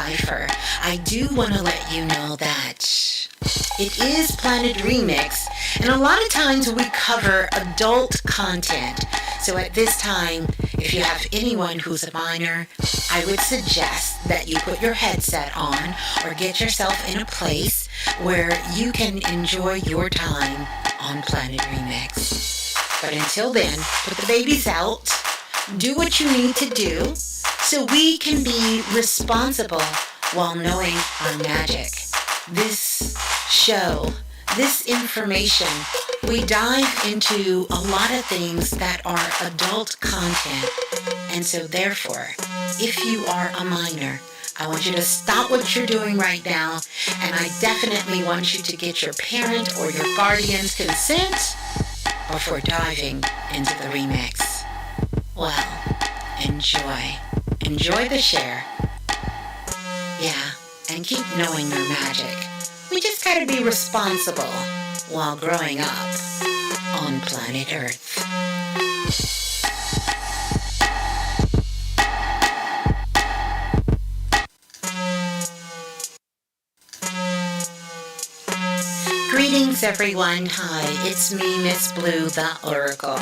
cipher, I do want to let you know that it is Planet Remix, and a lot of times we cover adult content. So at this time, if you have anyone who's a minor, I would suggest that you put your headset on or get yourself in a place where you can enjoy your time on Planet Remix. But until then, put the babies out, do what you need to do so we can be responsible while knowing our magic. This show, this information, we dive into a lot of things that are adult content. And so therefore, if you are a minor, I want you to stop what you're doing right now, and I definitely want you to get your parent or your guardian's consent before diving into the remix. Well, enjoy. Enjoy the share. Yeah, and keep knowing your magic. We just gotta be responsible while growing up on planet Earth. Greetings everyone. Hi, it's me, Ms.Blue, the Oracle.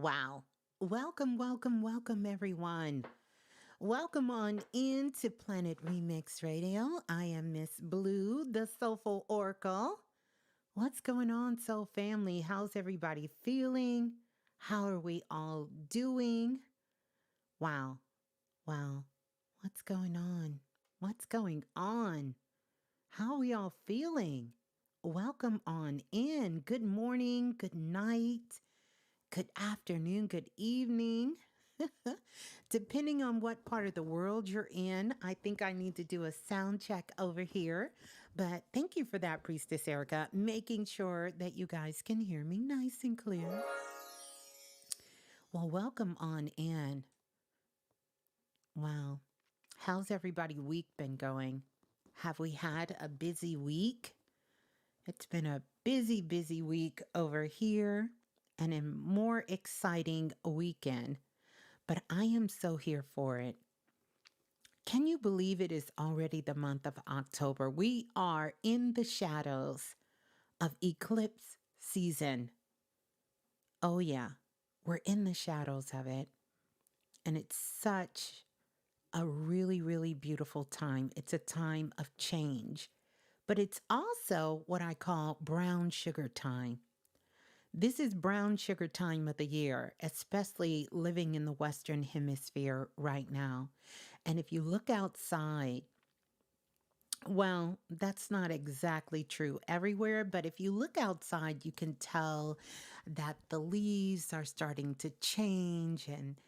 Wow. Welcome, everyone. Welcome on into Planet Remix Radio. I am Ms.Blue, the Soulful Oracle. What's going on, Soul Family? How's everybody feeling? How are we all doing? Wow. What's going on? What's going on? How are we all feeling? Welcome on in. Good morning, good night, good afternoon, good evening. Depending on what part of the world you're in, I think I need to do a sound check over here. But thank you for that, Priestess Erica, making sure that you guys can hear me nice and clear. Well, welcome on in. Wow. How's everybody week been going? Have we had a busy week? It's been a busy week over here and a more exciting weekend. But I am so here for it. Can you believe it is already the month of October? We are in the shadows of eclipse season. Oh yeah, we're in the shadows of it. And it's such a really beautiful time. It's a time of change. But it's also what I call brown sugar time. This is brown sugar time of the year, especially living in the Western Hemisphere right now. And if you look outside, well, that's not exactly true everywhere, but if you look outside, you can tell that the leaves are starting to change and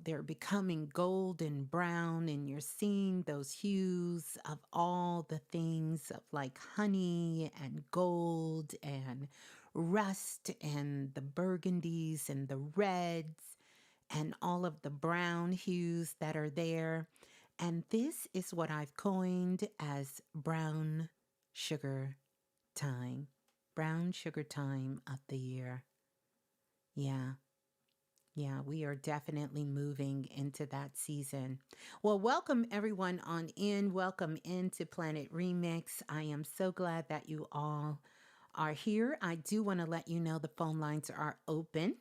they're becoming golden brown, and you're seeing those hues of all the things of like honey and gold and rust and the burgundies and the reds and all of the brown hues that are there. And this is what I've coined as brown sugar time. Brown sugar time of the year. Yeah, we are definitely moving into that season. Well, welcome everyone on in. Welcome into Planet Remix. I am so glad that you all are here. I do want to let you know the phone lines are open.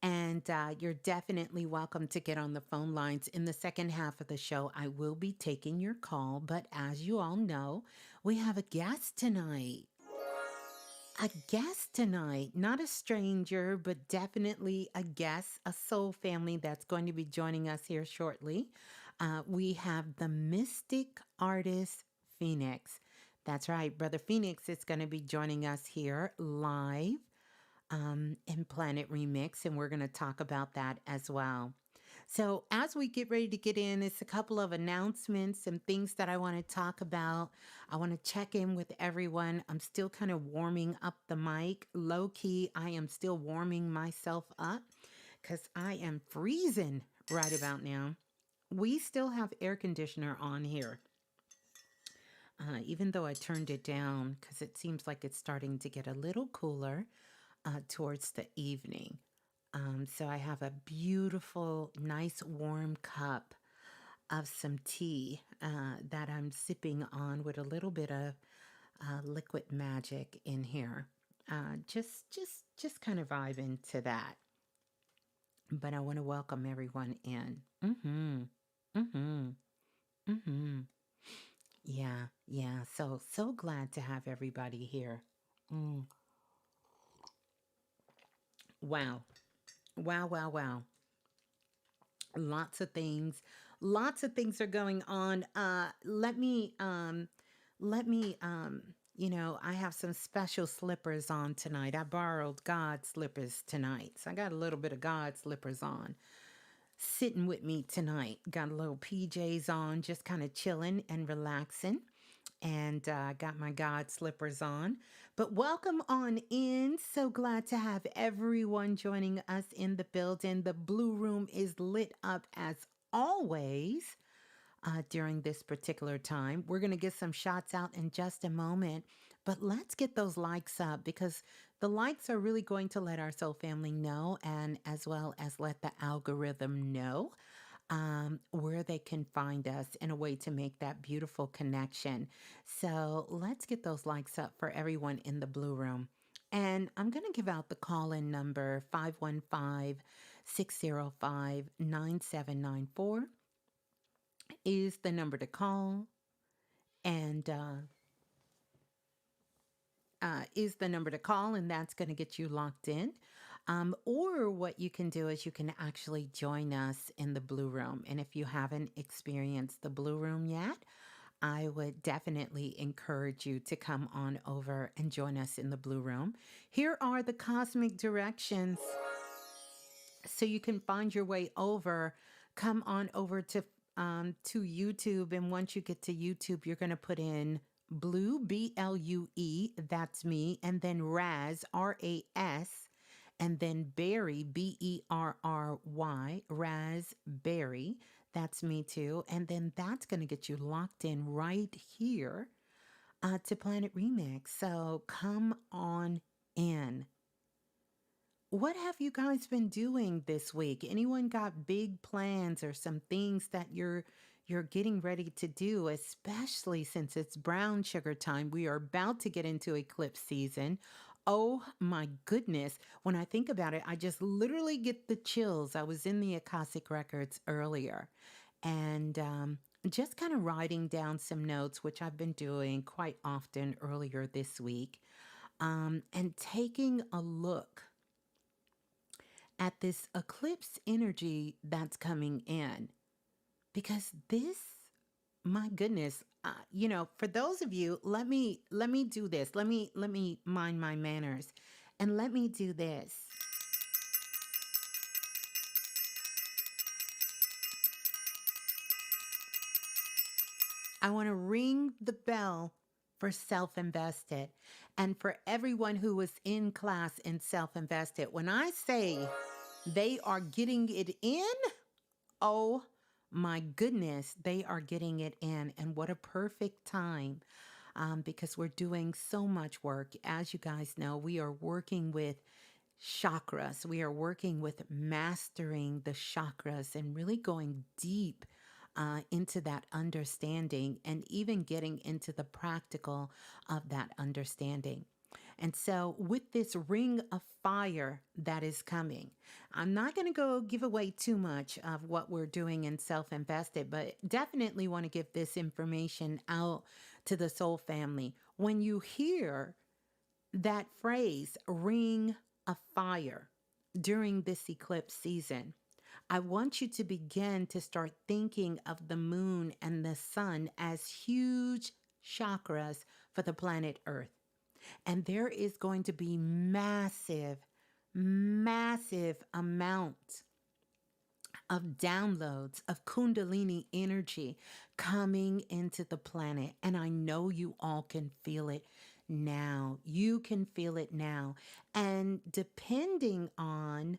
And you're definitely welcome to get on the phone lines. In the second half of the show, I will be taking your call. But as you all know, we have a guest tonight. A guest tonight, not a stranger, but definitely a guest, a soul family that's going to be joining us here shortly. We have the mystic artist Phoenix. That's right, Brother Phoenix is going to be joining us here live in Planet Remix, and we're going to talk about that as well. So as we get ready to get in, it's a couple of announcements and things that I want to talk about. I want to check in with everyone. I'm still kind of warming up the mic. Low key, I am still warming myself up because I am freezing right about now. We still have air conditioner on here. Even though I turned it down because it seems like it's starting to get a little cooler towards the evening. So I have a beautiful, nice warm cup of some tea that I'm sipping on with a little bit of liquid magic in here. Just kind of vibing to that. But I want to welcome everyone in. Yeah. So glad to have everybody here. Wow. Lots of things are going on. I have some special slippers on tonight. I borrowed God slippers tonight. So I got a little bit of God slippers on. Sitting with me tonight. Got a little PJs on, just kind of chilling and relaxing. And got my God slippers on. But welcome on in. So glad to have everyone joining us in the building. The Blue Room is lit up as always during this particular time. We're going to get some shots out in just a moment. But let's get those likes up because the likes are really going to let our soul family know, and as well as let the algorithm know where they can find us in a way to make that beautiful connection. So let's get those likes up for everyone in the Blue Room. And I'm going to give out the call-in number 515-605-9794 is the number to call. And is the number to call, and that's going to get you locked in. Or what you can do is you can actually join us in the Blue Room. And if you haven't experienced the Blue Room yet, I would definitely encourage you to come on over and join us in the Blue Room. Here are the cosmic directions so you can find your way over. Come on over to YouTube, and once you get to YouTube, you're going to put in Blue, Blue, that's me, and then Raz, Ras, and then Berry, Berry, Raspberry, that's me too, and then that's going to get you locked in right here to Planet Remix. So come on in. What have you guys been doing this week? Anyone got big plans or some things that you're getting ready to do, especially since it's brown sugar time? We are about to get into eclipse season. Oh my goodness. When I think about it, I just literally get the chills. I was in the Akashic Records earlier and just kind of writing down some notes, which I've been doing quite often earlier this week, and taking a look at this eclipse energy that's coming in. Because this, my goodness, for those of you, let me do this. Let me mind my manners and let me do this. I want to ring the bell for self-invested and for everyone who was in class in self-invested. When I say they are getting it in, oh my goodness, they are getting it in. And what a perfect time, because we're doing so much work. As you guys know, we are working with chakras. We are working with mastering the chakras and really going deep into that understanding and even getting into the practical of that understanding. And so with this ring of fire that is coming, I'm not going to go give away too much of what we're doing in Self-Invested, but definitely want to give this information out to the soul family. When you hear that phrase, ring of fire, during this eclipse season, I want you to begin to start thinking of the moon and the sun as huge chakras for the planet Earth. And there is going to be massive amount of downloads of Kundalini energy coming into the planet. And I know you all can feel it now. You can feel it now. And depending on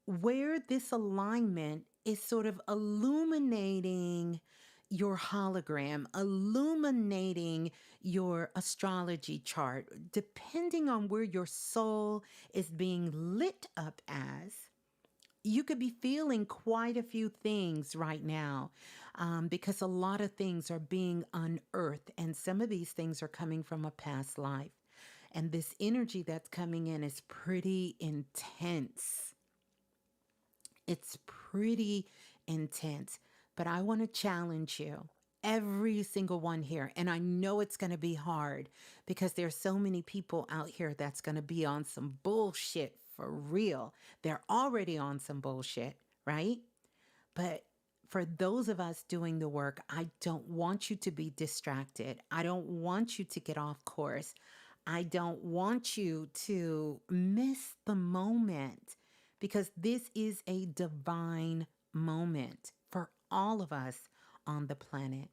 where this alignment is sort of illuminating your hologram, illuminating your astrology chart, depending on where your soul is being lit up as, you could be feeling quite a few things right now, because a lot of things are being unearthed, and some of these things are coming from a past life. And this energy that's coming in is pretty intense. It's pretty intense, but I want to challenge you, every single one here. And I know it's going to be hard because there's so many people out here that's going to be on some bullshit for real. They're already on some bullshit, right? But for those of us doing the work, I don't want you to be distracted. I don't want you to get off course. I don't want you to miss the moment, because this is a divine moment for all of us on the planet.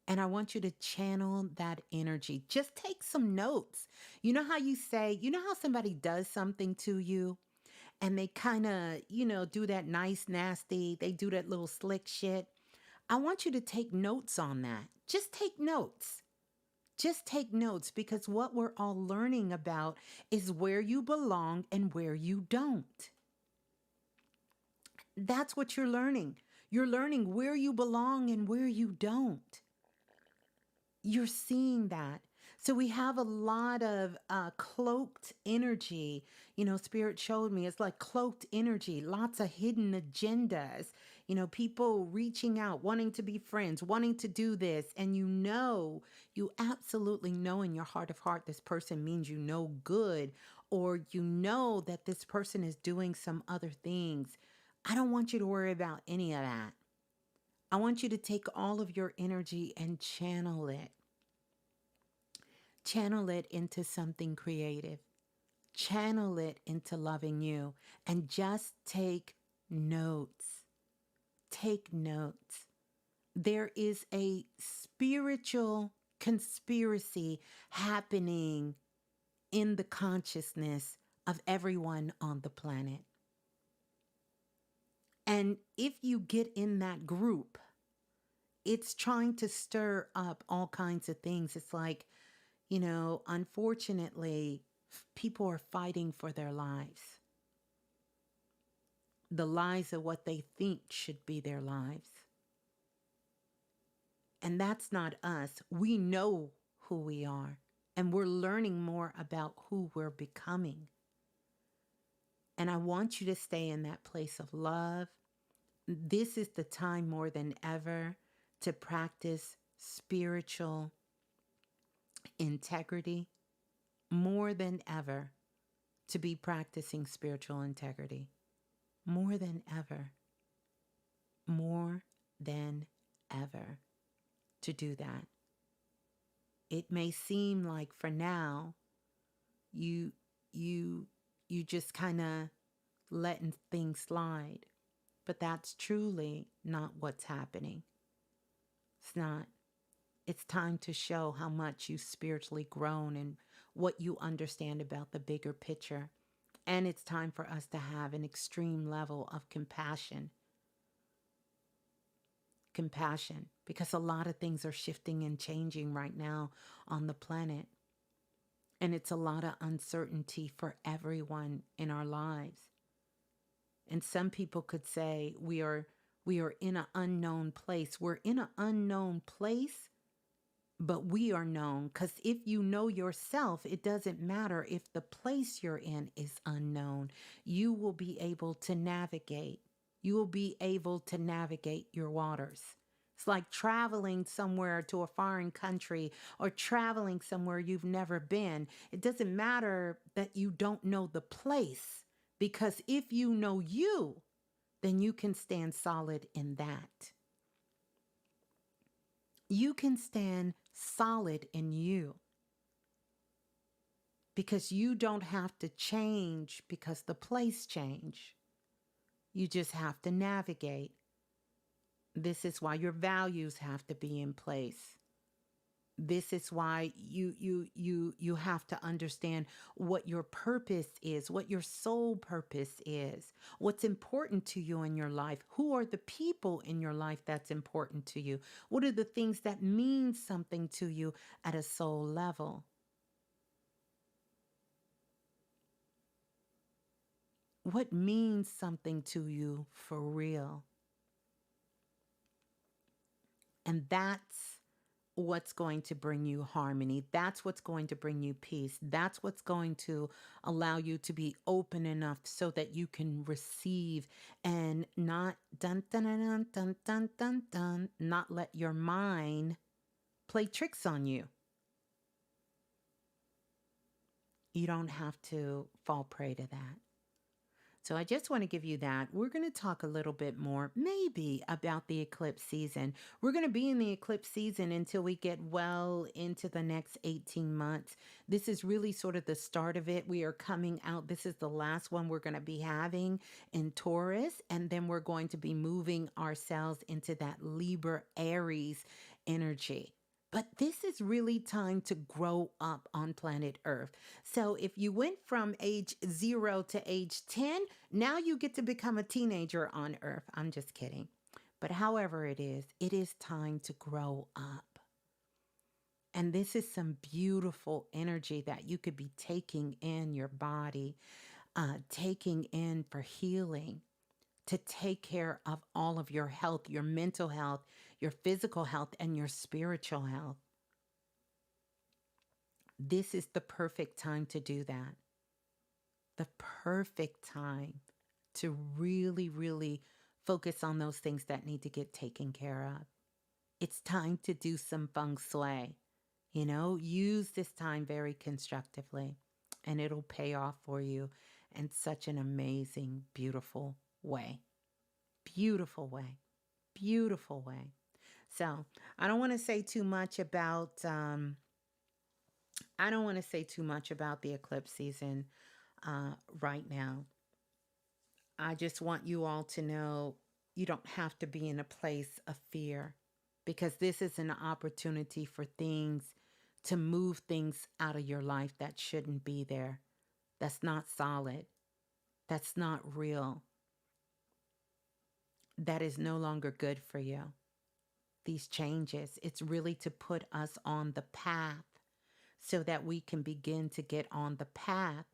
And I want you to channel that energy. Just take some notes. You know how somebody does something to you and they kind of, do that nice, nasty, they do that little slick shit. I want you to take notes on that. Just take notes. Just take notes, because what we're all learning about is where you belong and where you don't. That's what you're learning. You're learning where you belong and where you don't. You're seeing that. So we have a lot of cloaked energy. Spirit showed me it's like cloaked energy, lots of hidden agendas. People reaching out, wanting to be friends, wanting to do this. And you absolutely know in your heart of heart, this person means good, or that this person is doing some other things. I don't want you to worry about any of that. I want you to take all of your energy and channel it. Channel it into something creative. Channel it into loving you. And just take notes. Take notes. There is a spiritual conspiracy happening in the consciousness of everyone on the planet. And if you get in that group, it's trying to stir up all kinds of things. It's like, unfortunately, people are fighting for their lives. The lives of what they think should be their lives. And that's not us. We know who we are. And we're learning more about who we're becoming. And I want you to stay in that place of love. This is the time more than ever to practice spiritual integrity. More than ever to be practicing spiritual integrity. More than ever. More than ever to do that. It may seem like for now you just kind of letting things slide, but that's truly not what's happening. It's not. It's time to show how much you've spiritually grown and what you understand about the bigger picture. And it's time for us to have an extreme level of compassion. Compassion, because a lot of things are shifting and changing right now on the planet. And it's a lot of uncertainty for everyone in our lives. And some people could say we are in an unknown place. We're in an unknown place, but we are known, because if you know yourself, it doesn't matter if the place you're in is unknown. You will be able to navigate. You will be able to navigate your waters. It's like traveling somewhere to a foreign country or traveling somewhere you've never been. It doesn't matter that you don't know the place, because if you know you, then you can stand solid in that. You can stand solid in you, because you don't have to change because the place changed. You just have to navigate. This is why your values have to be in place. This is why you have to understand what your purpose is, what your soul purpose is, what's important to you in your life. Who are the people in your life that's important to you? What are the things that mean something to you at a soul level? What means something to you for real? And that's what's going to bring you harmony. That's what's going to bring you peace. That's what's going to allow you to be open enough so that you can receive and not dun dun dun dun dun dun dun, not let your mind play tricks on you. You don't have to fall prey to that. So I just want to give you that. We're going to talk a little bit more, maybe, about the eclipse season. We're going to be in the eclipse season until we get well into the next 18 months. This is really sort of the start of it. We are coming out. This is the last one we're going to be having in Taurus. And then we're going to be moving ourselves into that Libra Aries energy. But this is really time to grow up on planet Earth. So if you went from age 0 to age 10, now you get to become a teenager on Earth. I'm just kidding. But however it is time to grow up. And this is some beautiful energy that you could be taking in your body, taking in for healing, to take care of all of your health, your mental health, your physical health, and your spiritual health. This is the perfect time to do that. The perfect time to really, really focus on those things that need to get taken care of. It's time to do some feng shui. Use this time very constructively, and it'll pay off for you in such an amazing, beautiful way. Beautiful way. Beautiful way. So I don't want to say too much about the eclipse season right now. I just want you all to know you don't have to be in a place of fear, because this is an opportunity for things to move things out of your life that shouldn't be there. That's not solid. That's not real. That is no longer good for you. These changes, it's really to put us on the path so that we can begin to get on the path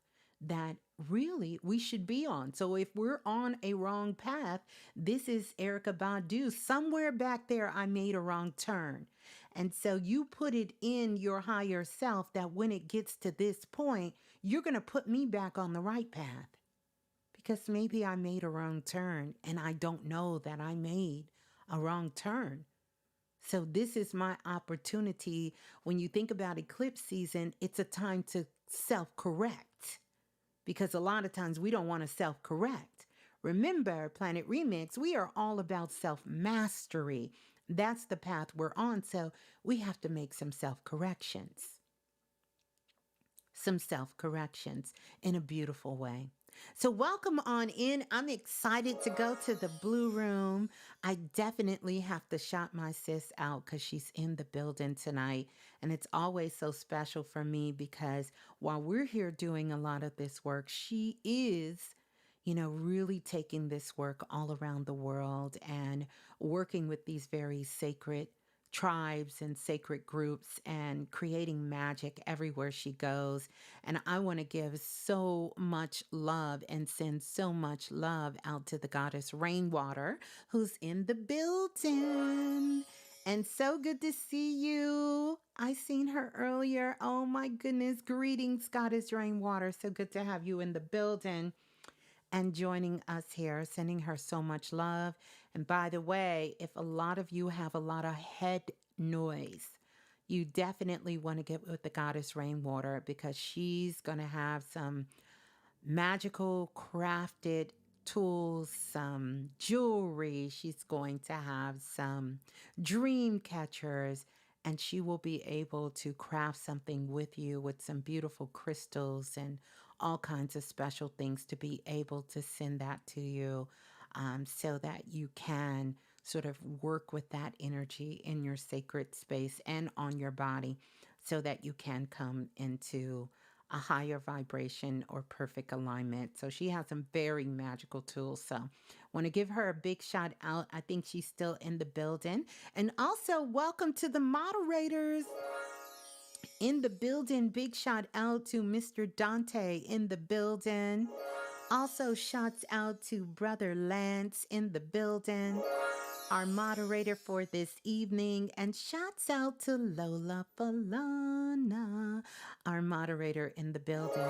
that really we should be on. So if we're on a wrong path, this is Erykah Badu. Somewhere back there, I made a wrong turn. And so you put it in your higher self that when it gets to this point, you're going to put me back on the right path. Because maybe I made a wrong turn and I don't know that I made a wrong turn. So this is my opportunity. When you think about eclipse season, it's a time to self-correct, because a lot of times we don't want to self-correct. Remember, Planet Remix, we are all about self-mastery. That's the path we're on. So we have to make some self-corrections. Some self-corrections in a beautiful way. So welcome on in. I'm excited to go to the Blue Room. I definitely have to shout my sis out because she's in the building tonight. And it's always so special for me because while we're here doing a lot of this work, she is, really taking this work all around the world and working with these very sacred tribes and sacred groups and creating magic everywhere she goes. And I want to give so much love and send so much love out to the goddess Rainwater, who's in the building. And so good to see you. I seen her earlier. Oh my goodness. Greetings, goddess Rainwater. So good to have you in the building and joining us here, sending her so much love. And by the way, if a lot of you have a lot of head noise, you definitely want to get with the goddess Rainwater, because she's going to have some magical crafted tools, some jewelry. She's going to have some dream catchers, and she will be able to craft something with you with some beautiful crystals and all kinds of special things to be able to send that to you, so that you can sort of work with that energy in your sacred space and on your body, so that you can come into a higher vibration or perfect alignment. So she has some very magical tools. So want to give her a big shout out. I think she's still in the building. And also welcome to the moderators in the building. Big shout out to Mr. Dante in the building. Also shouts out to Brother Lance in the building, our moderator for this evening. And shouts out to Lola Falana, our moderator in the building.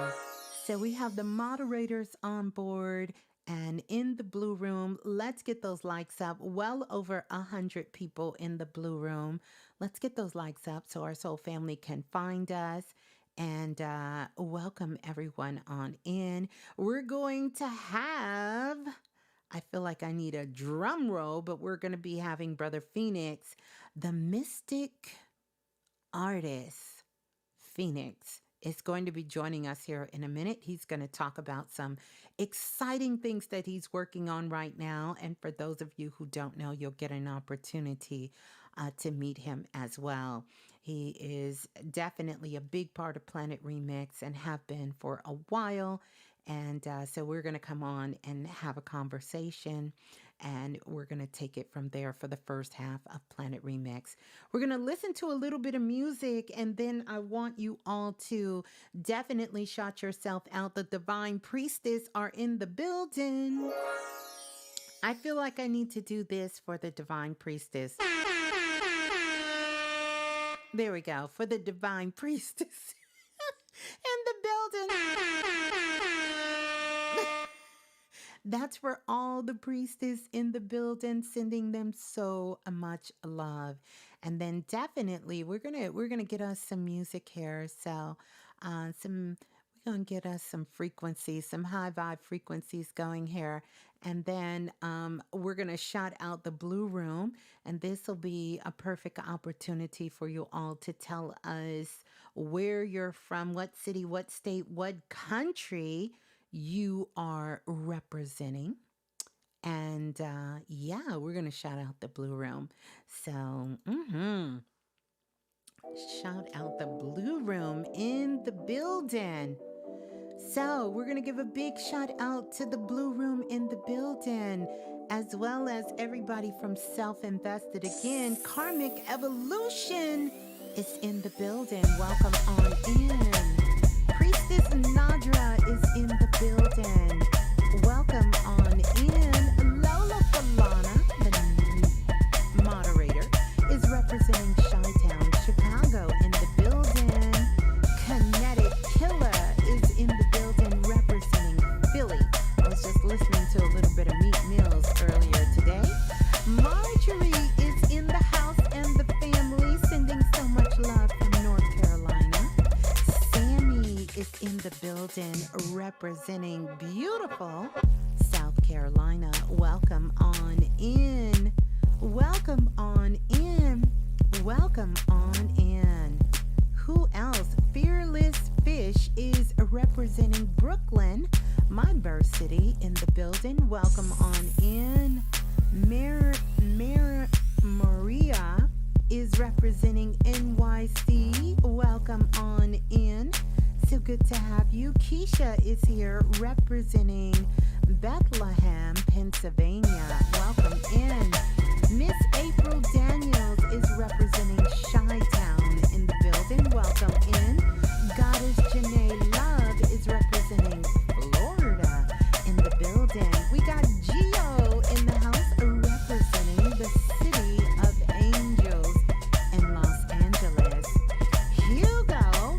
So we have the moderators on board and in the Blue Room. Let's get those likes up. Well over 100 people in the Blue Room. Let's get those likes up so our soul family can find us. And welcome everyone on in. We're going to have, I feel like I need a drum roll, but we're going to be having Brother Phoenix, the mystic artist Phoenix, is going to be joining us here in a minute. He's going to talk about some exciting things that he's working on right now. And for those of you who don't know, you'll get an opportunity to meet him as well. He is definitely a big part of Planet Remix and have been for a while. And so we're going to come on and have a conversation, and we're going to take it from there for the first half of Planet Remix. We're going to listen to a little bit of music, and then I want you all to definitely shout yourself out. The Divine Priestess are in the building. I feel like I need to do this for the Divine Priestess. There we go, for the Divine Priestess. in the building. That's for all the priestess in the building, sending them so much love. And then definitely we're gonna get us some music here. So some we're gonna get us some frequencies, some high vibe frequencies going here. And then we're gonna shout out the Blue Room, and this will be a perfect opportunity for you all to tell us where you're from, what city, what state, what country you are representing. And yeah, we're going to shout out the Blue Room. So, shout out the Blue Room in the building. So, we're going to give a big shout out to the Blue Room in the building, as well as everybody from Self Invested again. Karmic Evolution is in the building. Welcome on in. Priestess Nadra is in the building. Welcome on in. Lola Falana, the moderator, is representing Chi-Town, Chicago in the building. Kinetic Killer is in the building representing Philly. I was just listening to a little bit of Meat Mills earlier today. Marjorie is in the house and the family, sending so much love from North Carolina. Sammy is in the building representing beautiful South Carolina. Welcome on in. Welcome on in. Welcome on in. Who else? Fearless Fish is representing Brooklyn, my birth city, in the building. Welcome on in. Maria is representing NYC. Welcome on in. So good to have you. Keisha is here representing Bethlehem, Pennsylvania. Welcome in. Miss April Daniels is representing Chi-Town in the building. Welcome in. Goddess Janae Love is representing Florida in the building. We got Gio in the house representing the city of Angels in Los Angeles. Hugo,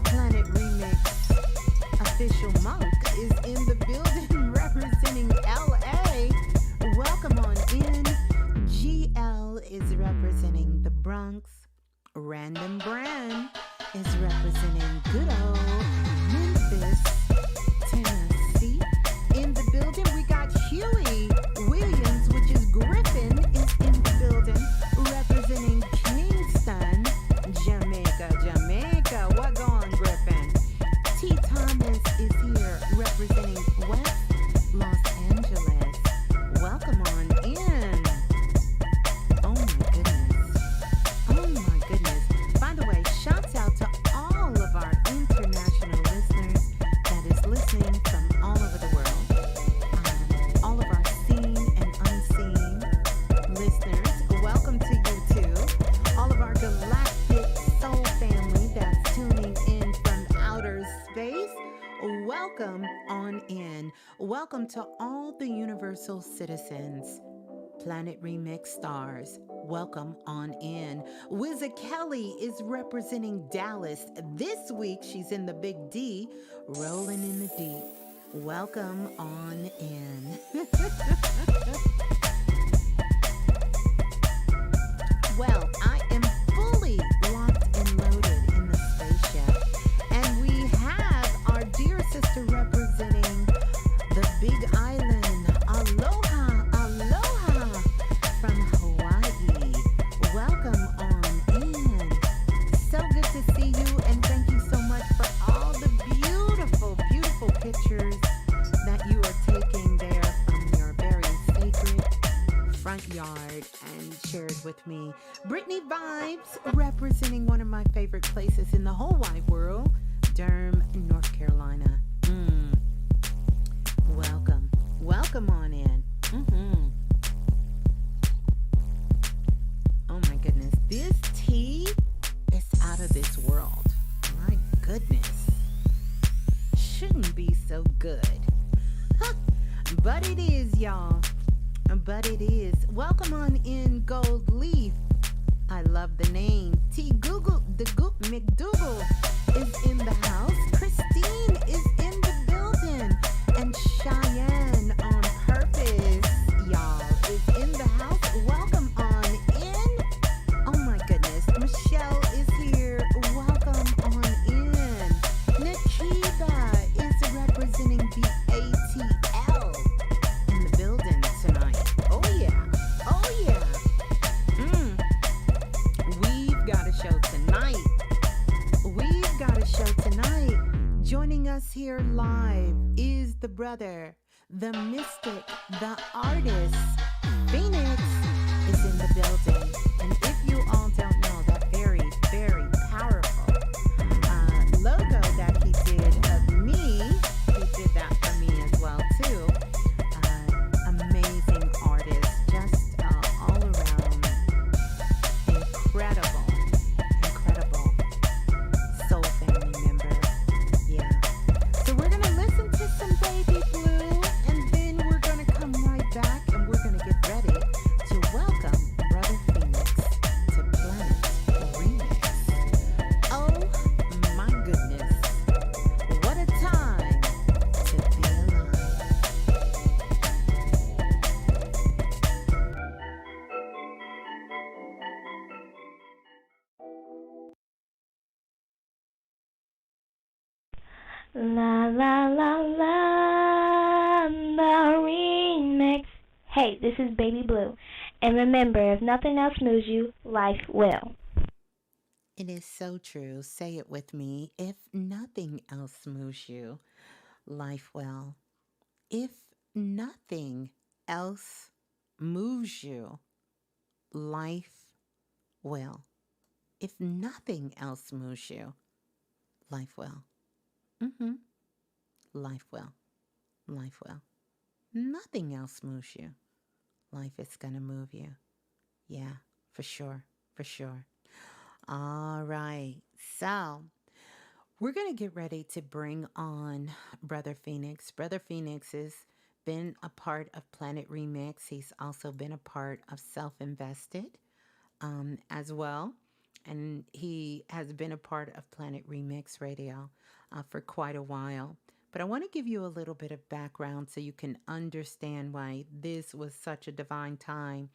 Planet Remix official monk, is in the building representing LA. Welcome on in. GL is representing the Bronx. Random Brand is representing good old Memphis, Tennessee. In the building, we got Huey Williams, which is Griffin, is in the building representing Kingston, Jamaica. What going, Griffin? T. Thomas is here representing West Los Angeles. Welcome on in. Oh my goodness. Oh my goodness. By the way, shouts out to all of our international listeners that is listening from all over the world. All of our seen and unseen listeners, welcome to you too. All of our galactic soul family that's tuning in from outer space, welcome on in. Welcome to all the universal citizens. Planet Remix stars, welcome on in. Wizza Kelly is representing Dallas. This week, she's in the Big D, rolling in the deep. Welcome on in. Well, I am fully locked and loaded in the spaceship. And we have our dear sister representing the Big Island. Aloha, aloha from Hawaii. Welcome on in. So good to see you, and thank you so much for all the beautiful, beautiful pictures that you are taking there from your very sacred front yard and shared with me. Brittany Vibes representing one of my favorite places in the whole wide world, Durham, North Carolina. Welcome. Welcome on in. Oh my goodness. This tea is out of this world. My goodness. Shouldn't be so good. But it is, y'all. But it is. Welcome on in, Gold Leaf. I love the name. T. Google, the Goop McDougal is in the house. Christine is in the building. And Cheyenne on purpose, y'all, is in the house. Welcome on in. Oh my goodness. Michelle is here. Welcome on in. Nikita is representing the ATL in the building tonight. Oh yeah. Oh yeah. We've got a show tonight. We've got a show tonight. Joining us here live is the brother, the mystic, the artist. Phoenix is in the building. And if you all don't know that very, very powerful logo that he did of me, he did that for me as well too. Amazing artist, just all around incredible, incredible soul family member. Yeah. So we're gonna listen to some Baby Blue, and then we're gonna come right back, and we're gonna get ready to welcome Brother Phoenix to Planet Remix. Oh my goodness, what a time to be alive. La la la la, the remix. Hey, this is Baby Blue. And remember, if nothing else moves you, life will. It is so true. Say it with me. If nothing else moves you, life will. If nothing else moves you, life will. If nothing else moves you, life will. Mm-hmm. Life will. Life will. Nothing else moves you. Life is going to move you. Yeah, for sure. For sure. All right. So, we're going to get ready to bring on Brother Phoenix. Brother Phoenix has been a part of Planet Remix. He's also been a part of Self Invested as well. And he has been a part of Planet Remix Radio for quite a while. But I want to give you a little bit of background so you can understand why this was such a divine time.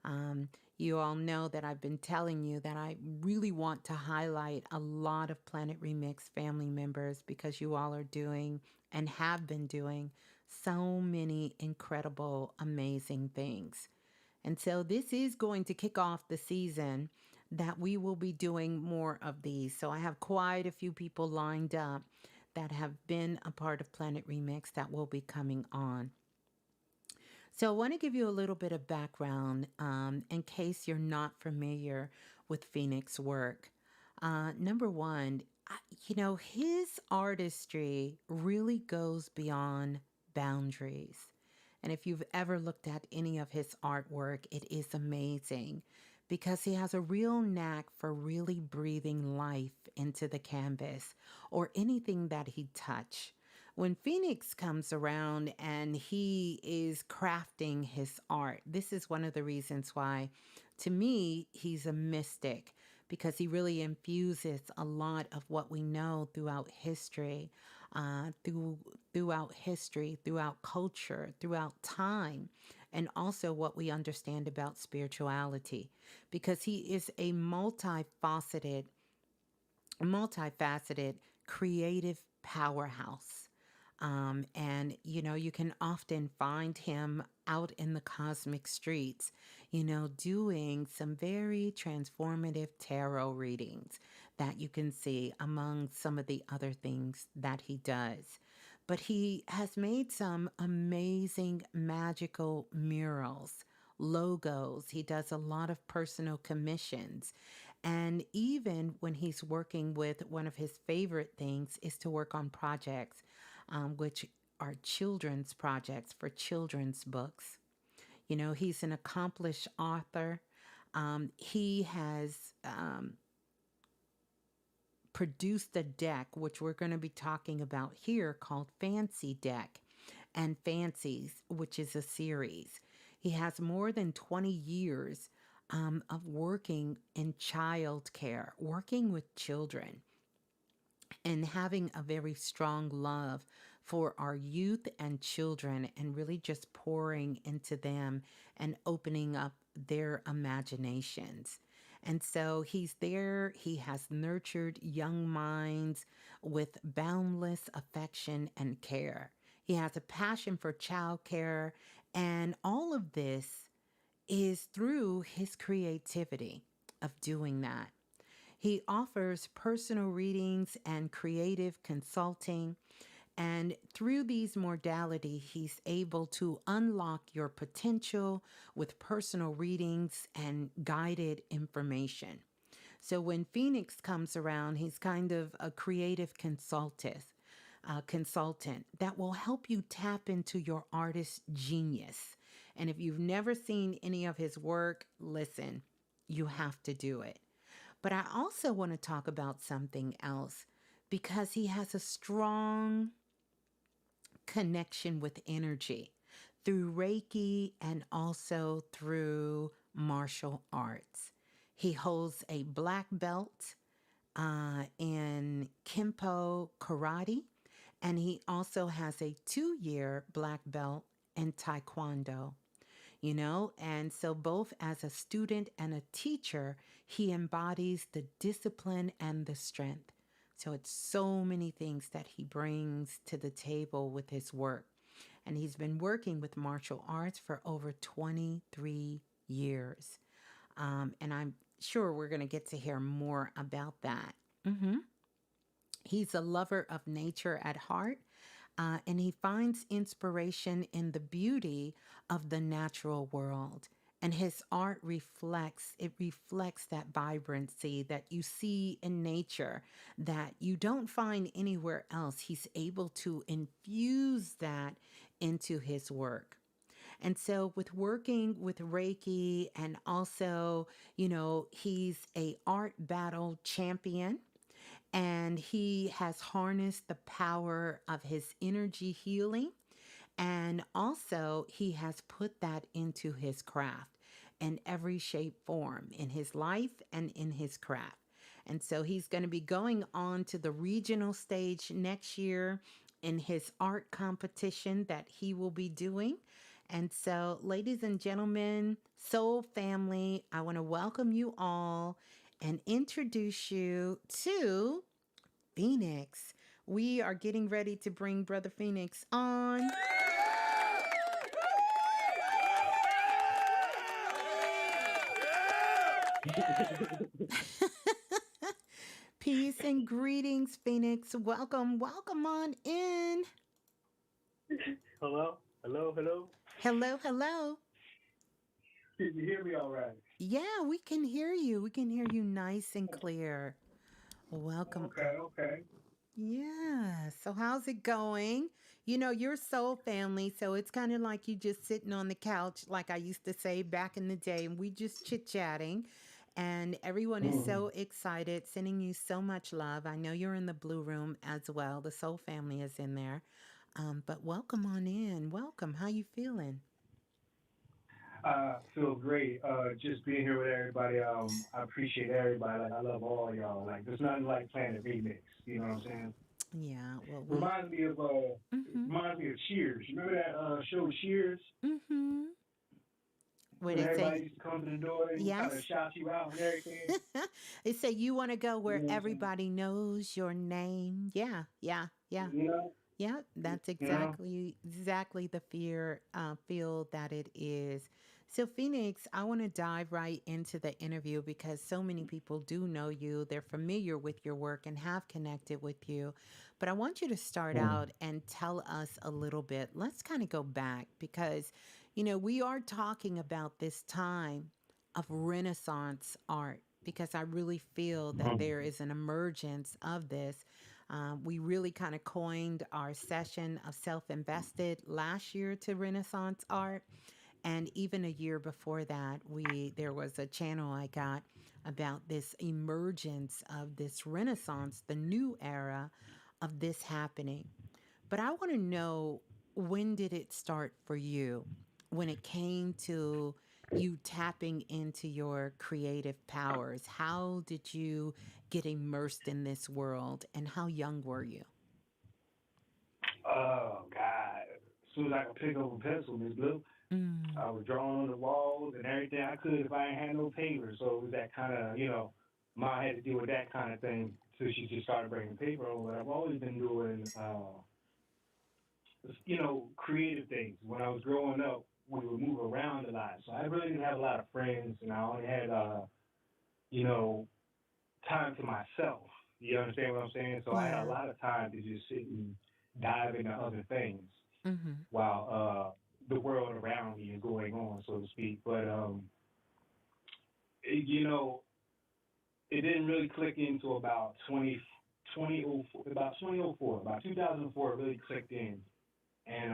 Um, you all know that I've been telling you that I really want to highlight a lot of Planet Remix family members because you all are doing and have been doing so many incredible, amazing things. And so this is going to kick off the season that we will be doing more of these. So I have quite a few people lined up that have been a part of Planet Remix that will be coming on. So I want to give you a little bit of background in case you're not familiar with Phoenix work. Number one, his artistry really goes beyond boundaries. And if you've ever looked at any of his artwork, it is amazing because he has a real knack for really breathing life into the canvas or anything that he touch. When Phoenix comes around and he is crafting his art, this is one of the reasons why, to me, he's a mystic because he really infuses a lot of what we know throughout history, throughout history, throughout culture, throughout time, and also what we understand about spirituality, because he is a multifaceted, creative powerhouse. And, you can often find him out in the cosmic streets, doing some very transformative tarot readings that you can see among some of the other things that he does. But he has made some amazing magical murals, logos. He does a lot of personal commissions. And even when he's working with one of his favorite things is to work on projects, which are children's projects for children's books. He's an accomplished author. He has produced a deck, which we're going to be talking about here, called Fancy Deck and Fancies, which is a series. He has more than 20 years of working in child care, working with children. and having a very strong love for our youth and children, and really just pouring into them and opening up their imaginations. And so he's there. He has nurtured young minds with boundless affection and care. He has a passion for childcare, and all of this is through his creativity of doing that. He offers personal readings and creative consulting. And through these modalities, he's able to unlock your potential with personal readings and guided information. So when Phoenix comes around, he's kind of a creative consultant that will help you tap into your artist genius. And if you've never seen any of his work, listen, you have to do it. But I also want to talk about something else because he has a strong connection with energy through Reiki and also through martial arts. He holds a black belt in Kempo Karate, and he also has a 2-year black belt in Taekwondo. And so both as a student and a teacher, he embodies the discipline and the strength. So it's so many things that he brings to the table with his work. And he's been working with martial arts for over 23 years. And I'm sure we're going to get to hear more about that. He's a lover of nature at heart, and he finds inspiration in the beauty of the natural world. And his art reflects that vibrancy that you see in nature that you don't find anywhere else. He's able to infuse that into his work. And so with working with Reiki and also, he's a art battle champion, and he has harnessed the power of his energy healing, and also he has put that into his craft in every shape form in his life and in his craft. And so he's going to be going on to the regional stage next year in his art competition that he will be doing. And so, ladies and gentlemen, soul family, I want to welcome you all and introduce you to Phoenix. We are getting ready to bring Brother Phoenix on. Peace and greetings, Phoenix. Welcome, welcome on in. Hello? Hello? Hello? Hello, hello. Can you hear me all right? Yeah, we can hear you. We can hear you nice and clear. Welcome. Okay. Yeah. So how's it going? You're soul family, so it's kind of like you just sitting on the couch, like I used to say back in the day, and we just chit-chatting. And everyone is so excited, sending you so much love. I know you're in the blue room as well. The soul family is in there. But welcome on in. Welcome. How you feeling? I feel great. Just being here with everybody. I appreciate everybody. Like, I love all y'all. Like, there's nothing like playing a remix. You know what I'm saying? Yeah. Well, Reminds me of Cheers. You remember that show Cheers? Where When they everybody say, used to come to the door and yes. kind of shout you out and everything. They say you want to go where You know what I'm saying? everybody knows your name. Yeah. You know? Yeah, that's You know? exactly the feel that it is. So Phoenix, I want to dive right into the interview because so many people do know you. They're familiar with your work and have connected with you. But I want you to start out and tell us a little bit. Let's kind of go back because, we are talking about this time of Renaissance art because I really feel that there is an emergence of this. We really kind of coined our session of self-invested last year to Renaissance art. And even a year before that, there was a channel I got about this emergence of this Renaissance, the new era of this happening. But I want to know, when did it start for you when it came to you tapping into your creative powers? How did you get immersed in this world, and how young were you? Oh God! As soon as I could pick up a pencil, Ms. Blue, Mm, I was drawing on the walls and everything I could if I ain't had no paper. So it was that kind of, mom had to deal with that kind of thing. So she just started bringing paper over. I've always been doing, creative things. When I was growing up, we would move around a lot. So I really didn't have a lot of friends, and I only had, you know, time to myself. You understand what I'm saying? So I had a yeah. lot of time to just sit and dive into other things Mm-hmm. while the world around me is going on, so to speak. But it, you know, it didn't really click into about 2004, about 2004, about 2004. It really clicked in, and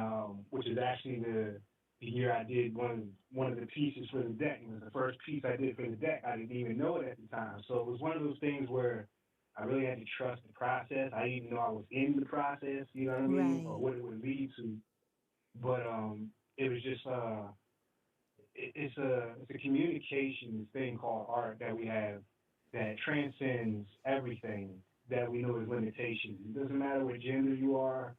which is actually the year I did one of the pieces for the deck. It was the first piece I did for the deck. I didn't even know it at the time, so it was one of those things where I really had to trust the process. I didn't even know I was in the process, you know what I mean, or Right. what it would lead to. But it was just it's a communications thing called art that we have that transcends everything that we know as limitations. It doesn't matter what gender you are,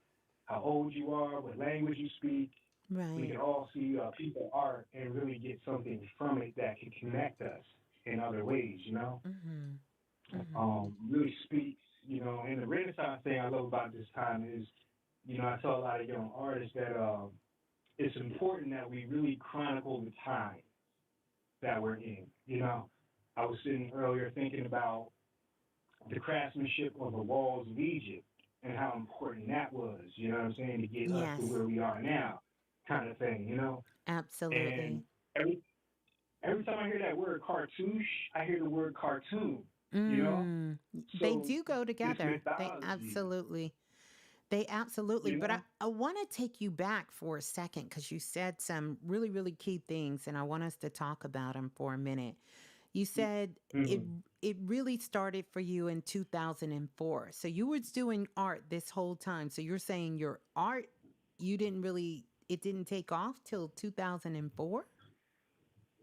how old you are, what language you speak. We Right. can all see a piece of art and really get something from it that can connect us in other ways. Mm-hmm. Mm-hmm. Really speaks. And the Renaissance thing I love about this time is, I tell a lot of young artists that it's important that we really chronicle the time that we're in. I was sitting earlier thinking about the craftsmanship of the walls of Egypt and how important that was, you know what I'm saying, to get us to Yes. where we are now, kind of thing. And Absolutely. every every time I hear that word cartouche, I hear the word cartoon. Mm. They So do go this together. mythology, They absolutely, you but know, I want to take you back for a second because you said some really, really key things, and I want us to talk about them for a minute. You said it mm-hmm. it really started for you in 2004. So you was doing art this whole time. So you're saying your art, you didn't really, it didn't take off till 2004?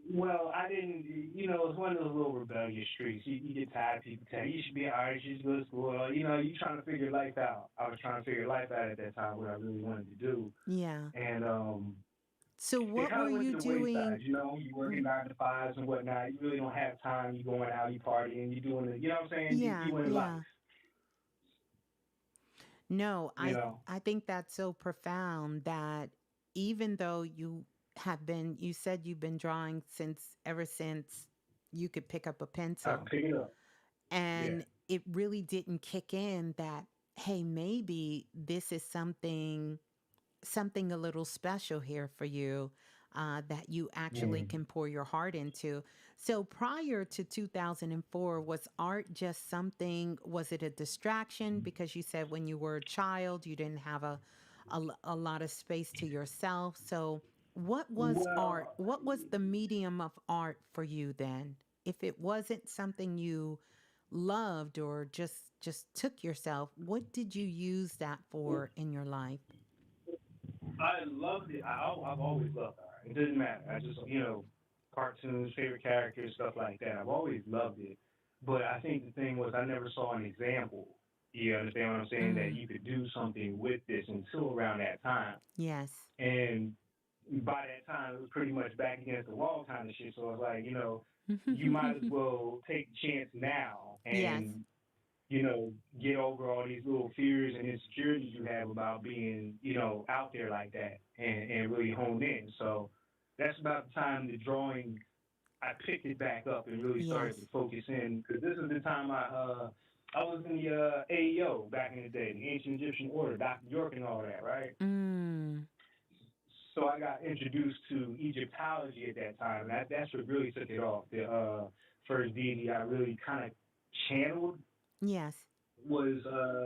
Well, I didn't. It's one of those little rebellious streets. You get tired of people telling you should be an artist, you should go to school. You trying to figure life out. I was trying to figure life out at that time, what I really wanted to do, Yeah. and So it what kind were of went you to the wayside. doing? You working 9 to 5s and whatnot. You really don't have time. You going out, you partying, you doing it. You know what I'm saying? Yeah, You in life. yeah. No, You know. I think that's so profound that even though you said you've been drawing since ever since you could pick up a I pencil, pick it up. Yeah. and it really didn't kick in that, hey, maybe this is something a little special here for you, that you actually Mm. can pour your heart into. So prior to 2004, was art just something, was it a distraction? Because you said when you were a child, you didn't have a lot of space to yourself. So what was art? Well, What was the medium of art for you then? If it wasn't something you loved or just took yourself, what did you use that for in your life? I loved it. I've always loved art. It doesn't matter. I just, cartoons, favorite characters, stuff like that. I've always loved it. But I think the thing was I never saw an example. You understand what I'm saying? That Mm, you could do something with this until around that time. yes. And by that time, it was pretty much back against the wall kind of shit. So I was like, you might as well take the chance now Yes. and get over all these little fears and insecurities you have about being, out there like that and really honed in. So that's about the time the drawing, I picked it back up and really started to Yes. focus in because this is the time I was in the AEO back in the day, the Ancient Egyptian Order, Dr. York and all that, right? Mm, So I got introduced to Egyptology at that time, and that's what really took it off. The first deity I really kind of channeled yes. was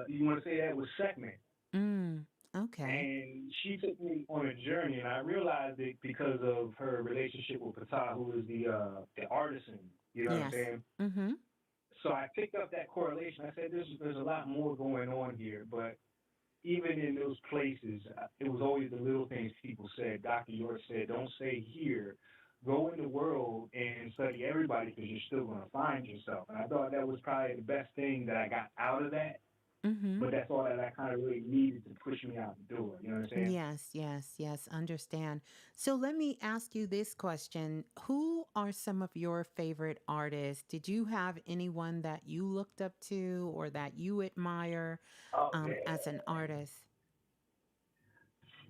you want to say that was Sekhmet, Mm, okay. and she took me on a journey, and I realized it because of her relationship with Ptah, who is the artisan. You know what I'm Yes. saying? Mm-hmm. So I picked up that correlation. I said, there's a lot more going on here, but even in those places, it was always the little things people said. Dr. York said, don't stay here. go in the world and study everybody because you're still going to find yourself. And I thought that was probably the best thing that I got out of that. Mm-hmm. But that's all that I kind of really needed to push me out the door. You know what I'm saying? Yes, yes, yes, understand. So let me ask you this question. Who are some of your favorite artists? Did you have anyone that you looked up to or that you admire Oh, as an yeah. artist?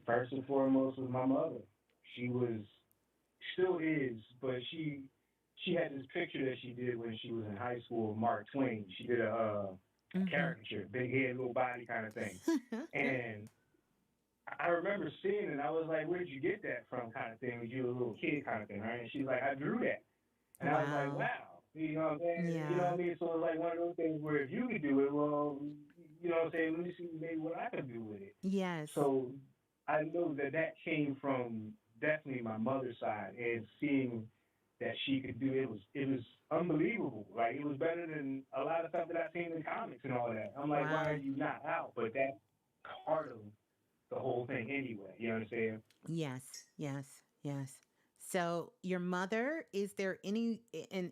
First and foremost was my mother. She was, still is, but she had this picture that she did when she was in high school of Mark Twain. She did a Mm-hmm. caricature, big head, little body kind of thing. And I remember seeing it, and I was like, "Where'd you get that from?" Kind of thing. Was you a little kid kind of thing, right? And she's like, "I drew that," and I was like, Wow. "Wow." You know what I'm saying? You know what Yeah. I mean? So it's like one of those things where if you could do it, well, you know what I'm saying? Let me see maybe what I could do with it. Yes. So I know that that came from definitely my mother's side, and seeing that she could do it was unbelievable. Like it was better than a lot of stuff that I've seen in comics and all that. I'm like, why are Wow. you not out? But that's part of the whole thing anyway. You know what I'm saying? Yes. Yes. Yes. So your mother, is there any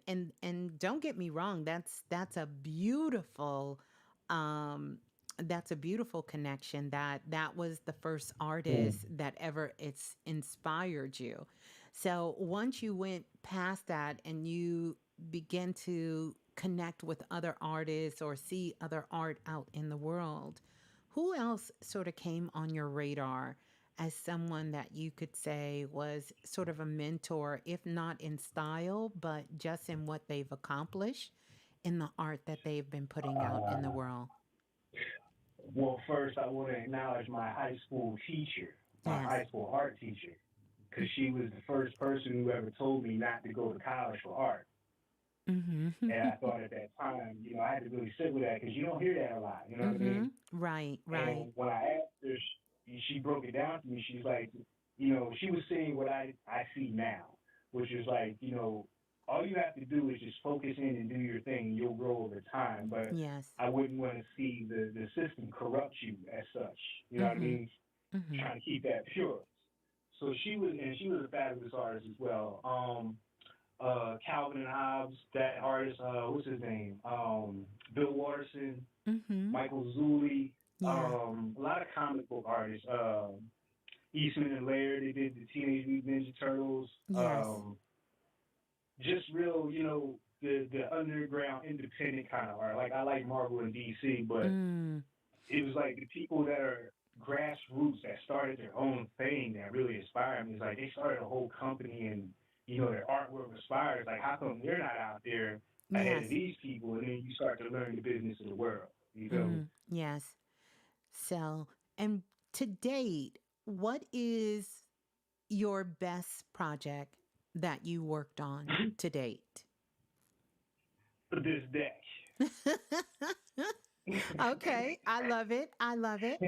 and don't get me wrong, that's a beautiful um that's a beautiful connection that was the first Mm. artist that ever it's inspired you. So once you went past that and you begin to connect with other artists or see other art out in the world, who else sort of came on your radar as someone that you could say was sort of a mentor, if not in style, but just in what they've accomplished in the art that they've been putting out in the Uh, world? well, first I want to acknowledge my high school teacher, my Yes. high school art teacher, because she was the first person who ever told me not to go to college for art. Mm-hmm. And I thought at that time, I had to really sit with that because you don't hear that a lot. You know what I Mm-hmm. mean? Right, right. And when I asked her, she broke it down to me. She's like, she was seeing what I see now, which is like, all you have to do is just focus in and do your thing, and you'll grow over time. But Yes. I wouldn't want to see the system corrupt you as such. You know what I Mm-hmm. mean? Mm-hmm. Trying to keep that pure. So she was a fabulous artist as well. Calvin and Hobbes, that artist, what's his name? Bill Watterson, Mm-hmm. Michael Zulli, Yeah. a lot of comic book artists. Eastman and Laird, they did the Teenage Mutant Ninja Turtles. Yes. Just real, the underground independent kind of art. Like I like Marvel and DC, but Mm. it was like the people that are grassroots that started their own thing that really inspired me. It's like they started a whole company and their artwork inspires. Like how come they're not out there ahead of Yes. these people? And then you start to learn the business of the world. You feel me? Mm. Yes. So, and to date, what is your best project that you worked on to date? This deck. Okay, I love it. I love it.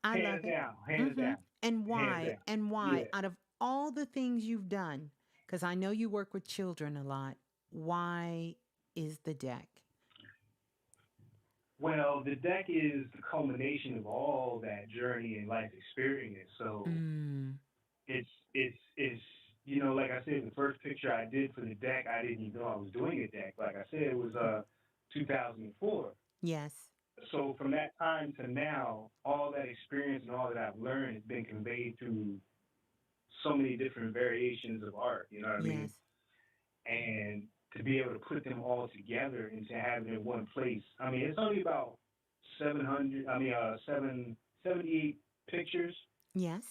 I love Hands it. down, hands Mm-hmm. down, And hands why? down. And why? Yeah. Out of all the things you've done, because I know you work with children a lot, why is the deck? Well, the deck is the culmination of all that journey and life experience. So Mm. it's like I said, the first picture I did for the deck, I didn't even know I was doing a deck. Like I said, it was 2004. Yes. So from that time to now, all that experience and all that I've learned has been conveyed through so many different variations of art. You know what I mean? Yes. And to be able to put them all together and to have it in one place. I mean, it's only about 700. I mean, 78 pictures, Yes.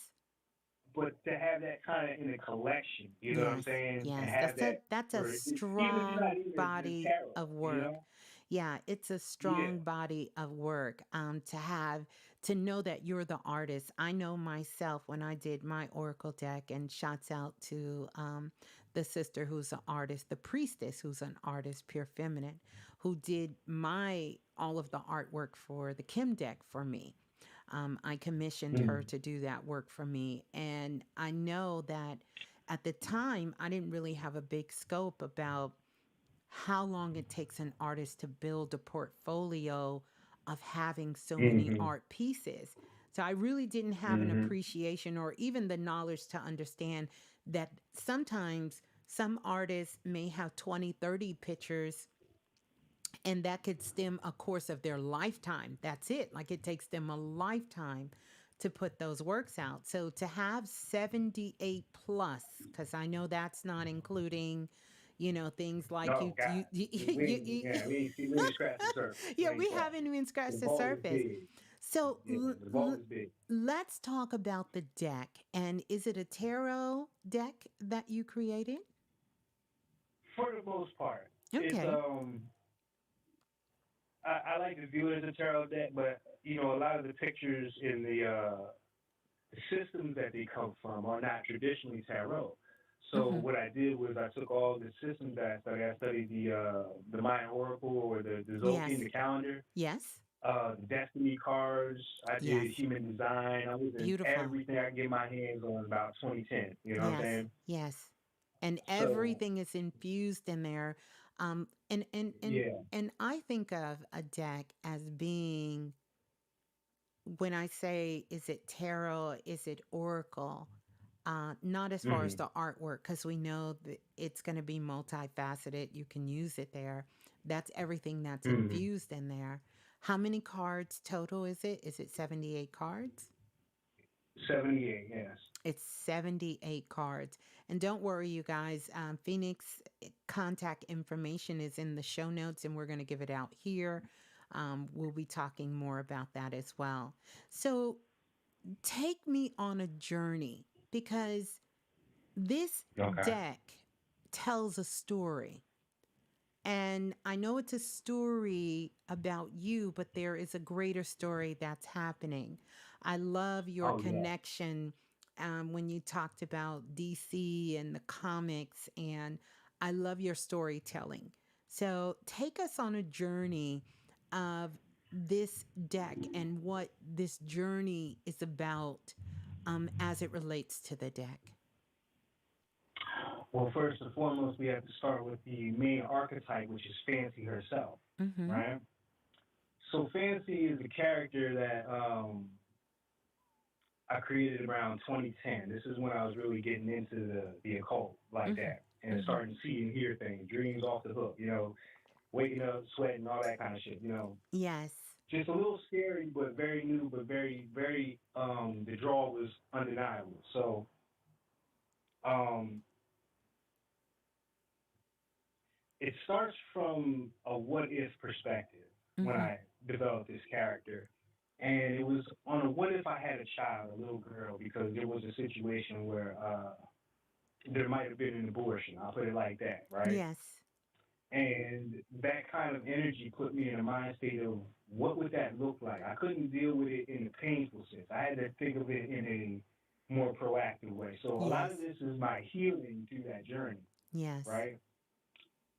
but to have that kind of in a collection, you know what I'm Yes. saying, and Yes. have that That's a for even if you're not strong even into body tarot, of you work. know? Yeah, it's a Yeah. strong body of work. To have to know that you're the artist. I know myself when I did my oracle deck, and shouts out to the sister who's an artist, the priestess who's an artist, pure feminine, who did my all of the artwork for the Kim deck for me. I commissioned her Mm. to do that work for me. And I know that at the time, I didn't really have a big scope about how long it takes an artist to build a portfolio of having so many Mhm. art pieces. So I really didn't have an Mhm. appreciation or even the knowledge to understand that sometimes Some artists may have 20, 30 pictures, and that could stem a course of their lifetime. That's it. Like it takes them a lifetime to put those works out. So to have 78 plus, because I know that's not including, things like No, God, we ain't scratched the surface. yeah, We ain't we scratched haven't even it. The scratched the vault is surface. big. So Yeah, the vault is big. let's talk about the deck. And is it a tarot deck that you created? For the most part, it's Okay. I like to view it as a tarot deck, but a lot of the pictures in the systems that they come from are not traditionally tarot. So Mm-hmm. what I did was I took all the systems that I studied. I studied the Mayan Oracle or the Zolkin, Yes. the calendar, Yes. the Destiny cards. I did Yes. human design. I was in Beautiful. everything I could get my hands on about 2010. You know what I'm Yes. saying? Yes. And So everything is infused in there. And and and yeah. and I think of a deck as being, when I say, is it tarot, is it oracle? Not as far as Hmm. the artwork, because we know that it's going to be multifaceted. You can use it there. That's everything that's Hmm. infused in there. How many cards total is it? Is it 78 cards? 78. Yes. It's 78 cards. And don't worry, you guys, Phoenix contact information is in the show notes, and we're going to give it out here. We'll be talking more about that as well. So take me on a journey, because this Okay. deck tells a story. And I know it's a story about you, but there is a greater story that's happening. I love your Oh yeah. connection when you talked about DC and the comics, and I love your storytelling. So take us on a journey of this deck and what this journey is about, as it relates to the deck. Well, first and foremost, we have to start with the main archetype, which is Fancy herself, Mm-hmm. right? So Fancy is a character that I created around 2010. This is when I was really getting into the occult like Mm-hmm. that and Mm-hmm. starting to see and hear things, dreams off the hook, waking up, sweating, all that kind of shit. Yes. Just a little scary, but very new, but very, very, the draw was undeniable. So, um, it starts from a what if perspective when Mm-hmm. I developed this character. And it was on a what if I had a child, a little girl, because there was a situation where there might have been an abortion. I'll put it like that, right? Yes. And that kind of energy put me in a mind state of what would that look like? I couldn't deal with it in a painful sense. I had to think of it in a more proactive way. So a lot Yes. of this is my healing through that journey, Yes. right?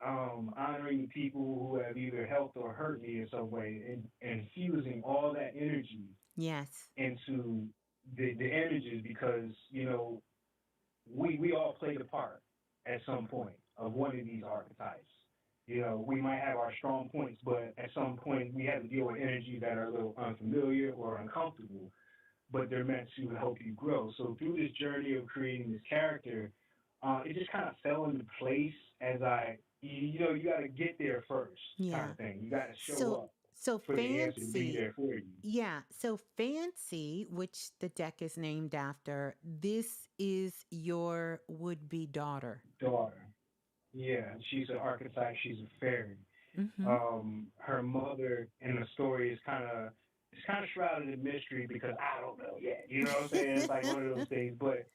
Honoring the people who have either helped or hurt me in some way, and infusing all that energy Yes. into the images, because we all played a part at some point of one of these archetypes. We might have our strong points, but at some point we have to deal with energies that are a little unfamiliar or uncomfortable, but they're meant to help you grow. So through this journey of creating this character, it just kind of fell into place as you got to get there first, kind Yeah. of thing. You got to show So up so for the answer to be fancy. there for you. Yeah. So fancy, which the deck is named after, this is your would-be daughter. Daughter. Yeah, she's an archetype. She's a fairy. Mm-hmm. Her mother in the story is kind of shrouded in mystery because I don't know yet. You know what I'm saying? It's like one of those things, but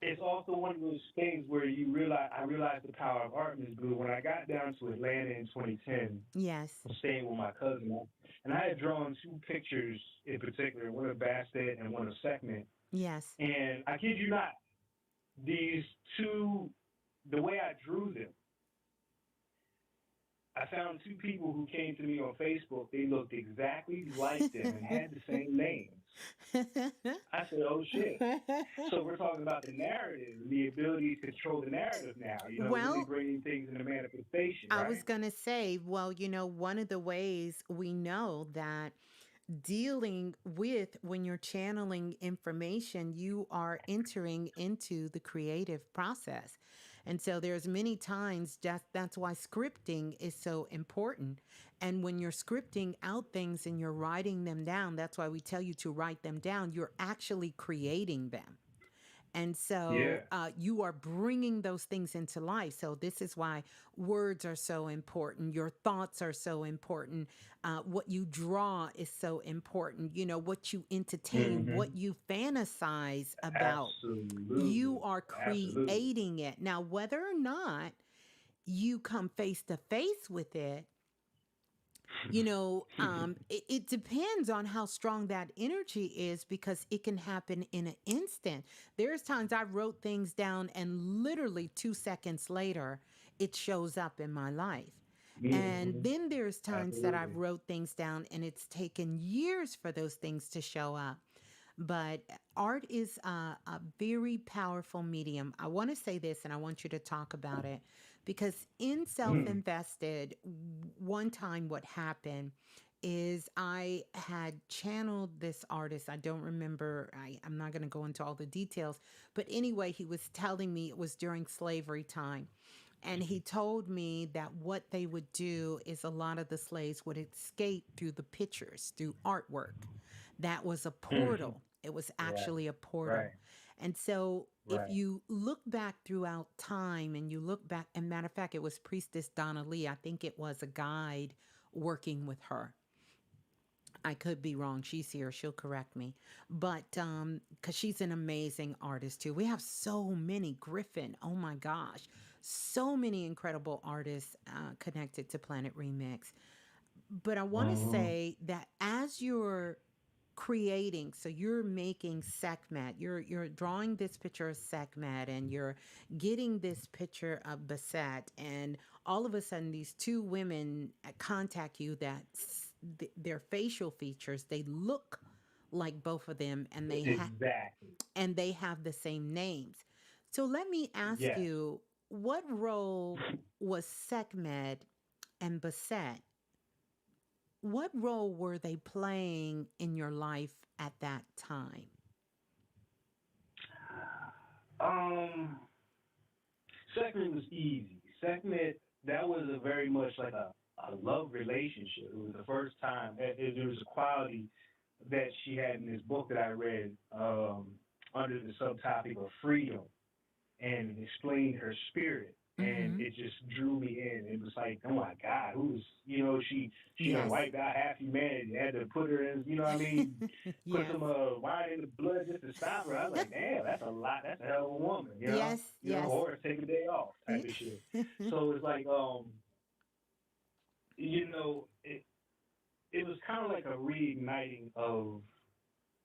it's also one of those things where I realized the power of art, Ms.Blue. When I got down to Atlanta in 2010, Yes. I was staying with my cousin, and I had drawn two pictures in particular, one of Bastet and one of Sekhmet. Yes. And I kid you not, these two, the way I drew them, I found two people who came to me on Facebook. They looked exactly like them and had the same names. I said, oh shit. So we're talking about the narrative, the ability to control the narrative now, really Well, bringing things into manifestation, I was right? going to say, well, one of the ways we know that dealing with, when you're channeling information, you are entering into the creative process. And so there's many times that's why scripting is so important. And when you're scripting out things and you're writing them down, that's why we tell you to write them down. You're actually creating them. And so Yeah. you are bringing those things into life. So this is why words are so important. Your thoughts are so important. What you draw is so important. You know, what you entertain, Hmm. what you fantasize about, you Absolutely. are Absolutely. creating it. Now, whether or not you come face to face with it, it depends on how strong that energy is because it can happen in an instant. There's times I wrote things down and literally 2 seconds later, it shows up in my life. And Hmm. then there's times that I've Absolutely. wrote things down and it's taken years for those things to show up. But art is a very powerful medium. I want to say this and I want you to talk about it because in Self Mm. Invested, one time what happened is I had channeled this artist. I don't remember, I'm not going to go into all the details, but anyway, he was telling me it was during slavery time. And he told me that what they would do is a lot of the slaves would escape through the pictures, through artwork. That was a Hmm. portal. It was Right. actually a Right. portal. And so if Right. you look back throughout time and you look back, and matter of fact, it was Priestess Donna Lee. I think it was a guide working with her. I could be wrong. She's here. She'll correct me. But because she's an amazing artist too. We have so many, Griffin. Oh my gosh. So many incredible artists connected to Planet Remix. But I want to Hmm. say that as you're creating, so you're making Sekhmet, you're drawing this picture of Sekhmet and you're getting this picture of Basset, and all of a sudden these two women contact you that their facial features, they look like both of them Exactly. and they have the same names. So let me ask Yes. you, what role was Sekhmet and Basset, what role were they playing in your life at that time? Um, Sekhmet was easy. Sekhmet, that was a very much like a love relationship. It was the first time. There was a quality that she had in this book that I read under the subtopic of freedom, and explained her spirit, and Mm-hmm. it just drew me in. It was like, oh my God, who's she done Yes. wiped out half humanity. Had to put her in, I mean, put Yes. some wine in the blood just to stop her. I was like, damn, that's a lot. That's a hell of a woman, Yes. Yes. or take a day off type of shit. So it's like, it was kind of like a reigniting of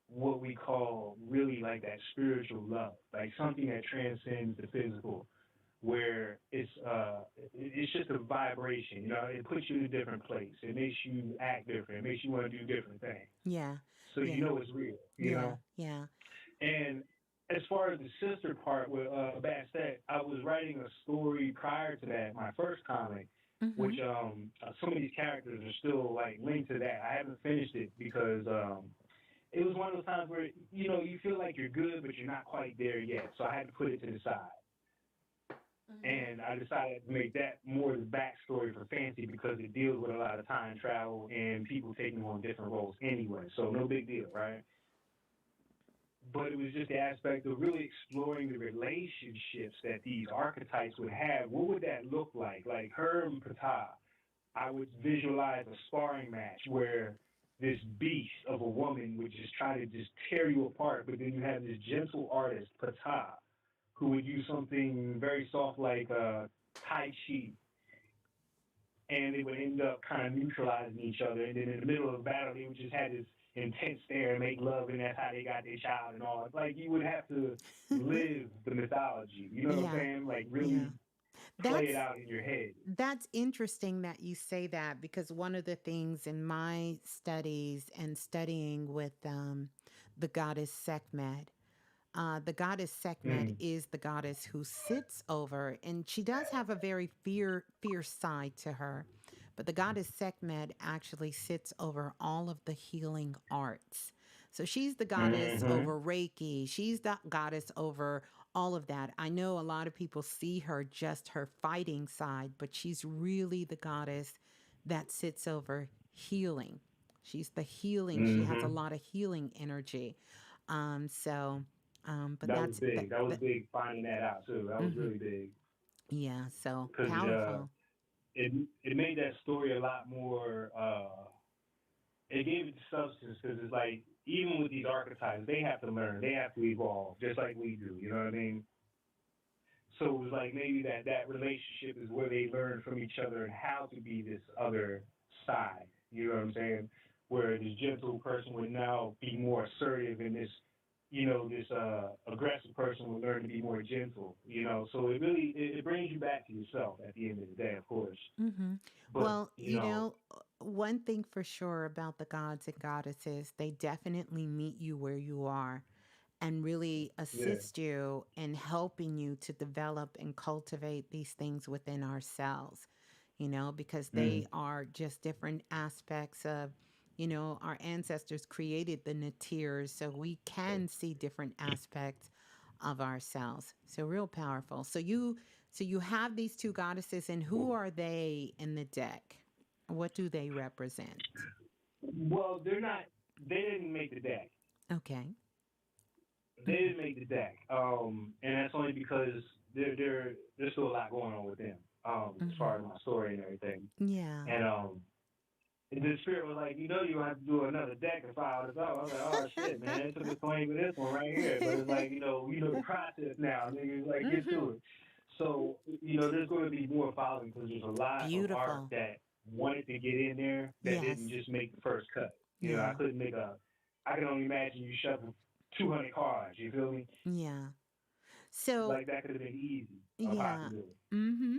what we call really like that spiritual love, like something that transcends the physical, where it's just a vibration. It puts you in a different place. It makes you act different. It makes you want to do different things. Yeah. So Yeah. it's real. Yeah. Yeah. And as far as the sister part with Bastet, I was writing a story prior to that, my first comic, Mm-hmm. which some of these characters are still like linked to that. I haven't finished it because it was one of those times where you feel like you're good, but you're not quite there yet. So I had to put it to the side, Mm-hmm. and I decided to make that more the backstory for Fancy because it deals with a lot of time travel and people taking on different roles anyway. So no big deal, right? But it was just the aspect of really exploring the relationships that these archetypes would have. What would that look like? Like her and Ptah, I would visualize a sparring match where this beast of a woman would just try to just tear you apart, but then you have this gentle artist, Ptah, who would use something very soft like Tai Chi, and they would end up kind of neutralizing each other. And then in the middle of the battle, they would just have this intense stare and make love, and that's how they got their child and all. Like you would have to live the mythology. You know what I'm Yeah. saying? Like Yeah. really play it That's out in your head. that's interesting that you say that because one of the things in my studies and studying with the goddess Sekhmet, the goddess Sekhmet Mm. is the goddess who sits over, and she does have a very fierce side to her. But the goddess Sekhmet actually sits over all of the healing arts. So she's the goddess Mm-hmm. over Reiki. She's the goddess over all of that. I know a lot of people see her just her fighting side, but she's really the goddess that sits over healing. She's the healing. She has a Hmm. lot of healing energy. So, but That was that's big. That was big finding that out too. That was hmm really big yeah. So because powerful. it made that story a lot more. It gave it substance because it's like even with these archetypes, they have to learn, they have to evolve, just like we do. You know what I mean? So it was like maybe that relationship is where they learn from each other and how to be this other side. You know what I'm saying? Where this gentle person would now be more assertive, and this this aggressive person would learn to be more gentle. So it really it brings you back to yourself at the end of the day, of course. hmm But Well, one thing for sure about the gods and goddesses, they definitely meet you where you are and really yeah. assist you in helping you to develop and cultivate these things within ourselves, because they Mm. are just different aspects of, our ancestors created the natirs so we can see different aspects of ourselves. So real powerful. So you have these two goddesses, and who are they in the deck? What do they represent? Well, they're not. They didn't make the deck. Okay. They hmm didn't make the deck, and that's only because there's still a lot going on with them, as hmm far as my story and everything. Yeah. And the spirit was like, you don't have to do another deck to file this out. I was like, oh shit, man, it took us claim for this one right here. But it's like, the process now, nigga, like get hmm to it. So, there's going to be more following because there's a lot of art Beautiful. that wanted to get in there that Yes. didn't just make the first cut. I Yeah. couldn't I can only imagine you shuffle 200 cards. You feel me? Yeah. So, Like that could have been easy, a yeah. possibility. hmm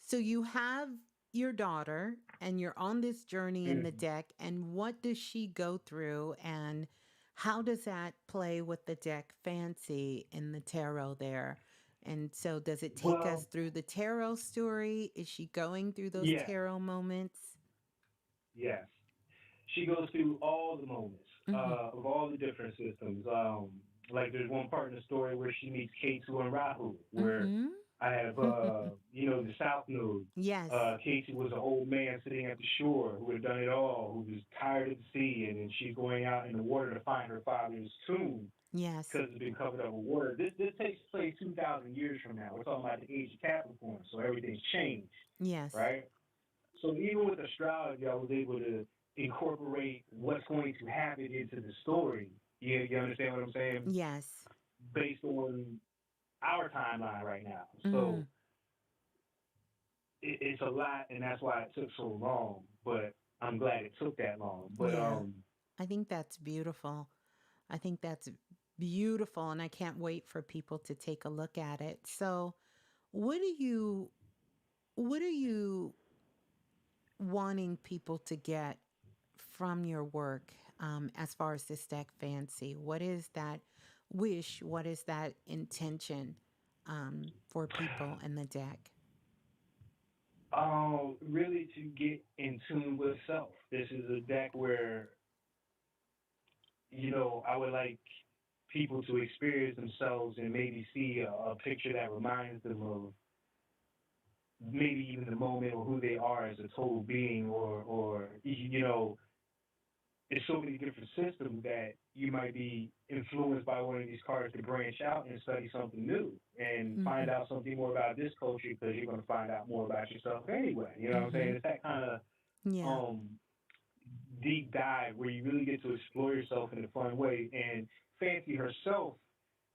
So you have your daughter and you're on this journey in the Mm. deck, and what does she go through, and how does that play with the deck fancy in the tarot there? And so does it take us Well, through the tarot story? Is she going through those yes, tarot moments? yes. She goes through all the moments Mhm. of all the different systems. Like there's one part in the story where she meets Ketu and Rahu, where Mhm. I have, the South Node. Yes. Casey was an old man sitting at the shore who had done it all, who was tired of the sea, and then she's going out in the water to find her father's tomb Yes. because it's been covered up with water. This takes place 2,000 years from now. We're talking about the age of Capricorn, so everything's changed, Yes. right? So even with astrology, I was able to incorporate what's going to happen into the story. You understand what I'm saying? Yes. Based on our timeline right now. So Mm. it's a lot, and that's why it took so long. But I'm glad it took that long. But Yeah. I think that's beautiful. I think that's beautiful, and I can't wait for people to take a look at it. So, what are you what are you wanting people to get from your work, as far as this deck fancy? What is that wish? What is that intention, for people in the deck? really to get in tune with self. This is a deck where I would like people to experience themselves and maybe see a picture that reminds them of maybe even the moment or who they are as a total being, or there's so many different systems that you might be influenced by one of these cards to branch out and study something new and find Mhm. out something more about this culture because you're going to find out more about yourself anyway. You know what I'm saying? Mhm. It's that kind of Yeah. um, deep dive where you really get to explore yourself in a fun way. And Fancy herself,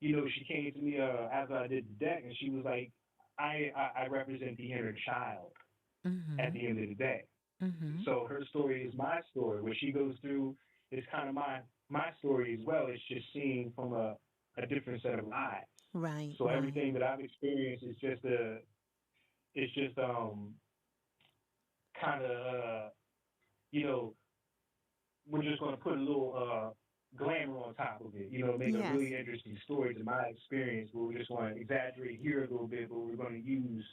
she came to me after I did the deck, and she was like, I represent the inner child at Mhm. the end of the day. Mhm. So her story is my story. What she goes through is kind of my story as well. It's just seeing from a different set of eyes. Right, So right. everything that I've experienced is just kind of you know we're just going to put a little glamour on top of it. Make a Yes. really interesting story to my experience. Where we just want to exaggerate here a little bit, but we're going to use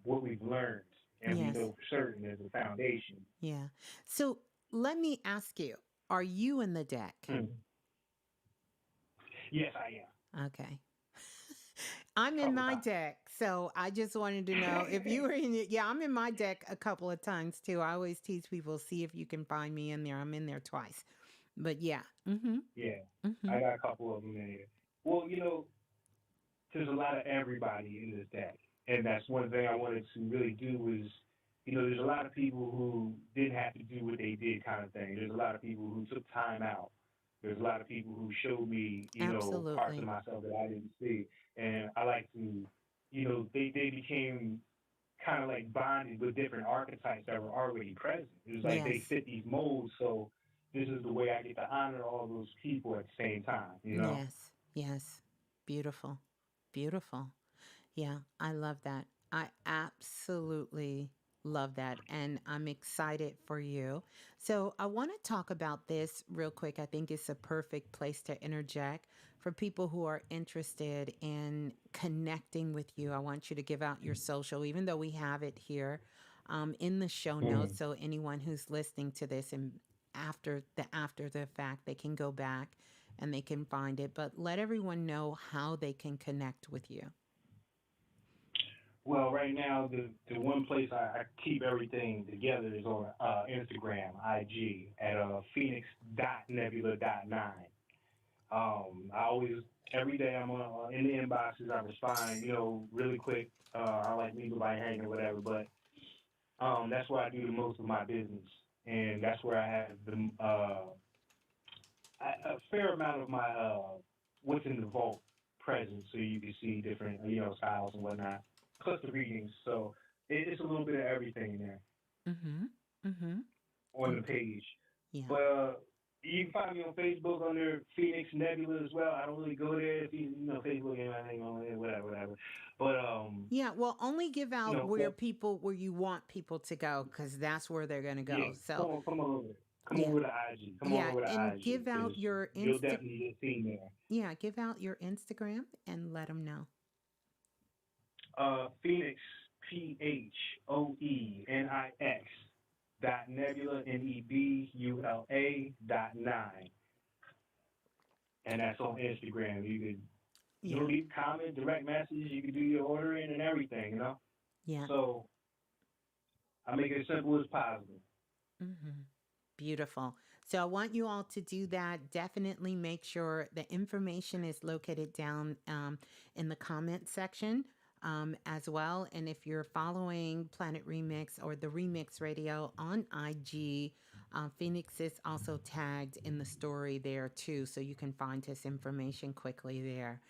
what we've learned and we Yes. know for certain as a foundation. Yeah. So, let me ask you, are you in the deck? Hmm. Yes, I am. Okay. I'm a in couple my times. deck, so I just wanted to know if you were in it. Yeah, I'm in my deck a couple of times too. I always teach people, see if you can find me in there. I'm in there twice. But yeah. Mm-hmm. Yeah, Mm-hmm. I got a couple of them in here. Well, there's a lot of everybody in this deck, and that's one thing I wanted to really do was, there's a lot of people who didn't have to do what they did, kind of thing. There's a lot of people who took time out. There's a lot of people who showed me, parts of Absolutely. myself that I didn't see, and I like to, they became kind of like bonded with different archetypes that were already present. It was like they Yes. fit these molds, so this is the way I get to honor all those people at the same time. Yes. Yes. Beautiful. Beautiful. Yeah, I love that. I absolutely love that. And I'm excited for you. So, I want to talk about this real quick. I think it's a perfect place to interject for people who are interested in connecting with you. I want you to give out your social, even though we have it here in the show notes. Mm. So, anyone who's listening to this and after the fact, they can go back and they can find it. But let everyone know how they can connect with you. Well, right now, the one place I keep everything together is on Instagram, IG, at phoenix.nebula.9. I always, every day I'm in the inboxes, I respond, really quick. I like leave by hanging or whatever, but that's where I do the most of my business. And that's where I have a fair amount of my what's in the vault present, so you can see different styles and whatnot, plus the readings. So it's a little bit of everything there Mm-hmm. Mm-hmm. on the Okay. page. Yeah. But you can find me on Facebook under Phoenix Nebula as well. I don't really go there if Facebook ain't my name on there, whatever. But Yeah. Well, only give out that, where you want people to go, because that's where they're going to yeah, go. So, come on over. Come yeah. over to IG. Come on Yeah. over to And IG give because out your you'll definitely get seen there. yeah, give out your Instagram and let them know. Phoenix, PHOENIX dot nebula NEBULA dot 9, and that's on Instagram. You could Yeah. leave comment, direct message. You can do your ordering and everything. Yeah. So I make it as simple as possible. Mm-hmm. Beautiful. So I want you all to do that. Definitely make sure the information is located down in the comment section as well. And if you're following Planet Remix or the Remix Radio on IG, Phoenix is also tagged in the story there too. So you can find his information quickly there.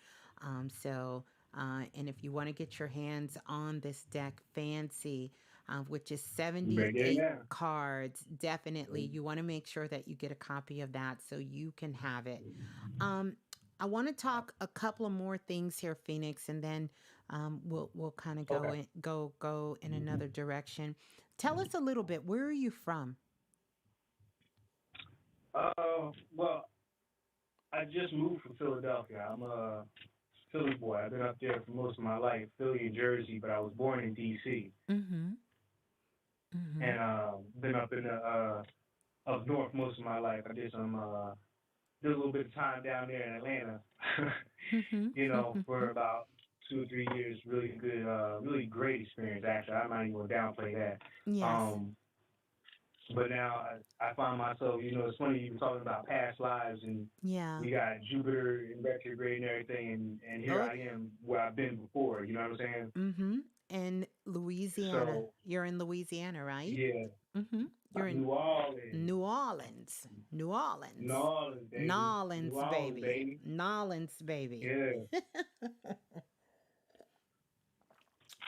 And if you want to get your hands on this deck, Fancy, which is You better get it 78 now. cards. Definitely, you want to make sure that you get a copy of that so you can have it. Um, I want to talk a couple of more things here, Phoenix, and then we'll kind of Okay. go in another direction. Tell us a little bit. Where are you from? Well, I just moved from Philadelphia. I'm a Philly boy. I've been up there for most of my life, Philly and Jersey, but I was born in D.C. Mm-hmm. Mm-hmm. and been up in the up north most of my life. I did a little bit of time down there in Atlanta, Mm-hmm. for about 2 or 3 years. Really good, really great experience. Actually, I'm not even gonna downplay that. Yes. Um, but now I find myself, it's funny you were talking about past lives, and Yeah. we got Jupiter in retrograde and everything, and here Oh. I am where I've been before. You know what I'm saying? Mm-hmm. And Louisiana. So You're in Louisiana, right? yeah, Mm-hmm. You're in New Orleans, New Orleans. New New Orleans. Orleans, baby, New Nolans, Orleans, baby. baby. Nolans, baby. Yeah,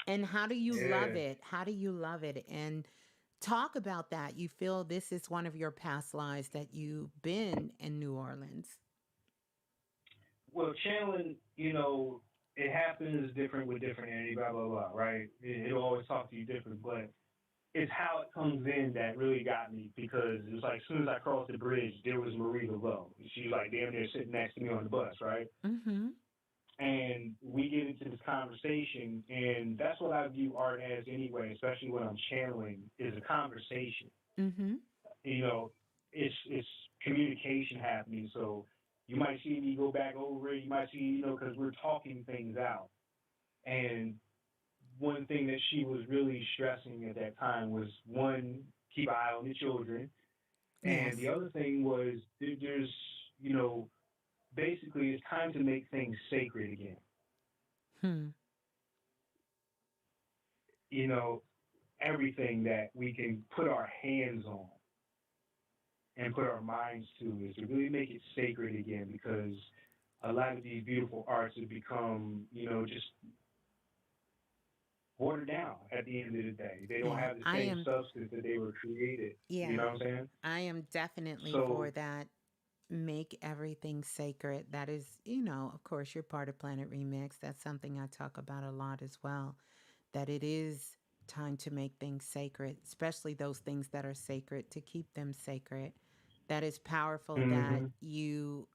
And how do you love yeah. it? How do you love it? And talk about that. You feel this is one of your past lives that you've been in New Orleans. Well, channeling, it happens different with different energy, blah blah blah, right? It'll always talk to you different, but it's how it comes in that really got me because it was like as soon as I crossed the bridge, there was Marie Laveau. She was like damn near sitting next to me on the bus, right? Mm-hmm. And we get into this conversation, and that's what I view art as anyway, especially when I'm channeling, is a conversation. Mm-hmm. You know, it's communication happening. So you might see me go back over it. You might see, because we're talking things out. And one thing that she was really stressing at that time was one, keep an eye on the children, and the Yes. other thing was there's, you know, basically it's time to make things sacred again. Hmm. You know, everything that we can put our hands on and put our minds to is to really make it sacred again, because a lot of these beautiful arts have become, you know, just watered down at the end of the day. They don't Yeah. have the I same am. substance that they were created. You know Yeah. what I'm saying? I am definitely for So, that. Make everything sacred. That is, of course, you're part of Planet Remix. That's something I talk about a lot as well. That it is time to make things sacred, especially those things that are sacred, to keep them sacred. That is powerful that hmm you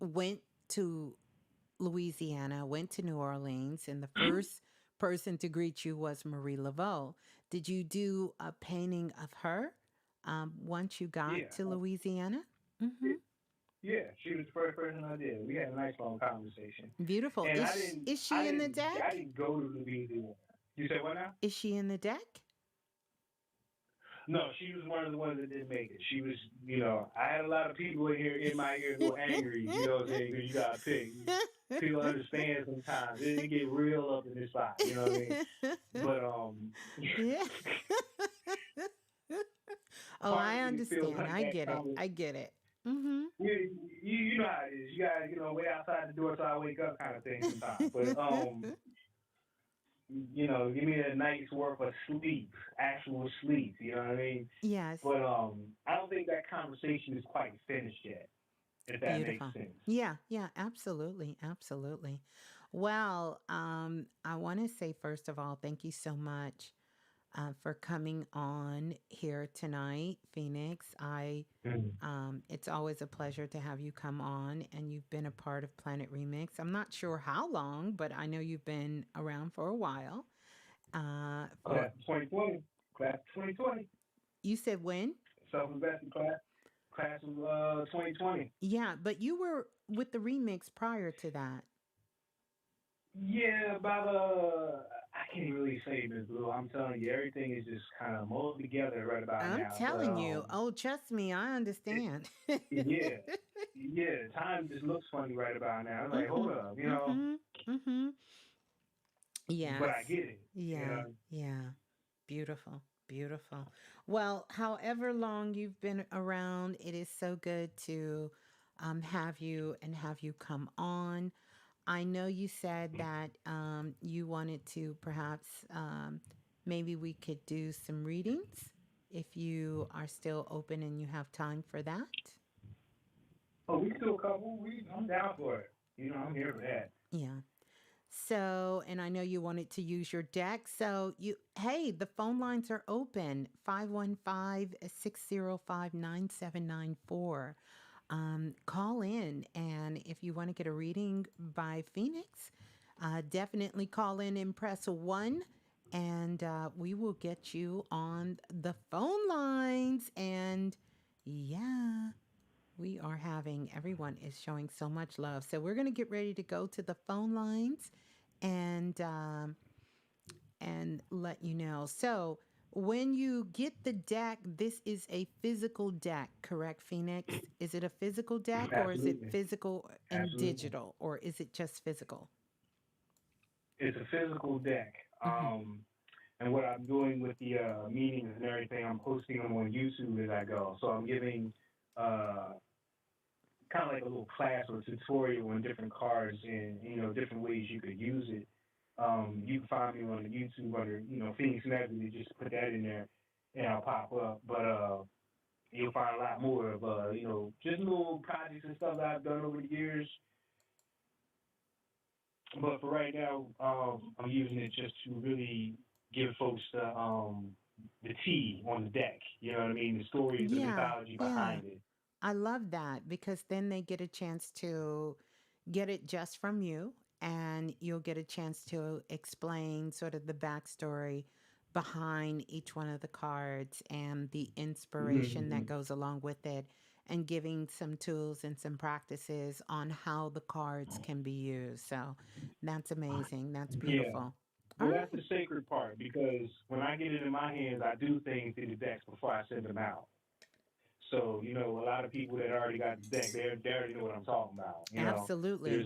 went to Louisiana, went to New Orleans, and the first person to greet you was Marie Laveau. Did you do a painting of her once you got yeah, to Louisiana? Mm-hmm. yeah. She was the first person I did. We had a nice long conversation, Beautiful. and Is she in the I deck? didn't go to Louisiana. You said what now? Is she in the deck? No, she was one of the ones that didn't make it. She was, you know, I had a lot of people in here in my ear a little angry, you know what I'm saying? Because you got to pick. People understand sometimes. It get real up in this spot, you know what I mean? But, Yeah. Oh, part I of me feels understand. like I that get it. comment. I get it. Mm-hmm. You know how it is. You got to, you know, wait outside the door till I wake up kind of thing sometimes. But, you know, give me a night's worth of sleep, actual sleep, you know what I mean? Yes. But I don't think that conversation is quite finished yet, if that makes Beautiful. sense. Yeah, yeah, absolutely. Absolutely. Well, I want to say, first of all, thank you so much for coming on here tonight, Phoenix. Mhm. It's always a pleasure to have you come on, and you've been a part of Planet Remix. I'm not sure how long, but I know you've been around for a while. For Class of 2020. Class of 2020. You said when? Self-invested class. Class of 2020. Yeah, but you were with the remix prior to that. Yeah, about I can't really say, Ms.Blue. I'm telling you, everything is just kind of molded together right about I'm now. But telling you. Oh, trust me, I it, understand. yeah, yeah, time just looks funny right about now. I'm like, hold Mhm. up, you know. Mhm. Mhm. But Yes. I get it, you Yeah. know. Yeah. Beautiful. Beautiful. Well, however long you've been around, it is so good to have you and have you come on. I know you said that you wanted to perhaps maybe we could do some readings if you are still open and you have time for that. Oh, we still couple. I'm down for it. You know, I'm here for that. Yeah. So, and I know you wanted to use your deck. So, hey, the phone lines are open 515-605-9794. Call in. And if you want to get a reading by Phoenix, definitely call in and press 1. And we will get you on the phone lines. And yeah, we are having, everyone is showing so much love. So we're going to get ready to go to the phone lines and let you know. So when you get the deck, this is a physical deck, correct, Phoenix? Is it a physical deck, or is it Absolutely, physical and absolutely. digital, or is it just physical? It's a physical deck. Hmm. And what I'm doing with the meetings and everything, I'm posting them on YouTube as I go. So I'm giving uh, kind of like a little class or tutorial on different cards and, you know, different ways you could use it. You can find me on the YouTube under, you know, Phoenix Nebula. Just put that in there and I'll pop up. But you'll find a lot more of, you know, just little projects and stuff that I've done over the years. But for right now, I'm using it just to really give folks the tea on the deck. You know what I mean? The stories, the Yeah, mythology yeah. behind it. I love that because then they get a chance to get it just from you, and you'll get a chance to explain sort of the backstory behind each one of the cards and the inspiration Mm-hmm. that goes along with it. and giving some tools and some practices on how the cards can be used. So that's amazing. That's Yeah. beautiful. All Well, that's right. the sacred part because when I get it in my hands, I do things to the decks before I send them out. So, a lot of people that already got the deck, they already know what I'm talking about. There's Absolutely.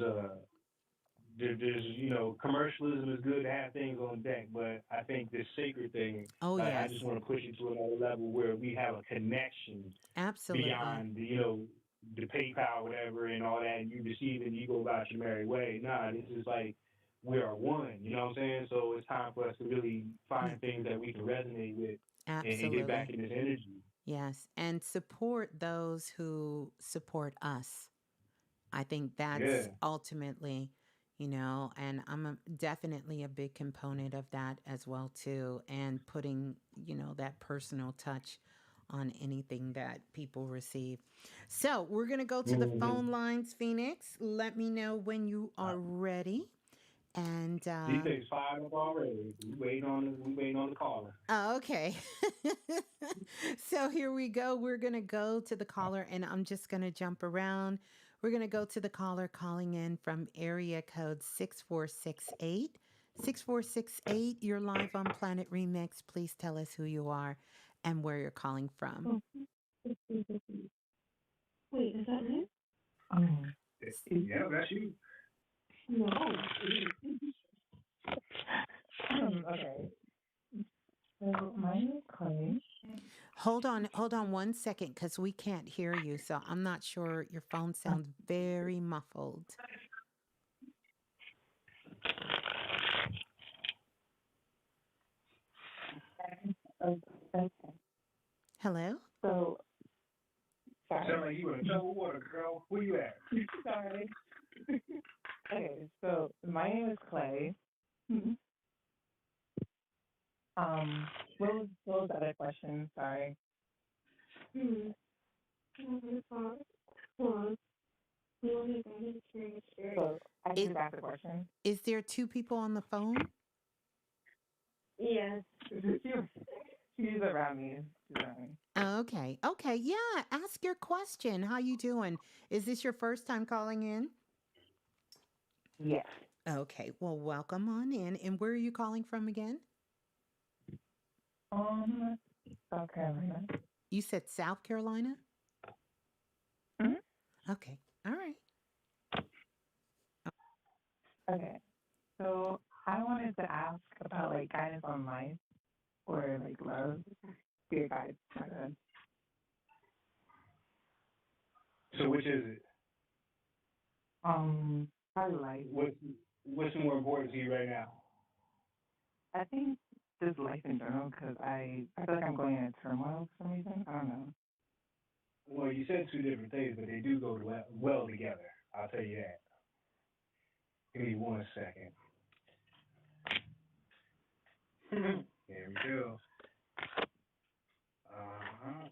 there's commercialism is good to have things on deck, but I think this sacred thing, Oh, like I just yes. want to push it to another level where we have a connection Absolutely. beyond the PayPal, whatever, and all that, and you receive it and you go about your merry way. Nah, this is like we are one. You know what I'm saying? So it's time for us to really Yeah. find things that we can resonate with and get back Absolutely. in this energy. Yes. And support those who support us. I think that's Yeah. ultimately, and definitely a big component of that as well too, and putting, that personal touch on anything that people receive. So we're gonna go to the Mm-hmm. phone lines, Phoenix. Let me know when you are ready. And These things fired up already. We waiting on the caller. okay. So here we go. We're going to go to the caller and I'm just going to jump around. We're going to go to the caller calling in from area code 6468. 6468, you're live on Planet Remix. Please tell us who you are and where you're calling from. Wait, is that me? Yeah, that's you. No. Okay. So my name is Clay. Hold on 1 second because we can't hear you. So I'm not sure. Your phone sounds very muffled. Okay. Hello? So Sound sorry. like you in trouble water, girl. Where you at? Sorry. Okay. So my name is Clay. Mm-hmm. What was the other question? Sorry. Hmm. So I can It, just ask the question. is there two people on the phone? Yes. She's around me. She's around me. Okay. Okay. Yeah. Ask your question. How you doing? Is this your first time calling in? Yes. Okay. Well, welcome on in. And where are you calling from again? South Carolina. You said South Carolina? Hmm. Okay. All right. Okay. So I wanted to ask about like guidance on life or like love. Spirit guides. My God. So which is it? Probably life. What's more important to you right now? I think just life in general because I feel like I'm going in a turmoil for some reason. I don't know. Well, you said two different things, but they do go well together. I'll tell you that. Give me 1 second. Here we go. Uh-huh.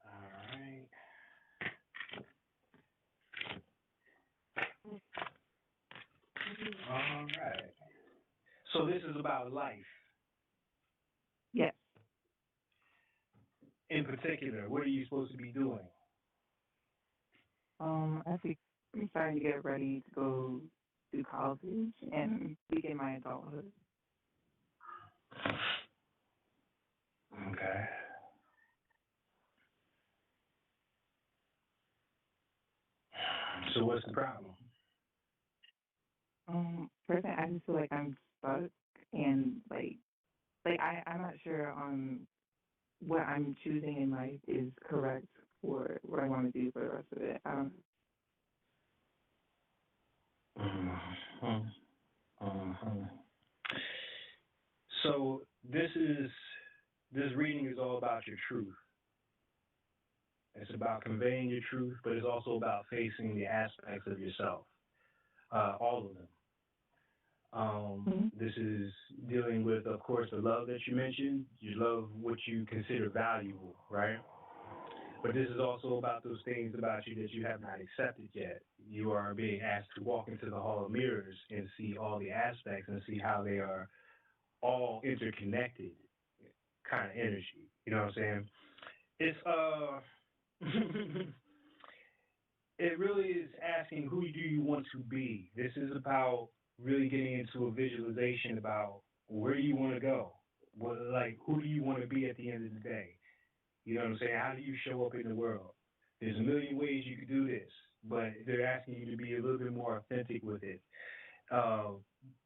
All right. All right. So this is about life. Yes. In particular, what are you supposed to be doing? I think I'm starting to get ready to go to college and begin my adulthood. Okay. So what's the problem? Personally, I just feel like I'm stuck and I'm not sure what I'm choosing in life is correct for what I want to do for the rest of it. I don't. Mhm. Mhm. So this reading is all about your truth. It's about conveying your truth, but it's also about facing the aspects of yourself, all of them. This is dealing with, of course, the love that you mentioned. You love what you consider valuable, right? But this is also about those things about you that you have not accepted yet. You are being asked to walk into the hall of mirrors and see all the aspects and see how they are all interconnected. kind of energy. You know what I'm saying? It's it really is asking who do you want to be. This is about really getting into a visualization about where you want to go. What like who do you want to be at the end of the day? You know what I'm saying? How do you show up in the world? There's a million ways you could do this, but they're asking you to be a little bit more authentic with it. Uh,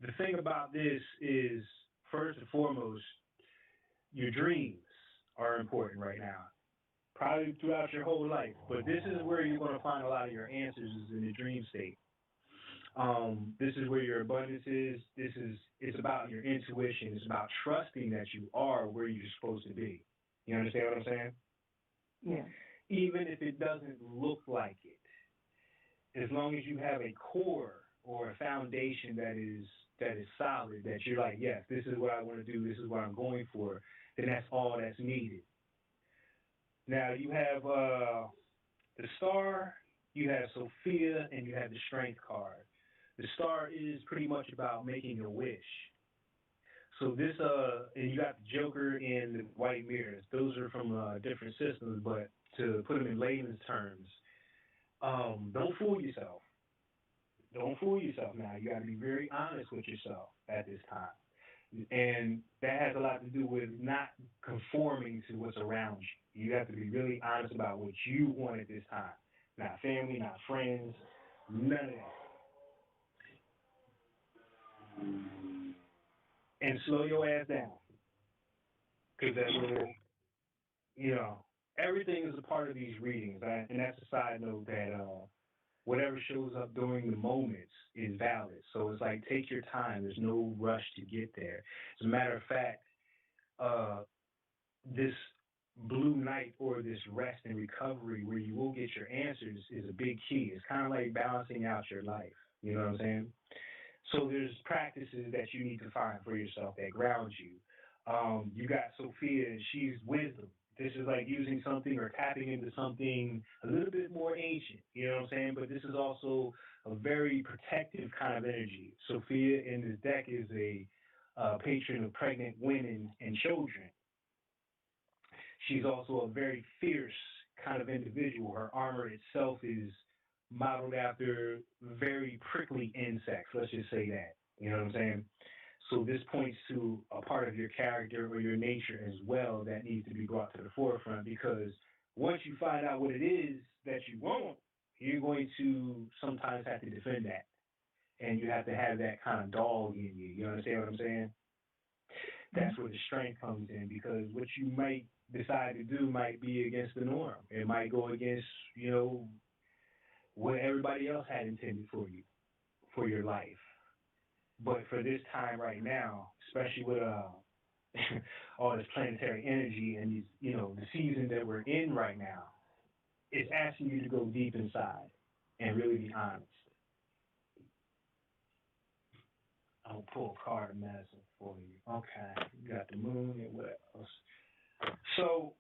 the thing about this is, first and foremost, your dreams are important right now. Probably throughout your whole life, but this is where you're going to find a lot of your answers is in the dream state. This is where your abundance is. It's about your intuition. It's about trusting that you are where you're supposed to be. You understand what I'm saying? Yeah. Even if it doesn't look like it, as long as you have a core or a foundation that is solid, that you're like, yes, this is what I want to do, this is what I'm going for, then that's all that's needed. Now you have the star, you have Sophia, and you have the strength card. The star is pretty much about making a wish. So this and you got the Joker and the White Mirrors. Those are from different systems, but to put them in layman's terms, don't fool yourself. Don't fool yourself now. You got to be very honest with yourself at this time. And that has a lot to do with not conforming to what's around you. You have to be really honest about what you want at this time. Not family, not friends, none of that. And slow your ass down. Because that will, you know, everything is a part of these readings. Right? And that's a side note that whatever shows up during the moments is valid. So it's like take your time. There's no rush to get there. As a matter of fact, uh, this blue night or this rest and recovery where you will get your answers is a big key. It's kind of like balancing out your life. You know what I'm saying? So there's practices that you need to find for yourself that ground you. You got Sophia, and she's wisdom. This is like using something or tapping into something a little bit more ancient. You know what I'm saying? But this is also a very protective kind of energy. Sophia in this deck is a patron of pregnant women and children. She's also a very fierce kind of individual. Her armor itself is modeled after very prickly insects. Let's just say that. You know what I'm saying? So this points to a part of your character or your nature as well that needs to be brought to the forefront because once you find out what it is that you want, you're going to sometimes have to defend that. And you have to have that kind of dog in you. You understand what I'm saying? That's where the strength comes in because what you might decide to do might be against the norm. It might go against, you know, what everybody else had intended for you, for your life. But for this time right now, especially with all this planetary energy and these, you know, the season that we're in right now, it's asking you to go deep inside and really be honest. I'll pull a card of medicine for you. Okay, you got the moon and what else? So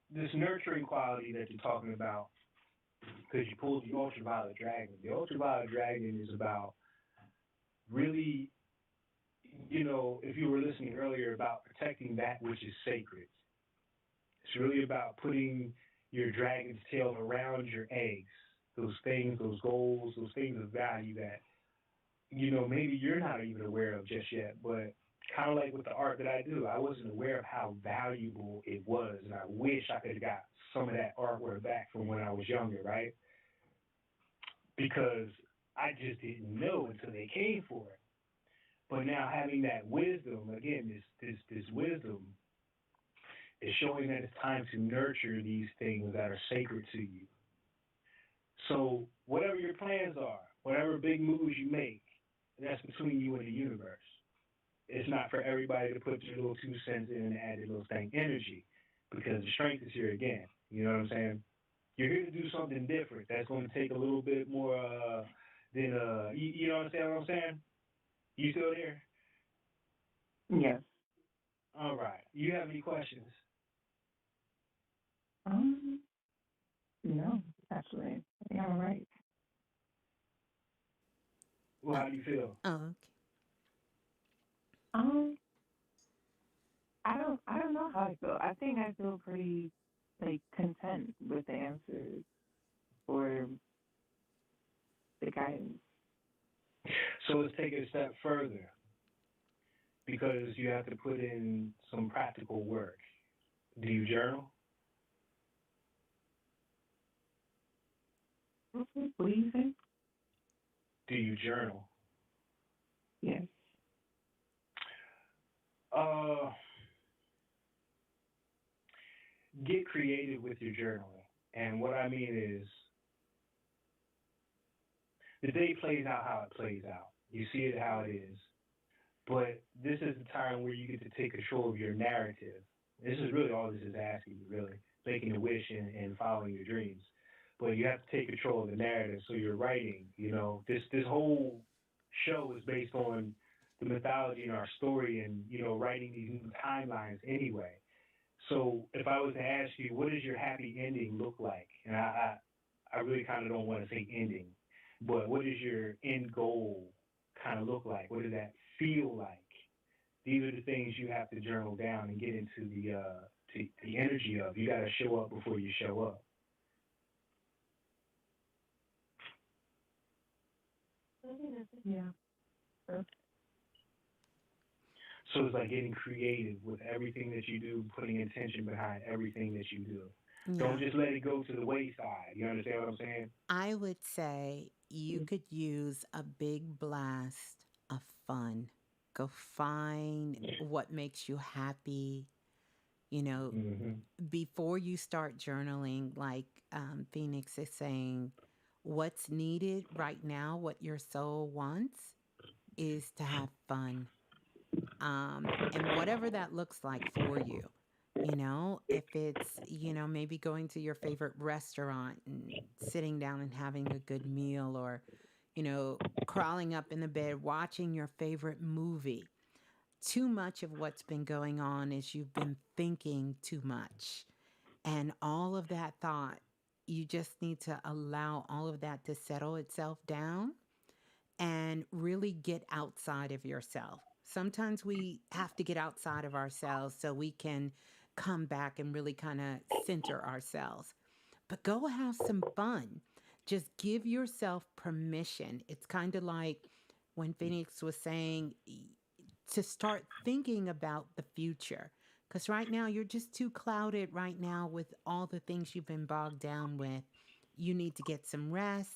this nurturing quality that you're talking about, because you pulled the ultraviolet dragon. The ultraviolet dragon is about really, you know, if you were listening earlier about protecting that which is sacred. It's really about putting your dragon's tail around your eggs, those things, those goals, those things of value that, you know, maybe you're not even aware of just yet, but kind of like with the art that I do, I wasn't aware of how valuable it was, and I wish I could have got some of that artwork back from when I was younger, right? Because I just didn't know until they came for it. But now having that wisdom, again, this wisdom is showing that it's time to nurture these things that are sacred to you. So whatever your plans are, whatever big moves you make, that's between you and the universe. It's not for everybody to put their little 2 cents in and add their little thing energy because the strength is here again. You know what I'm saying? You're here to do something different. That's going to take a little bit more than, you understand what I'm saying? You still there? Yes. All right. You have any questions? No, actually. Yeah, all right. Well, how do you feel? Oh, okay. Um, how I feel. I think I feel pretty like content with the answers or the guidance. So let's take it a step further because you have to put in some practical work. Do you journal? What do you think? Do you journal? Yes. Uh, get creative with your journaling. And what I mean is, the day plays out how it plays out. You see it how it is. But this is the time where you get to take control of your narrative. This is really all this is asking you, really, making a wish and following your dreams. But you have to take control of the narrative. So you're writing, this whole show is based on the mythology in our story and, writing these new timelines anyway. So if I was to ask you, what does your happy ending look like? And I really kind of don't want to say ending, but what does your end goal kind of look like? What does that feel like? These are the things you have to journal down and get into the energy of. You got to show up before you show up. Yeah. So it's like getting creative with everything that you do, putting intention behind everything that you do. Yeah. Don't just let it go to the wayside. You understand what I'm saying? I would say you could use a big blast of fun. Go find what makes you happy. You know, Mm-hmm. before you start journaling, like Phoenix is saying, what's needed right now, what your soul wants, is to have fun. And whatever that looks like for you. If it's, maybe going to your favorite restaurant and sitting down and having a good meal, or, crawling up in the bed, watching your favorite movie. Too much of what's been going on is you've been thinking too much. And all of that thought, you just need to allow all of that to settle itself down and really get outside of yourself. Sometimes we have to get outside of ourselves so we can come back and really kind of center ourselves. But go have some fun. Just give yourself permission. It's kind of like when Phoenix was saying to start thinking about the future. Because right now, you're just too clouded right now with all the things you've been bogged down with. You need to get some rest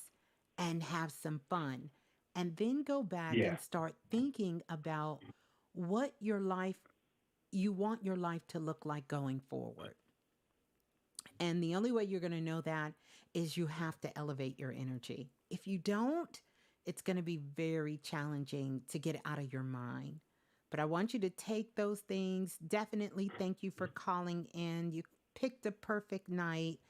and have some fun. And then go back Yeah. and start thinking about what you want your life to look like going forward. And the only way you're going to know that is you have to elevate your energy. If you don't, it's going to be very challenging to get out of your mind. But I want you to take those things. Definitely thank you for calling in. You picked a perfect night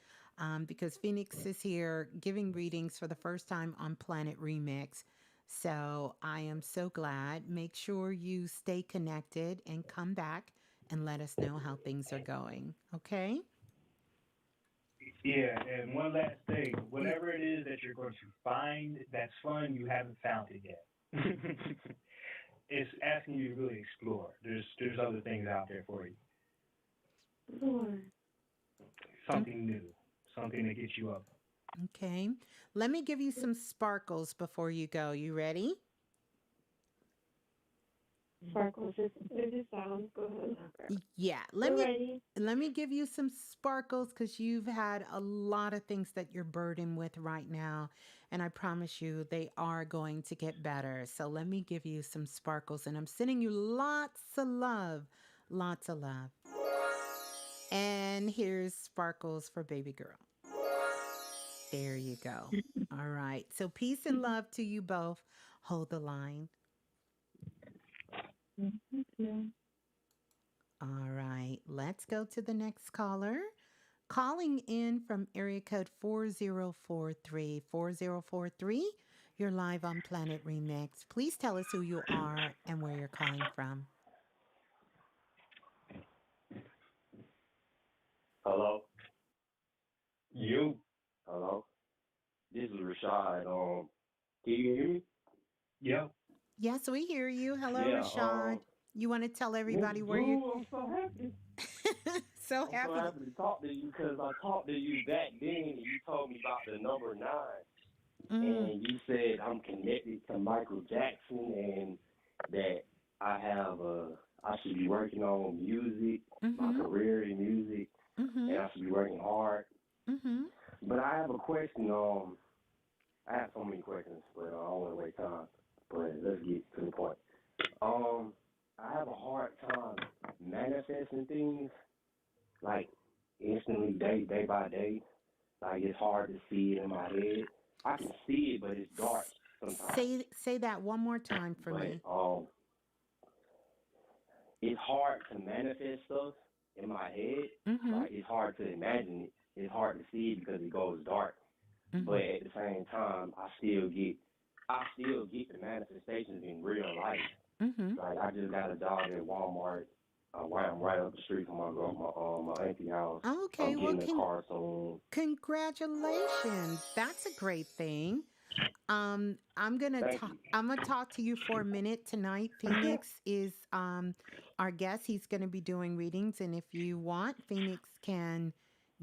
because Phoenix is here giving readings for the first time on Planet Remix. So I am so glad. Make sure you stay connected and come back and let us know how things are going. Okay? Yeah, and one last thing. Yeah. Whatever it is that you're going to find that's fun, you haven't found it yet. It's asking you to really explore. There's other things out there for you. Lord. Something new. Something that gets you up. Okay. Let me give you some sparkles before you go. You ready? Sparkles, it just sounds good. Yeah. We're ready. Let me give you some sparkles because you've had a lot of things that you're burdened with right now. And I promise you they are going to get better. So let me give you some sparkles. And I'm sending you lots of love. Lots of love. And here's sparkles for baby girl. There you go. All right. So peace and love to you both. Hold the line. Yeah. All right. Let's go to the next caller. Calling in from area code 4043. 4043. You're live on Planet Remix. Please tell us who you are and where you're calling from. Hello? You. Hello? This is Rashad. Can you hear me? Yep. Yes, we hear you. Hello, Yeah, Rashad. You want to tell everybody Ms. where you... Blue, I'm so happy. So I'm so happy. happy to talk to you because I talked to you back then and you told me about the number nine. Mm, And you said I'm connected to Michael Jackson and that I should be working on music, my mm-hmm. career in music, Mm-hmm. and I should be working hard. Mm-hmm. But I have a question. I have so many questions, but I don't want to waste time. But let's get to the point. Um, I have a hard time manifesting things like instantly, day by day. Like it's hard to see it in my head. I can see it, but it's dark sometimes. Say that one more time for But me. it's hard to manifest stuff in my head. Mm-hmm. Like it's hard to imagine it. It's hard to see it because it goes dark. Mm-hmm. But at the same time, I still get the manifestations in real life. Mm-hmm. Like I just got a job at Walmart. I'm right up the street from my auntie house. Okay, I'm well, getting a car soon. congratulations. That's a great thing. Thank you. I'm gonna talk to you for a minute tonight. Phoenix is our guest. He's gonna be doing readings, and if you want, Phoenix can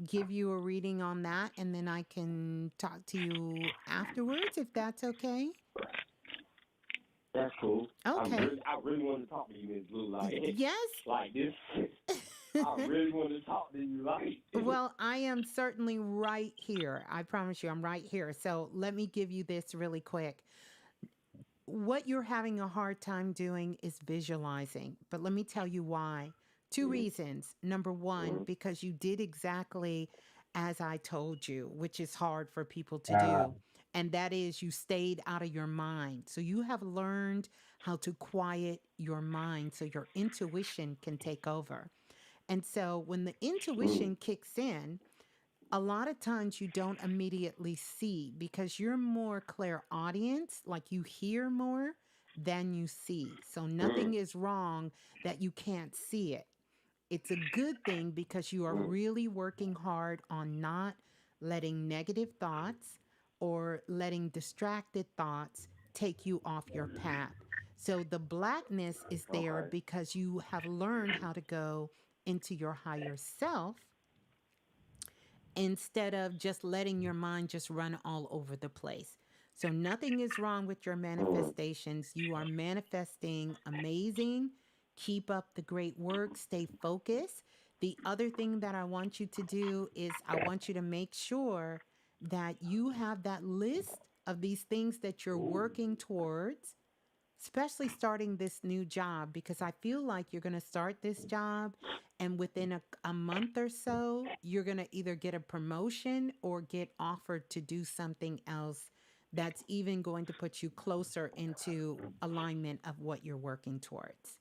give you a reading on that, and then I can talk to you afterwards, if that's okay. That's cool. Okay. I really wanted to talk to you, Ms.Blue. Like, Yes. like this. I really wanted to talk to you. Like, Well, I am certainly right here. I promise you, I'm right here. So let me give you this really quick. What you're having a hard time doing is visualizing, but let me tell you why. Two mm-hmm, reasons. Number one, mm-hmm, because you did exactly as I told you, which is hard for people to do. And that is you stayed out of your mind. So you have learned how to quiet your mind so your intuition can take over. And so when the mm-hmm, intuition kicks in, a lot of times you don't immediately see because you're more clairaudient, like you hear more than you see. So mm-hmm, nothing is wrong that you can't see it. It's a good thing because you are really working hard on not letting negative thoughts or letting distracted thoughts take you off your path. So the blackness is there okay. because you have learned how to go into your higher self instead of just letting your mind just run all over the place. So nothing is wrong with your Mm-hmm, manifestations. You are manifesting amazing. Keep up the great work. Stay focused. The other thing that I want you to do is I want you to make sure that you have that list of these things that you're working towards, especially starting this new job, because I feel like you're going to start this job and within a month or so, you're going to either get a promotion or get offered to do something else that's even going to put you closer into alignment of what you're working towards.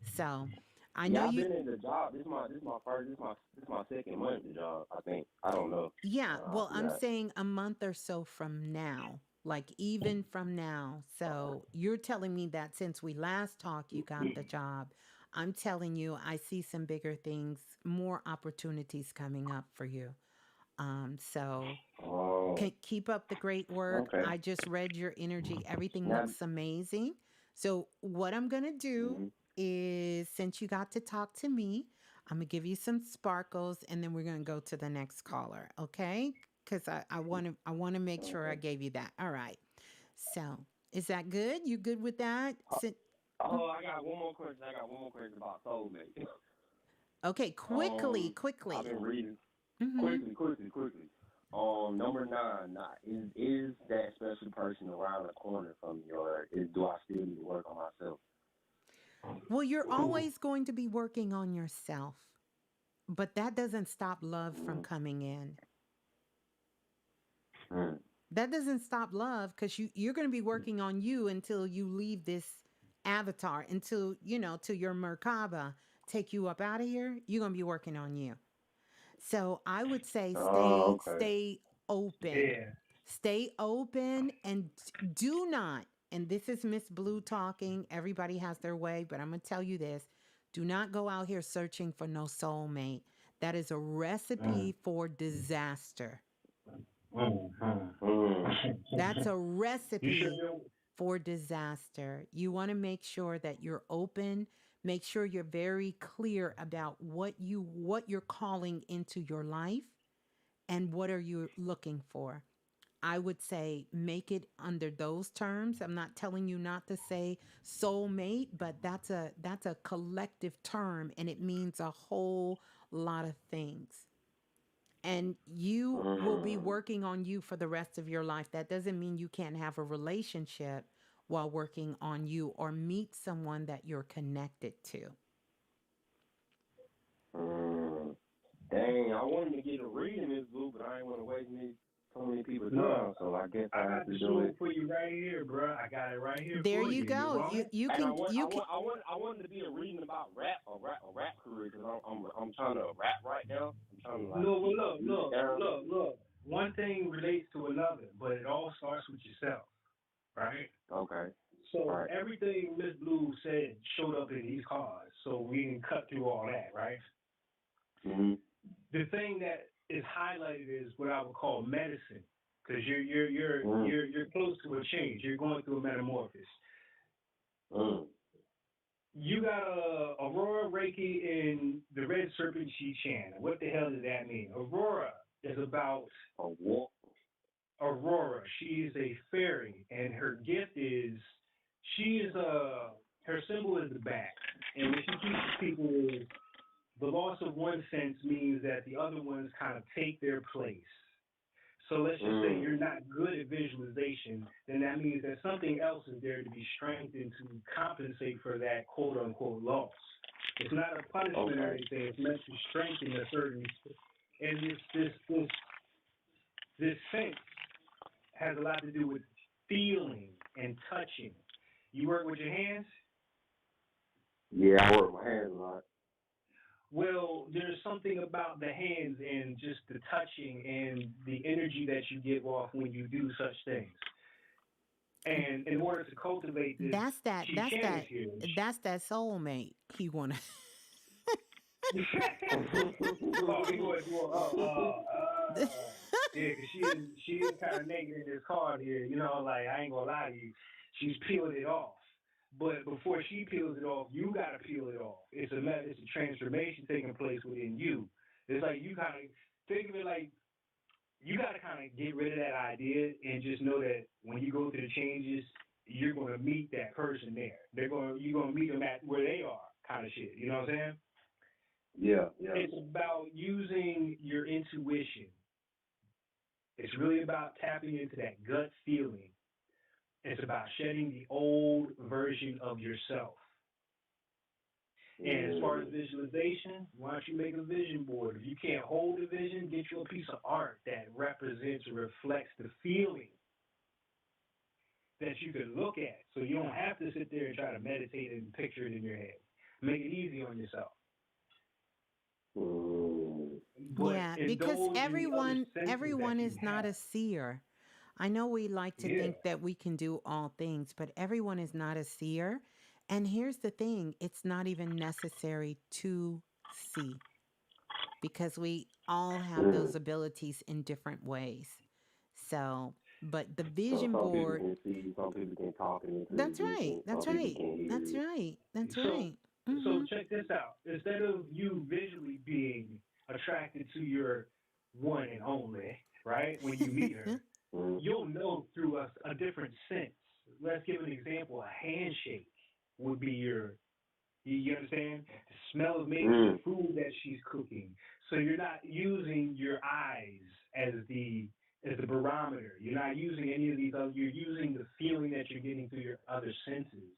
So I know Yeah, I've you, been in the job. This my second month in the job. I think. I don't know. yeah, I well, I'm forgot. saying a month or so from now, like even from now. So you're telling me that since we last talked, you got the job. I'm telling you, I see some bigger things, more opportunities coming up for you. So Oh, keep up the great work. okay. I just read your energy. Everything Now, looks amazing. So, what I'm going to do mm-hmm, is since you got to talk to me, I'm going to give you some sparkles and then we're going to go to the next caller. Okay. Because I want to make sure I okay. gave you that. All right. So, is that good? You good with that? Oh, I got one more question. I got one more question about soulmate. Okay. Quickly, I've quickly. been reading Mm-hmm. quickly. Number nine. Is that special person around the corner from me, or do I still need to work on myself? Well, you're always going to be working on yourself, but that doesn't stop love from Mm, coming in. mm, That doesn't stop love because you're going to be working on you until you leave this avatar, until, till your Merkaba take you up out of here. You're going to be working on you. So I would say oh, okay. stay open. Yeah. Stay open and do not, and this is Miss Blue talking. Everybody has their way, but I'm going to tell you this. Do not go out here searching for no soulmate. That is a Mm, recipe for disaster. Mm, That's a you should recipe know. for disaster. You want to make sure that you're open. Make sure you're very clear about what you're calling into your life and what are you looking for. I would say make it under those terms. I'm not telling you not to say soulmate, but that's a collective term and it means a whole lot of things. And you will be working on you for the rest of your life. That doesn't mean you can't have a relationship while working on you or meet someone that you're connected to. Mm. Dang, I wanted to get a reading, Ms.Blue, but I ain't want to waste so many people's Look, time, so I guess I I have got to the do show it. for you right here, bro. I got it right here There for you you. You go. want it? You And can you can I wanted to be a reading about a rap career, because I'm trying to rap right now. I'm trying to like No, well, keep my music down. look. One thing relates to another, but it all starts with yourself, right? Okay. So Right. everything Miss Blue said showed up in these cards, so we can cut through all that, right? Mhm. The thing that is highlighted is what I would call medicine, because you're close to a change. You're going through a metamorphosis. Mm. You got a Aurora Reiki in the Red Serpent Chi Chan. What the hell does that mean? Aurora is about A what? Aurora. She is a fairy, and her gift is her symbol is the bat, and what she teaches people is the loss of one sense means that the other ones kind of take their place. So let's just say you're not good at visualization, then that means that something else is there to be strengthened to compensate for that quote unquote loss. It's not a punishment or anything. It's meant to strengthen a certain. And this sense has a lot to do with feeling and touching. You work with your hands? Yeah, I work my hands a lot. Well, there's something about the hands and just the touching and the energy that you give off when you do such things. And in order to cultivate this, that's that she that's can is that here. that's that soulmate he wanna Oh, he going to yeah, 'cause she is kind of naked in this card here. You know, like I ain't gonna lie to you, she's peeling it off. But before she peels it off, you gotta peel it off. It's a transformation taking place within you. It's like you kind of think of it like you gotta kind of get rid of that idea and just know that when you go through the changes, you're gonna meet that person there. You're gonna meet them at where they are, kind of shit. You know what I'm saying? Yeah. It's about using your intuition. It's really about tapping into that gut feeling. It's about shedding the old version of yourself. And as far as visualization, why don't you make a vision board? If you can't hold a vision, get you a piece of art that represents or reflects the feeling that you can look at. So you don't have to sit there and try to meditate and picture it in your head. Make it easy on yourself. But Yeah, because indulge in the other senses everyone that you is not have. a seer. I know we like to Yeah. think that we can do all things, but everyone is not a seer. And here's the thing, it's not even necessary to see because we all have those abilities in different ways. So, but the So vision some people board, can see, some people can talk into that's right. existence, That's some people right. can That's hear it. right. That's So right. so Mhm. check this out. Instead of you visually being attracted to your one and only, right? When you meet her, Mm. you'll know through a different sense. Let's give an example. A handshake would be you understand? The smell of maybe the food that she's cooking. So you're not using your eyes as the barometer. You're not using any of these other, you're using the feeling that you're getting through your other senses.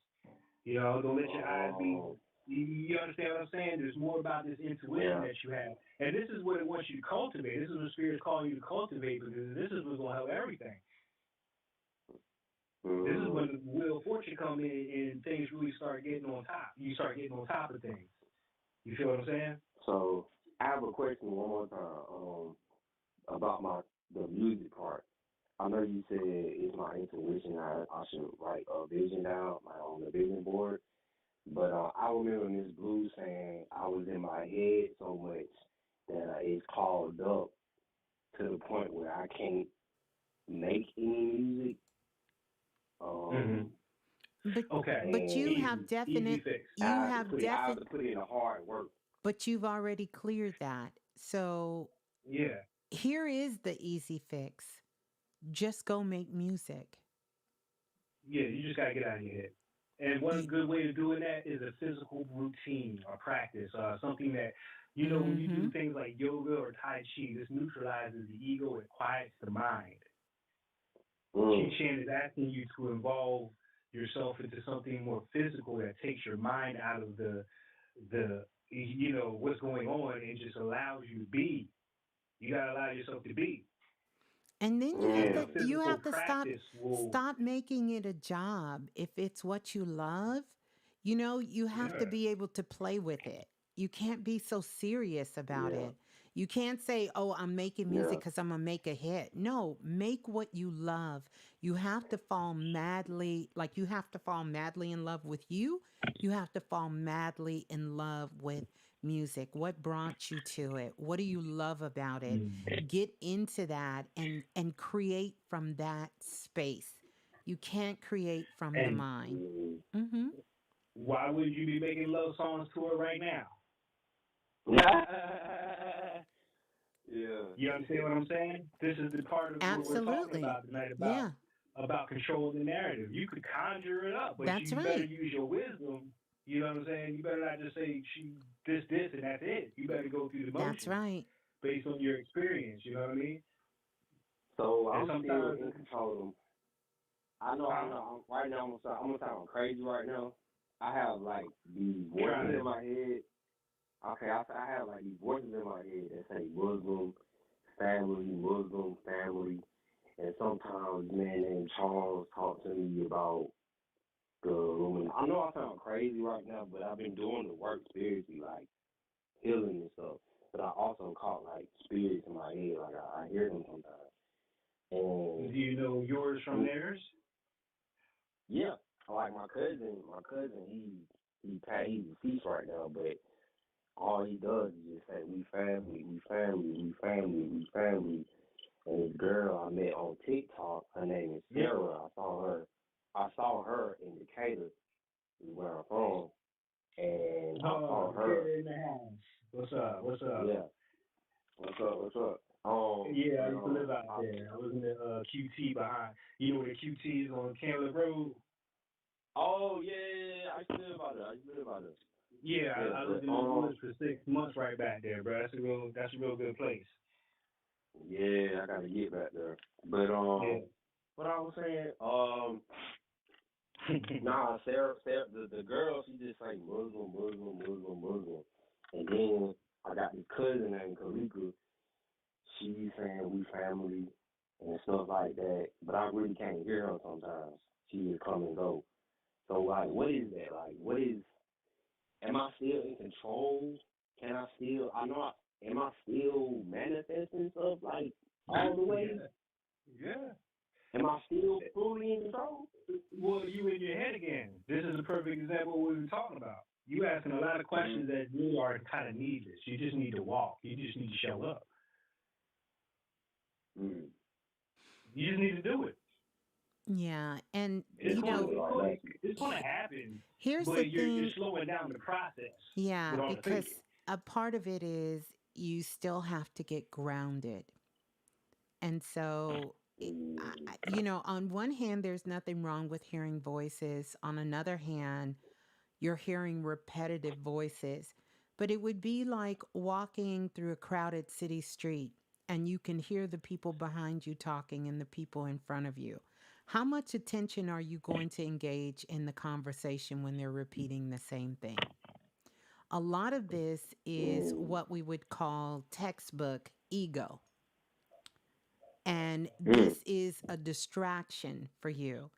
You know, don't let your eyes be. You understand what I'm saying? There's more about this intuition that you have, and this is what it wants you to cultivate. This is what Spirit's calling you to cultivate because this is what's going to help everything. This is when the wheel of fortune come in and things really start getting on top. You start getting on top of things. You feel what I'm saying? So I have a question one more time about the music part. I know you said it's my intuition. I should write a vision down on the vision board. But I remember Ms.Blue saying I was in my head so much that it's clogged up to the point where I can't make any music. but Okay, but And easy fix. you have I have to definite put in the hard work. but you've already cleared that. So Yeah, here is the easy fix. Just go make music. yeah, you just gotta get out of your head. And one good way of doing that is a physical routine or practice, something that, when you do Mm-hmm. things like yoga or Tai Chi, this neutralizes the ego, it quiets the mind. Chi Mm. Chan is asking you to involve yourself into something more physical that takes your mind out of the what's going on and just allows you to be. You gotta allow yourself to be. And then And a Mm. you physical have to practice will, stop making it a job. If it's what you love, you have to yeah, be able to play with it. You can't be so serious about Yeah. it. You can't say, "Oh, I'm making Yeah. music cuz I'm going to make a hit." No, make what you love. You have to fall madly, like you have to fall madly in love with you. You have to fall madly in love with music. What brought you to it? What do you love about it? mm. Get into that and create from that space. You can't create from the And mind. Mm. Mhm. why would you be making love songs to her right now? Yeah. You understand what I'm saying? This is the part of what we're talking Absolutely. about tonight Yeah, about controlling the narrative. You could conjure it up, but that's you better right. use your wisdom. You know what I'm saying? You better not just say she this and that's it. You better go through the That's motions right. based on your experience. You know what I mean? So And I'm still sometimes, in control of them. I huh? know. Right now, I'm gonna sound crazy right now. I have like these Try voices in this. my head. Okay, I have like these voices in my head that say Muslim family, and sometimes man named Charles talk to me about the Illuminati. I know I sound crazy right now, but I've been doing the work spiritually, like healing and stuff. But I also caught like spirits in my head, like I hear them sometimes. Do And you know yours from theirs? yeah, like my cousin, he's deceased right now, but all he does is just say we family, we family, we family, we family. And this girl I met on TikTok, her name is Yeah. Sarah. I saw her in Decatur, is where I'm from, and I Oh, saw the kid her. in the house. What's up? What's up? Yeah, what's up? What's up? Yeah, I But used to live out there. I was in the QT behind. You know where the QT is on Canada Road? oh yeah, I still about that. I still about that. Yeah, Yeah, I lived but in the woods for 6 months right back there, bro. That's a real good place. yeah, I gotta get back there. But Yeah. what I was saying, nah, Sarah, the girl, she just like Muslim, Muslim, Muslim, Muslim, and then I got this cousin named Kalika. She's saying we family and stuff like that, but I really can't hear her sometimes. She just come and go. So like, what is that? Like, what is? Am I still in control? Can I still? Am I still manifesting stuff like all the way? Yeah. Yeah. Am I still fully in control? Well, you in your head again. This is a perfect example of what we were talking about. You asking a lot of questions that really are kind of needless. You just need to walk. You just need to show up. Mm. You just need to do it. Yeah, and It's going to Like that. it's going to happen, here's the but you're thing. slowing down the process Yeah, with all the because thinking. a part of it is you still have to get grounded. And so, Mm. on one hand, there's nothing wrong with hearing voices. On another hand, you're hearing repetitive voices. But it would be like walking through a crowded city street and you can hear the people behind you talking and the people in front of you. How much attention are you going to engage in the conversation when they're repeating the same thing? A lot of this is Mm. what we would call textbook ego. And Mm. this is a distraction for you.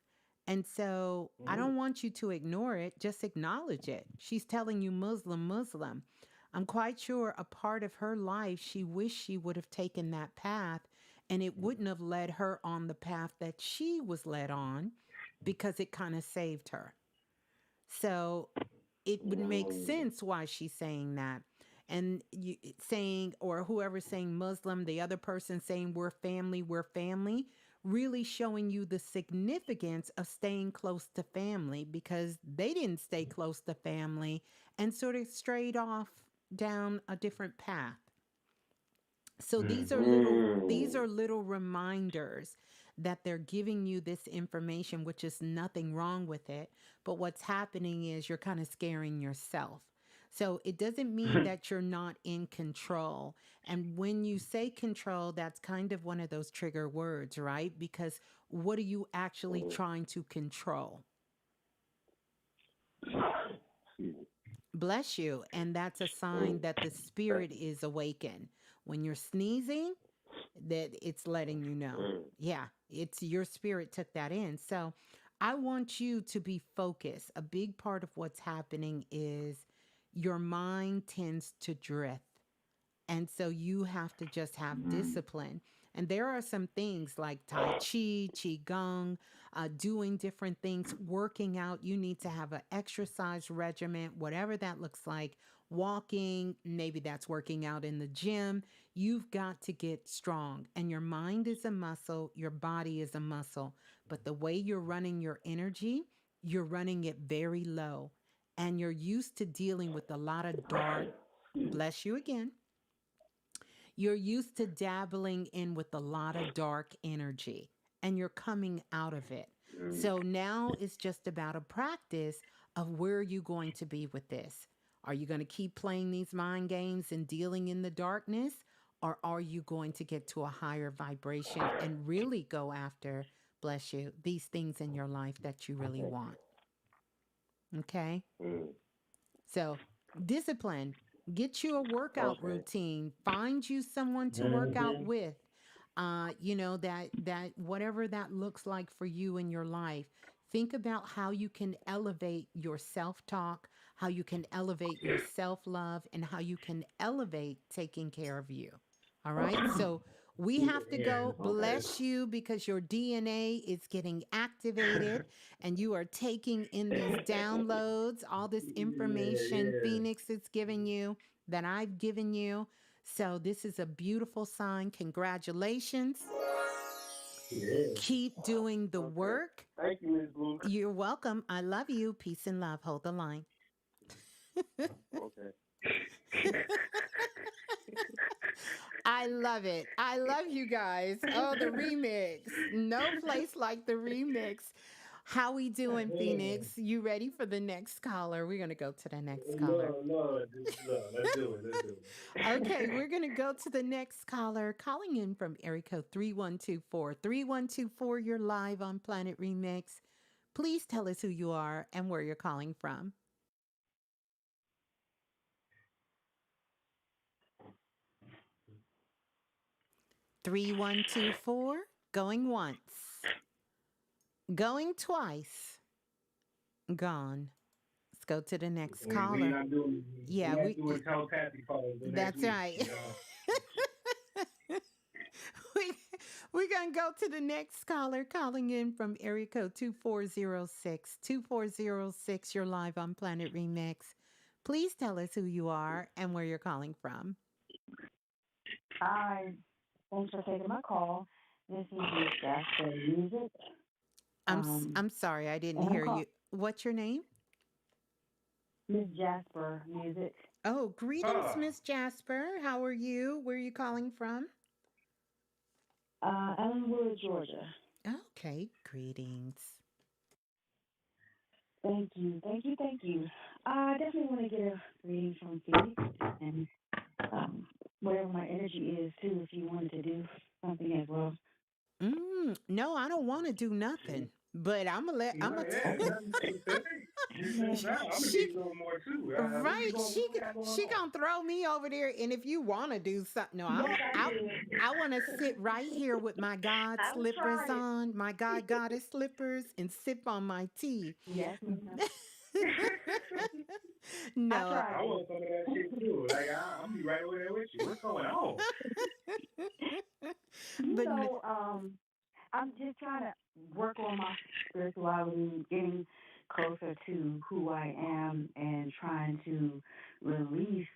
And so I Mhm. don't want you to ignore it, just acknowledge it. She's telling you Muslim, Muslim. I'm quite sure a part of her life, she wished she would have taken that path and it wouldn't have led her on the path that she was led on because it kind of saved her. So it would make Mm. sense why she's saying that. And you saying, or whoever's saying Muslim, the other person saying we're family, really showing you the significance of staying close to family because they didn't stay close to family and sort of strayed off down a different path. So these are little reminders that they're giving you this information, which is nothing wrong with it. But what's happening is you're kind of scaring yourself. So it doesn't mean that you're not in control. And when you say control, that's kind of one of those trigger words, right? Because what are you actually trying to control? Bless you. And that's a sign that the spirit is awakened. When you're sneezing, that it's letting you know. Yeah, it's your spirit took that in. So I want you to be focused. A big part of what's happening is your mind tends to drift. And so you have to just have discipline. And there are some things like Tai Chi, Qigong, doing different things, working out. You need to have an exercise regimen, whatever that looks like. Walking, maybe that's working out in the gym. You've got to get strong. And your mind is a muscle, your body is a muscle. But the way you're running your energy, you're running it very low. And you're used to dealing with a lot of dark, bless you again, you're used to dabbling in with a lot of dark energy and you're coming out of it. So now it's just about a practice of where you're going to be with this. Are you going to keep playing these mind games and dealing in the darkness? Or are you going to get to a higher vibration and really go after, bless you, these things in your life that you really want? Okay. So, discipline. Get you a workout routine. Find you someone to work out with. That whatever that looks like for you in your life. Think about how you can elevate your self-talk, how you can elevate your self-love, and how you can elevate taking care of you. All right? So, we have to go bless you because your DNA is getting activated and you are taking in these downloads, all this information Phoenix is giving you that I've given you. So this is a beautiful sign. Congratulations. Keep doing the work. Thank you, Ms.Blue. You're welcome. I love you. Peace and love. Hold the line. I love it. I love you guys. Oh, the remix. No place like the remix. How we doing, Phoenix? You ready for the next caller? We're going to go to the next caller. No, let's do it. Okay, we're going to go to the next caller. Calling in from area code 3124. 3124, you're live on Planet Remix. Please tell us who you are and where you're calling from. Three, 1, 2, 4, going once. Going twice. Gone. Let's go to the next caller. We're not doing, yeah, we're doing telepathy calls. That's right. We're going to go to the next caller calling in from area code 2406. 2406, you're live on Planet Remix. Please tell us who you are and where you're calling from. Hi. Thanks for taking my call. This is Miss Jasper Music. I'm sorry, I didn't hear you. What's your name? Miss Jasper Music. Oh, greetings, Miss Jasper. How are you? Where are you calling from? Ellenwood, Georgia. Okay, greetings. Thank you. I definitely want to get a reading from Phoenix and whatever my energy is, too, if you wanted to do something as well. No, I don't want to do nothing. But I'm gonna let I'm gonna. Right, she gonna throw me over there, and if you want to do something, no, I want to sit right here with my God slippers on, my God goddess slippers, and sip on my tea. Yes. No, I want some of that shit too. Like I'll be right over there with you. What's going on? But I'm just trying to work on my spirituality, getting closer to who I am, and trying to release.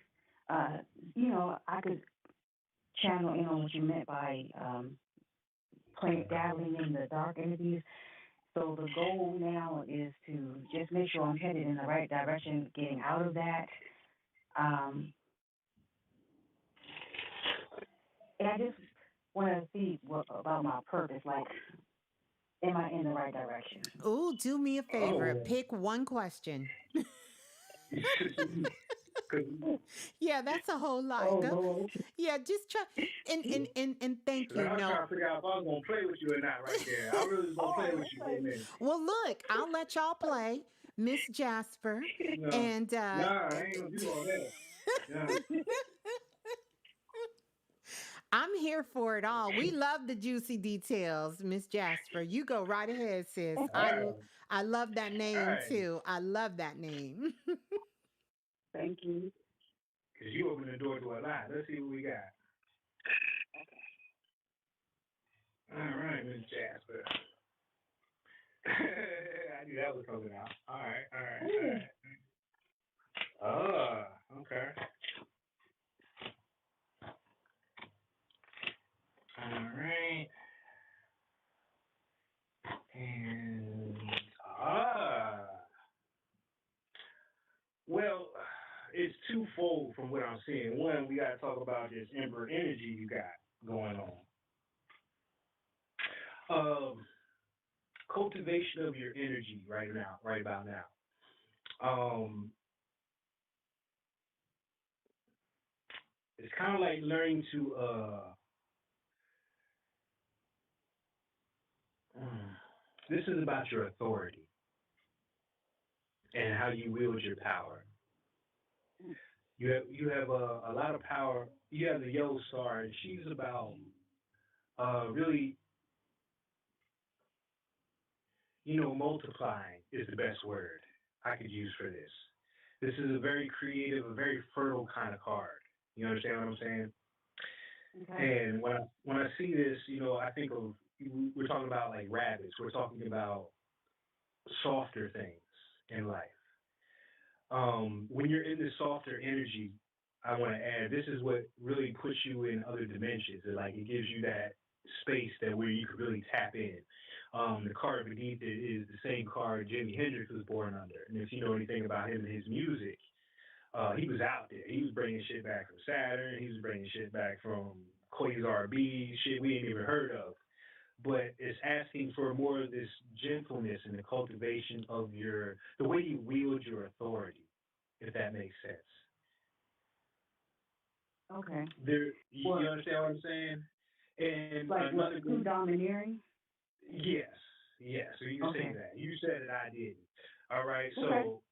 I could channel in on what you meant by dabbling in the dark energies. So the goal now is to just make sure I'm headed in the right direction, getting out of that. Um, and I just want to see about my purpose. Like, am I in the right direction? Ooh, do me a favor. Oh, Pick one question. Yeah, that's a whole lot. oh Go. Lord. Yeah, just try and thank 'Cause you. I was No. trying to figure out if I was gonna play with you or not right there. I really was gonna play Oh, with you for a okay. minute. Well, look, I'll let y'all play, Miss Jasper, No, and nah, I ain't gonna do all that. Yeah. I'm here for it all. We love the juicy details, Miss Jasper. You go right ahead, sis. All right. I love that All name right. too. I love that name. Thank you. Cause you opened the door to a lot. Let's see what we got. All right, Miss Jasper. I knew that was coming out. All right, all right, all right. Oh, okay. All right. And well, it's twofold from what I'm seeing. One, we got to talk about this Emperor energy you got going on. Cultivation of your energy right now, right about now. It's kind of like learning to this is about your authority and how you wield your power. You have a lot of power. You have the yellow star, and she's about really, multiplying is the best word I could use for this. This is a very creative, a very fertile kind of card. You understand what I'm saying? Okay. And when I see this, I think of we're talking about like rabbits. We're talking about softer things in life. When you're in this softer energy, I want to add this is what really puts you in other dimensions. It gives you that space that where you could really tap in. The card beneath it is the same card Jimi Hendrix was born under. And if you know anything about him and his music, he was out there. He was bringing shit back from Saturn. He was bringing shit back from Quasar B, shit we ain't even heard of. But it's asking for more of this gentleness and the cultivation of the way you wield your authority, if that makes sense. Okay. You understand what I'm saying? And Like what? another Too domineering? yes, yes. So you say Okay. that. You said it. I didn't. All right. Okay. So,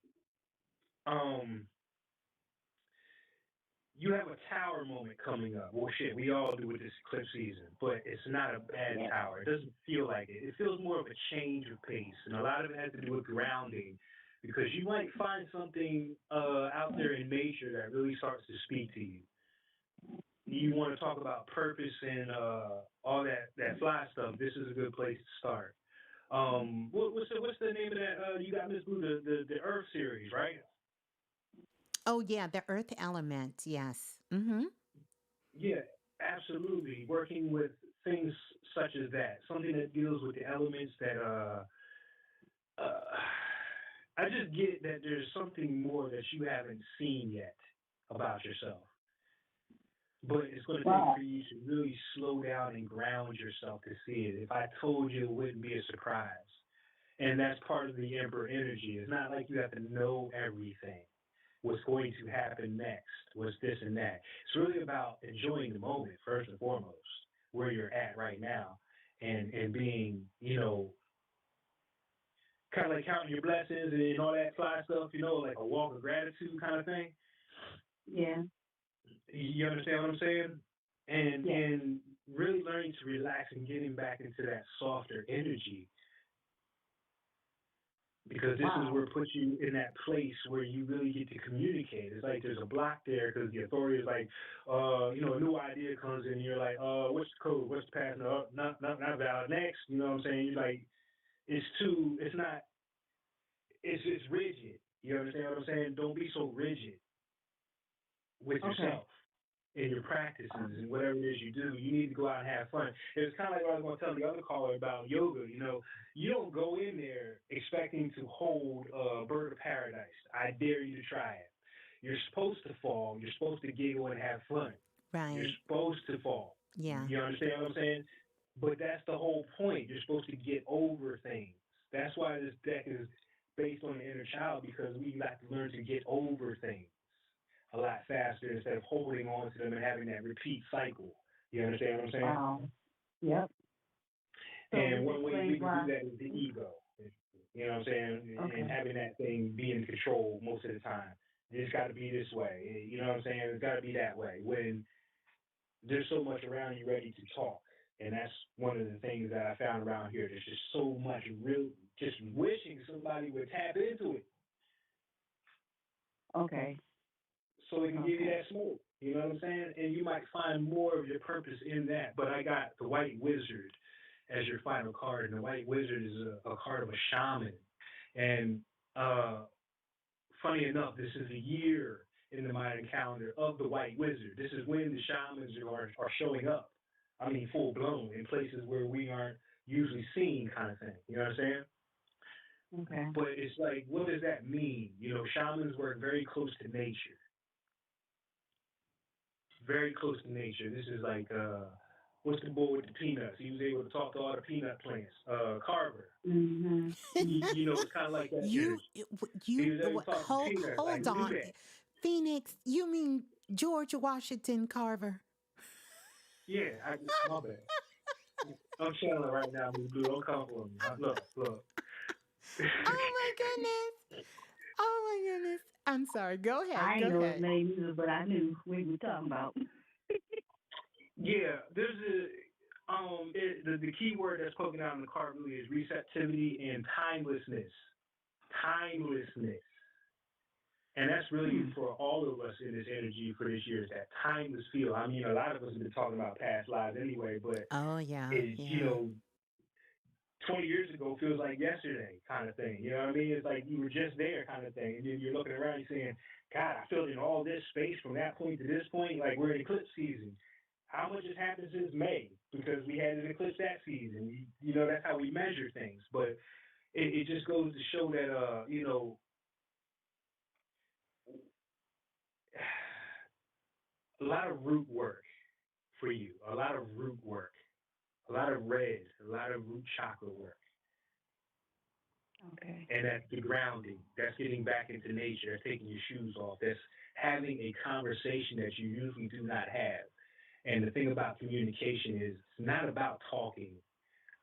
you have a tower moment coming up. Well, shit, we all do with this eclipse season, but it's not a bad tower. It doesn't feel like it. It feels more of a change of pace, and a lot of it has to do with grounding, because you might find something out there in nature that really starts to speak to you. You want to talk about purpose and all that fly stuff. This is a good place to start. What's the name of that? You got Ms.Blue, the Earth series, right? Oh yeah, the earth element. Yes. Mhm. Yeah, absolutely. Working with things such as that, something that deals with the elements that uh I just get that there's something more that you haven't seen yet about yourself. But it's going to take Wow. for you to really slow down and ground yourself to see it. If I told you, it wouldn't be a surprise. And that's part of the Emperor energy. It's not like you have to know everything. What's going to happen next? What's this and that? It's really about enjoying the moment first and foremost, where you're at right now, and being, kind of like counting your blessings and all that fly stuff, like a walk of gratitude kind of thing. Yeah. You understand what I'm saying? And Yeah. and really learning to relax and getting back into that softer energy, because this is Wow. where it puts you in that place where you really get to communicate. It's like there's a block there because the authority is like, a new idea comes in, and you're like, what's the code? What's the path? No, not valid. Next, you know what I'm saying? You're like, it's not, it's rigid. You understand what I'm saying? Don't be so rigid with Okay. yourself. in your practices and whatever it is you do. You need to go out and have fun. It's kind of like what I was going to tell the other caller about yoga. You don't go in there expecting to hold a bird of paradise. I dare you to try it. You're supposed to fall. You're supposed to giggle and have fun. You're Right. supposed to fall. Yeah. You understand what I'm saying? But that's the whole point. You're supposed to get over things. That's why this deck is based on the inner child, because we like to learn to get over things a lot faster instead of holding on to them and having that repeat cycle. You understand what I'm saying? Wow. Yep. So And this one way we explains can why. do that is the ego. You know what I'm saying? Okay. And having that thing be in control most of the time. It's got to be this way. You know what I'm saying? It's got to be that way. When there's so much around you ready to talk. And that's one of the things that I found around here. There's just so much just wishing somebody would tap into it Okay. so they can give you that smoke. You know what I'm saying? And you might find more of your purpose in that. But I got the White Wizard as your final card. And the White Wizard is a card of a shaman. And funny enough, this is a year in the Mayan calendar of the White Wizard. This is when the shamans are showing up. I mean, full blown in places where we aren't usually seen, kind of thing. You know what I'm saying? Okay. But it's like, what does that mean? Shamans work very close to nature. Very close to nature. This is like, what's the boy with the peanuts? He was able to talk to all the peanut plants. Carver. Mhm. It's kind of like that You, energy. He was able to talk to peanuts. Like, hold who do on. that? Phoenix, you mean George Washington Carver? Yeah, my bad. I'm channeling right now, Ms.Blue. Don't come for me. Look. Oh my goodness. Oh my goodness. I'm sorry. Go ahead. I Go ain't know his ahead. name either, but I knew what we were talking about. Yeah, there's the key word that's poking out in the card really is receptivity and timelessness. Timelessness. And that's really for all of us in this energy for this year, is that timeless feel. I mean, a lot of us have been talking about past lives anyway, but Oh yeah. it's, Yeah. 20 years ago feels like yesterday kind of thing. You know what I mean? It's like you were just there kind of thing. And then you're looking around, you're saying, God, I filled in all this space from that point to this point. Like, we're in eclipse season. How much has happened since May? Because we had an eclipse that season. That's how we measure things. But it just goes to show that, a lot of root work for you, a lot of root work, a lot of red, a lot of root chakra work. Okay. And that's the grounding. That's getting back into nature. That's taking your shoes off. That's having a conversation that you usually do not have. And the thing about communication is it's not about talking.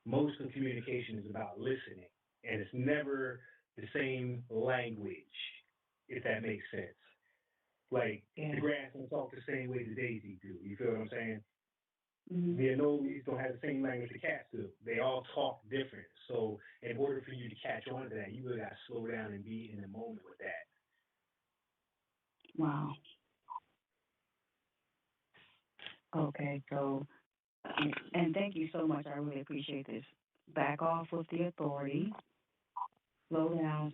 Most of communication is about listening. And it's never the same language, if that makes sense. Like, the grass don't talk the same way the daisy do. You feel what I'm saying? Mm-hmm. The anoles don't have the same language the cats do. They all talk different. So in order for you to catch on to that, you really got to slow down and be in the moment with that. Wow. Okay, so, and thank you so much. I really appreciate this. Back off with the authority. Slow down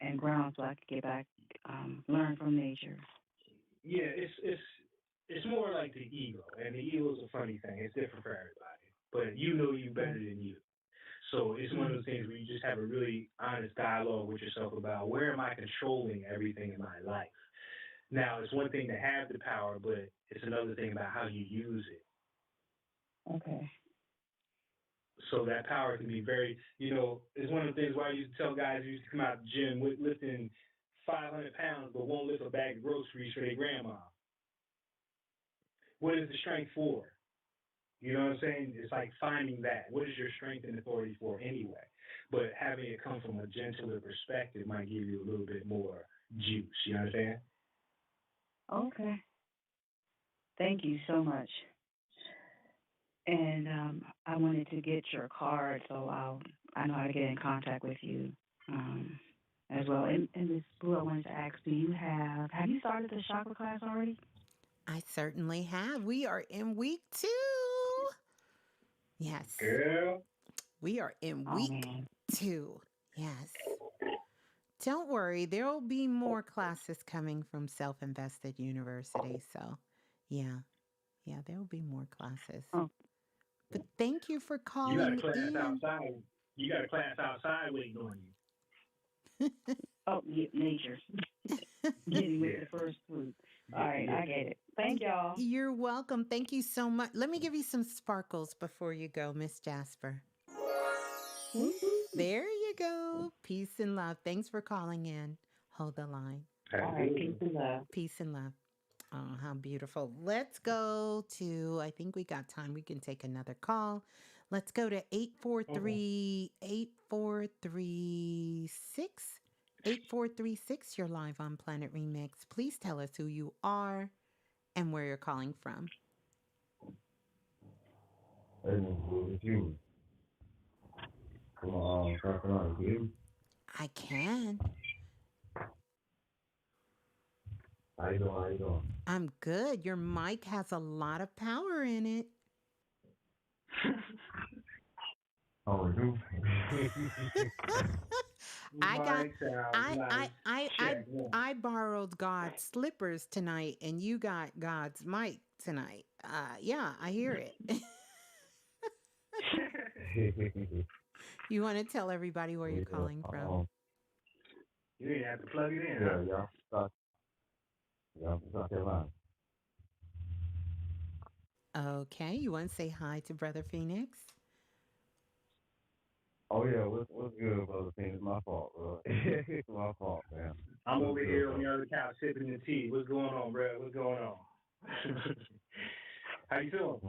and ground so I can get back, learn from nature. Yeah, it's more like the ego, and the ego is a funny thing. It's different for everybody, but you know you better than you. So it's one of those things where you just have a really honest dialogue with yourself about, where am I controlling everything in my life? Now, it's one thing to have the power, but it's another thing about how you use it. Okay. So that power can be very, it's one of the things why I used to tell guys who used to come out of the gym lifting 500 pounds but won't lift a bag of groceries for their grandma. What is the strength for? You know what I'm saying? It's like finding that. What is your strength and authority for anyway? But having it come from a gentler perspective might give you a little bit more juice. You understand? Okay. Thank you so much. And I wanted to get your card, so I know how to get in contact with you as well. And Ms. Blue, I wanted to ask, have you started the chakra class already? I certainly have. We are in week 2. Yes. Girl. We are in week 2. Yes. Don't worry, there will be more classes coming from Self-Invested University. So, Yeah. Yeah, there will be more classes. Oh, But thank you for You got a calling class in. outside. You got a class outside waiting on you. oh, nature. Getting with the first fruit. All right, I get it. Thank y'all. You're welcome. Thank you so much. Let me give you some sparkles before you go, Miss Jasper. There you go. Peace and love. Thanks for calling in. Hold the line. All right, peace and love. Peace and love. Oh, how beautiful. Let's go to, I think we got time. We can take another call. Let's go to 843-8436. 8436. You're live on Planet Remix. Please tell us who you are and where you're calling from. Hey, Ms.Blue, it's you. Come on, South Carolina, can you hear me? I can. How you doing? How you doing? I'm good. Your mic has a lot of power in it. Oh, we do? I got Mic sounds nice. Check one. I borrowed God's slippers tonight and you got God's mic tonight. Yeah, I hear it. You want to tell everybody where you're calling from? You didn't have to plug it in. Yeah, South Carolina. Okay, you want to say hi to Brother Phoenix? Oh, yeah, what's good, brother? It's my fault, bro. It's my fault, man. I'm over here on the other couch sipping the tea. What's going on, bro? What's going on? How you feeling?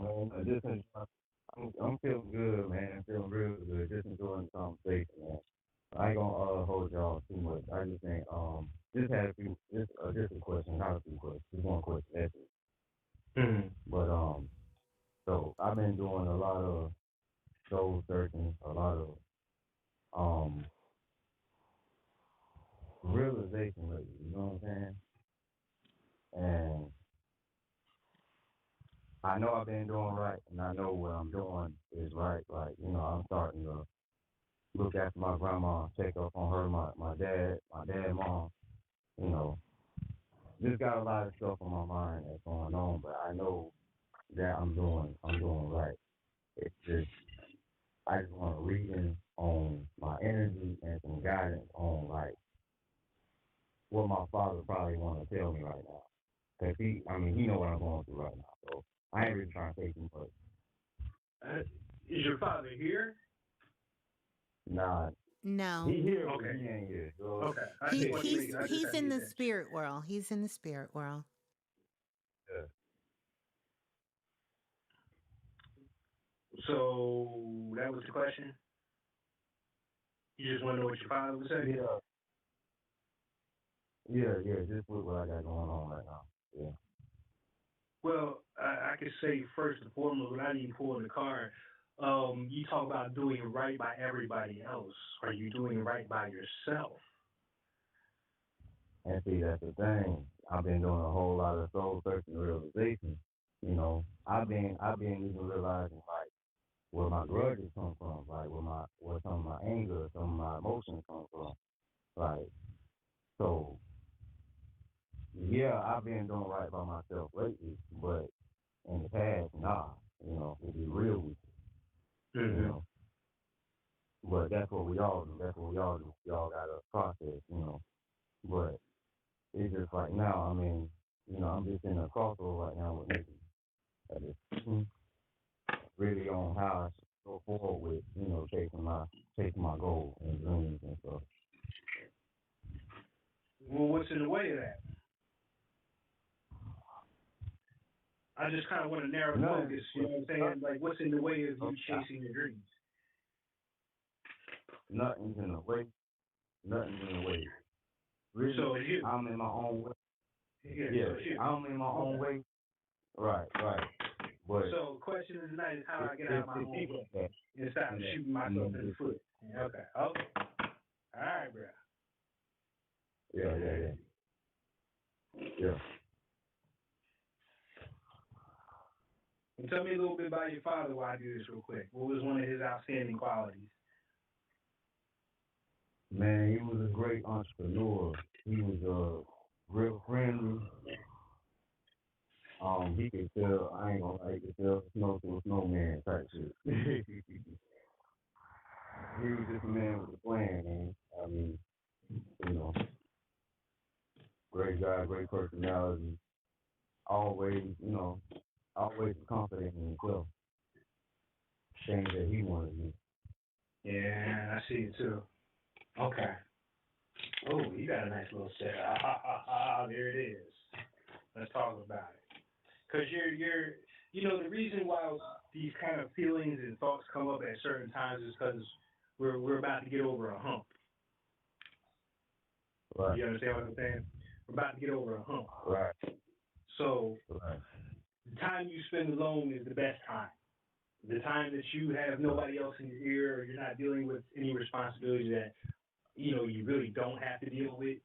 I'm feeling good, man. Feeling real good. Just enjoying the conversation, man. I ain't gonna hold y'all too much. I just think just had a few just a question, not a few questions, just one question. That's it. Mm-hmm. But so I've been doing a lot of soul searching, a lot of realization lately. You know what I'm saying? And I know I've been doing right, and I know what I'm doing is right. Like, you know, I'm starting to look after my grandma, check up on her, my dad, mom. You know, just got a lot of stuff on my mind that's going on, but I know that I'm doing right. It's just I just want to reading on my energy and some guidance on like what my father probably want to tell me right now. Cause he know what I'm going through right now. So I ain't really trying to take him much. Is your father here? Nah. No. He here, okay. But he ain't here. So okay. He's in the spirit world. He's in the spirit world. Yeah. So that was the question? You just want to know what your father would say? Yeah, just what I got going on right now. Yeah. Well, I could say first and foremost, without even pulling the card, you talk about doing right by everybody else. Are you doing right by yourself? And see, that's the thing. I've been doing a whole lot of soul searching realization. You know, I've been even realizing like where my grudges come from, like where some of my anger, some of my emotions come from. Like, so yeah, I've been doing right by myself lately, but in the past, nah. You know, to be real with you. Mm-hmm. You know. But that's what we all do. We all gotta process, you know. But it's just like now, I mean, you know, I'm just in a crossroad right now with Nikki. Really on how I should go forward with, you know, chasing my goals and dreams and stuff. Well, what's in the way of that? I just kind of want to narrow the focus, you know what I'm saying? Like, what's in the way of you chasing your dreams? Nothing's in the way. Really, so it's you. I'm in my own way. Yeah, so I'm in my own way. Right. But so the question tonight is how do I get out of my own way and stop shooting myself in the foot? Okay. All right, bro. Yeah. And tell me a little bit about your father while I do this real quick. What was one of his outstanding qualities? Man, he was a great entrepreneur. He was real friendly. He could tell, I ain't gonna lie, he could tell snow to a snowman type shit. He was just a man with a plan, man. I mean, you know, great guy, great personality, always, always confident in himself. Shame that he wanted me. Yeah, I see it too. Okay. Oh, you got a nice little set. There it is. Let's talk about it. Because the reason why these kind of feelings and thoughts come up at certain times is because we're about to get over a hump. Right. You understand what I'm saying? We're about to get over a hump. Right. So Right. the time you spend alone is the best time. The time that you have nobody else in your ear, or you're not dealing with any responsibilities that you really don't have to deal with,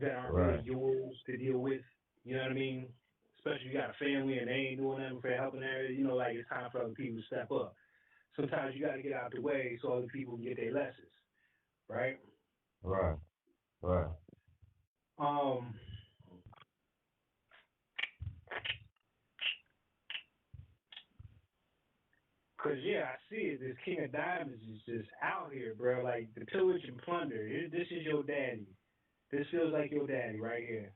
that aren't really yours to deal with. You know what I mean? Especially if you got a family and they ain't doing nothing for helping there. Like it's time for other people to step up. Sometimes you got to get out the way so other people can get their lessons, right? Right. Right. Cause I see it. This King of Diamonds is just out here, bro. Like the pillage and plunder. This is your daddy. This feels like your daddy right here.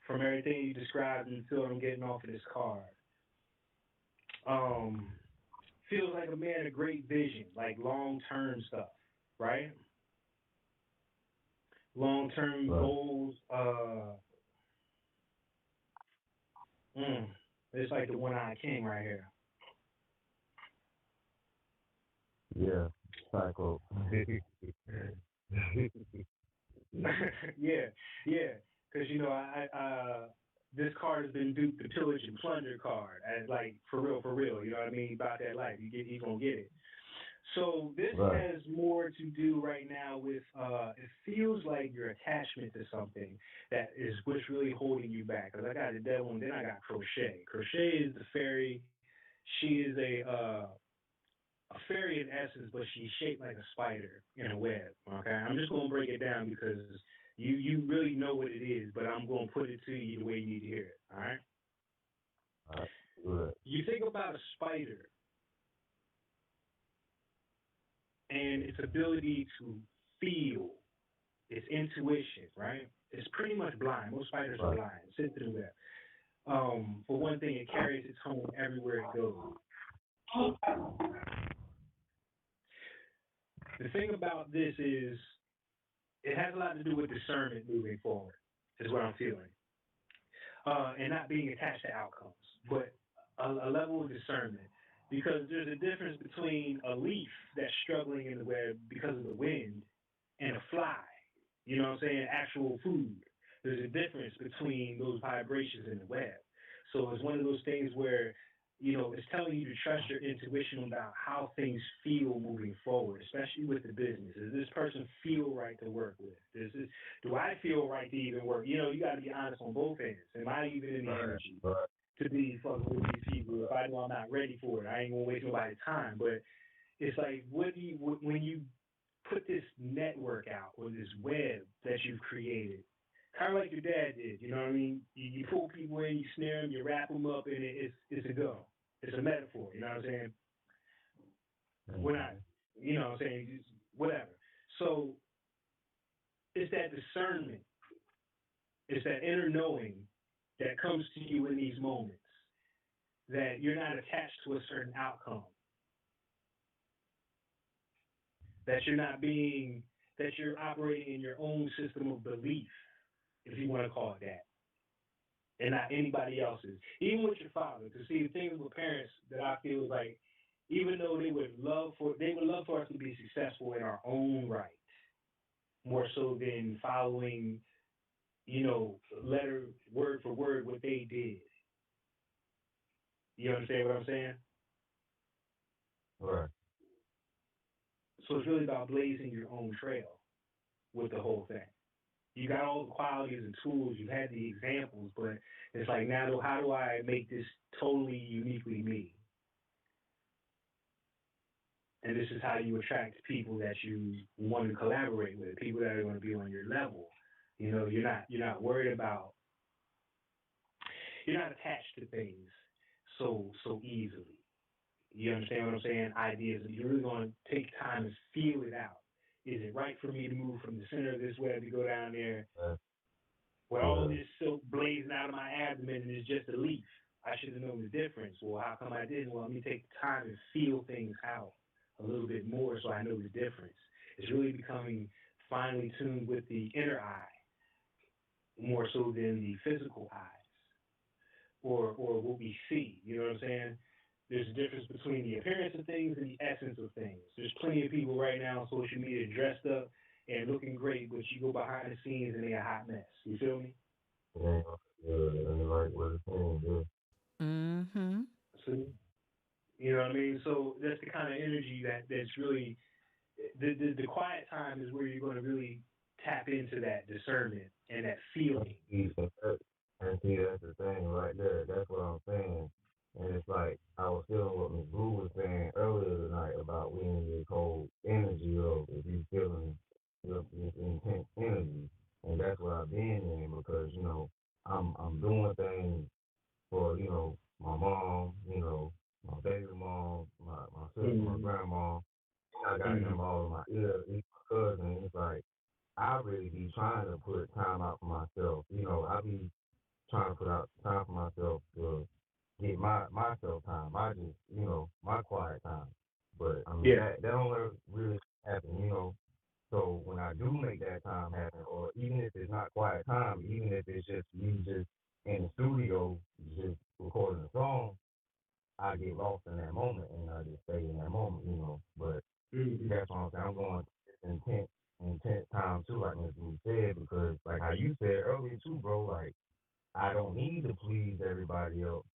From everything you described until I'm getting off of this card. Feels like a man of great vision, like long-term stuff, right? Long-term goals. It's like the one-eyed king right here. Yeah, psycho. yeah. Because I this card has been duped the pillage and plunder card, as like for real. You know what I mean about that life. He's gonna get it. So this has more to do right now with it feels like your attachment to something that is what's really holding you back. Because I got the devil and then I got crochet. Crochet is the fairy. She is a fairy in essence, but she's shaped like a spider in a web. Okay, I'm just gonna break it down because you really know what it is, but I'm gonna put it to you the way you need to hear it. All right. All right. Good. You think about a spider and its ability to feel, its intuition, right? It's pretty much blind. Most spiders are blind, sensitive to that. For one thing, it carries its home everywhere it goes. The thing about this is it has a lot to do with discernment moving forward, is what I'm feeling. And not being attached to outcomes, but a level of discernment. Because there's a difference between a leaf that's struggling in the web because of the wind and a fly, you know what I'm saying, actual food. There's a difference between those vibrations in the web. So it's one of those things where, it's telling you to trust your intuition about how things feel moving forward, especially with the business. Does this person feel right to work with? Do I feel right to even work? You got to be honest on both ends. Am I even in the energy to be fucking with these people? If I know I'm not ready for it, I ain't going to waste nobody's time. But it's like, when you put this network out or this web that you've created, kind of like your dad did, you know what I mean? You pull people in, you snare them, you wrap them up, and it's a go. It's a metaphor, you know what I'm saying? We're not, you know what I'm saying, just whatever. So it's that discernment. It's that inner knowing that comes to you in these moments, that you're not attached to a certain outcome, that you're operating in your own system of belief, if you want to call it that, and not anybody else's. Even with your father, to see the things with parents that I feel is like, even though they would love for us to be successful in our own right, more so than following, letter word for word what they did. You understand what I'm saying? Right. So it's really about blazing your own trail with the whole thing. You got all the qualities and tools, you had the examples, but it's like, now how do I make this totally uniquely me? And this is how you attract people that you want to collaborate with, people that are going to be on your level. You're not worried about. you're not attached to things so easily. You understand what I'm saying? Ideas. You're really going to take time and feel it out. Is it right for me to move from the center of this web to go down there Uh, where all yeah. this silk blazing out of my abdomen and it's just a leaf? I should have known the difference. Well, how come I didn't? Well, let me take the time and feel things out a little bit more so I know the difference. It's really becoming finely tuned with the inner eye more so than the physical eyes or what we see. You know what I'm saying? There's a difference between the appearance of things and the essence of things. There's plenty of people right now on social media dressed up and looking great, but you go behind the scenes and they're a hot mess. You feel me? Yeah. Yeah. And like what it's saying, yeah. Mm-hmm. So, you know what I mean? So that's the kind of energy that's really the quiet time is where you're going to really tap into that discernment and that feeling. And see, that's the thing right there. That's what I'm saying. And it's like I was feeling what Ms.Blue was saying earlier tonight about we in this whole energy of if you feeling this intense energy. And that's what I've been in because, I'm doing things for, my mom, my baby mom, my sister, my Mm-hmm. grandma. I got Mm-hmm. them all in my ear, even my cousin. It's like I really be trying to put time out for myself. I be trying to put out time for myself to get myself time. I just, my quiet time. But I mean Yeah. that don't ever really happen. So when I do make that time happen, or even if it's not quiet time, even if it's just me just in the studio just recording a song, I get lost in that moment and I just stay in that moment. But Mm-hmm. that's what I'm saying. I'm going to intense time too, like Ms. Blue said, because like how you said earlier too, bro, like I don't need to please everybody else,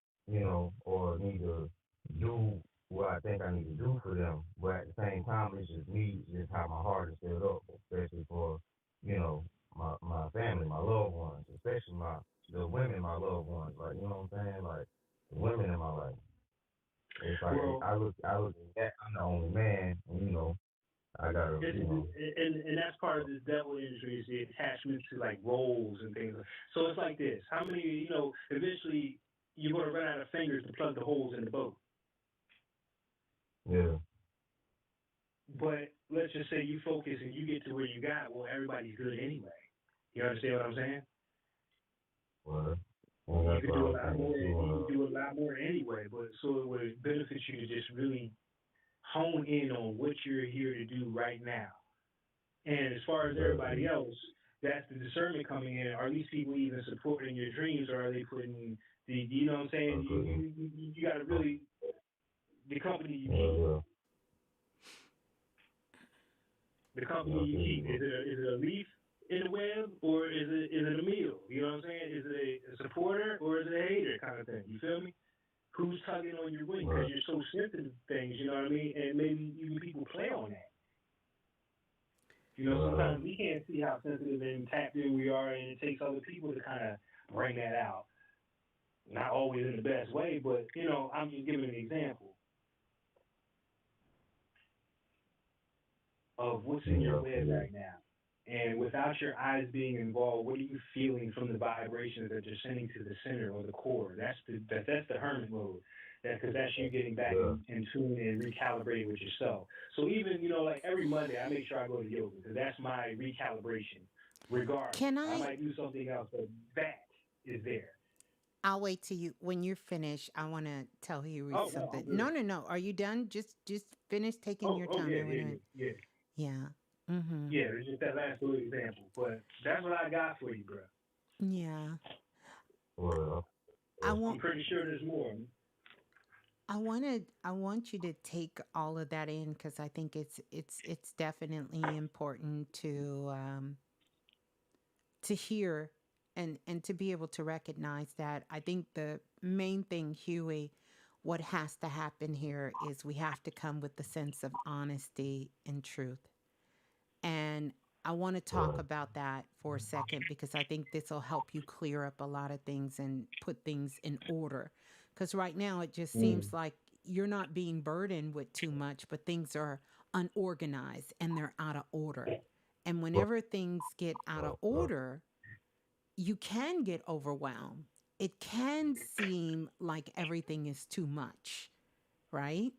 or need to do what I think I need to do for them. But at the same time, it's just me, just how my heart is set up, especially for, my family, my loved ones, especially the women, my loved ones. Like, you know what I'm saying? Like the women in my life. It's like Well, I look at that. I'm the only man, and I gotta, it's and that's part of this devil industry is the attachment to like roles and things. So it's like this. How many, eventually you're going to run out of fingers to plug the holes in the boat. yeah, But let's just say you focus and you get to where you got. Well, everybody's good anyway. You understand what I'm saying? well, and You that's could what I do a was lot thinking more. You too. could do a lot more anyway. But so it would benefit you to just really hone in on what you're here to do right now. And as far as everybody Exactly. else, that's the discernment coming in. Are these people even supporting your dreams, or are they putting you know what I'm saying? I couldn't. You got to really the company you keep. Yeah, The yeah, company I you feel keep. you, Is it a leaf in the web, or is it a meal? You know what I'm saying? Is it a supporter or is it a hater kind of thing? You feel me? Who's tugging on your wing bro. because Right. you're so sensitive to things? You know what I mean? And maybe even people play on that. Right. Sometimes we can't see how sensitive and tapped in we are, and it takes other people to kind of bring that out. Not always in the best way, but I'm just giving an example of what's in your Yeah, I web feel right now. And without your eyes being involved, what are you feeling from the vibrations that you're sending to the center or the core? That's the hermit mode. Because that's you getting back yeah. in tune and recalibrating with yourself. So even like every Monday, I make sure I go to yoga because that's my recalibration. Regardless, Can I I? might do something else, but that is there. I'll wait till you when you're finished. I want to tell Huey Oh no, something. I'm No, good. no, no. Are you done? Just finish taking your Oh time. yeah, I want yeah, to. yeah, yeah. Yeah. Mhm. Yeah, it's just that last little example, but that's what I got for you, bro. Yeah. Well, I I'm want. pretty sure there's more. I want you to take all of that in because I think it's definitely important to hear and to be able to recognize that. I think the main thing, Huey, what has to happen here is we have to come with the sense of honesty and truth. And I want to talk right. about that for a second because I think this will help you clear up a lot of things and put things in order. Because right now it just Mm. seems like you're not being burdened with too much, but things are unorganized and they're out of order. And Well, whenever things get out of order, you can get overwhelmed. it can seem like everything is too much, right?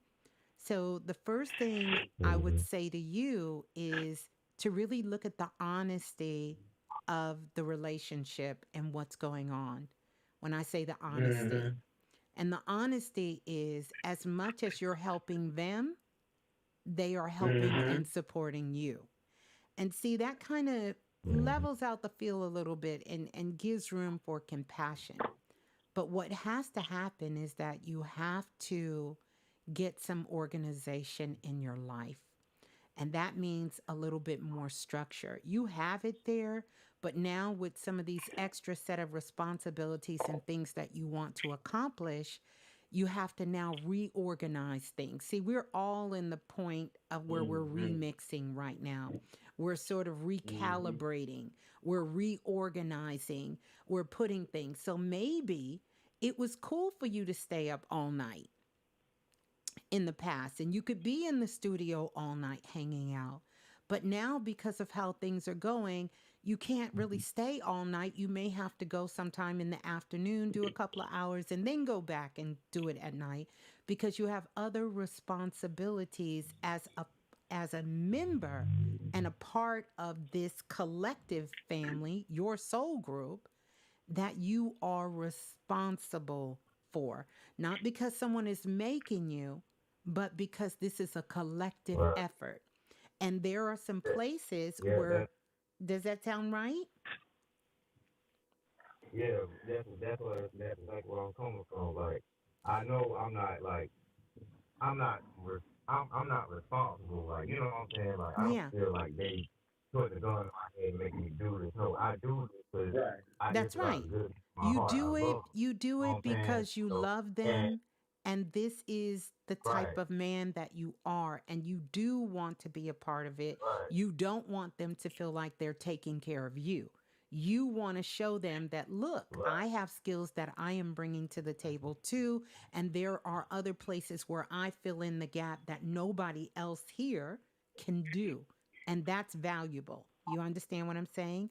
So, the first thing I would Mhm. say to you is to really look at the honesty of the relationship and what's going on. When I say the honesty, Mhm. and the honesty is as much as you're helping them, they are helping and Mhm. supporting you. And see, that kind of Mhm. levels out the field a little bit and gives room for compassion. But what has to happen is that you have to get some organization in your life. And that means a little bit more structure. You have it there, but now with some of these extra set of responsibilities and things that you want to accomplish, you have to now reorganize things. See, we're all in the point of where we're Mhm. remixing right now. We're sort of Mhm. recalibrating, we're reorganizing, we're putting things. So maybe it was cool for you to stay up all night in the past and you could be in the studio all night hanging out. But now, because of how things are going, you can't really stay all night. You may have to go sometime in the afternoon, do a couple of hours, and then go back and do it at night because you have other responsibilities as a member and a part of this collective family, your soul group, that you are responsible for. Not because someone is making you, but because this is a collective Right. effort. And there are some Yeah. places Yeah. where, does that sound right? Yeah. That's like where I'm coming from. Like, I know I'm not like I'm not I'm not responsible. Like, you know what I'm saying? Like, I don't Yeah, feel like they put the gun in my head and make me do this. No, I do this because Right. this that's is out of right. the goodness of my heart. I love them. You do You know it what I'm saying? because you So, love and them and this is the type right, of man that you are and you do want to be a part of it. right, You don't want them to feel like they're taking care of you. You want to show them that, look, right, I have skills that I am bringing to the table too. And there are other places where I fill in the gap that nobody else here can do. And that's valuable. You understand what I'm saying?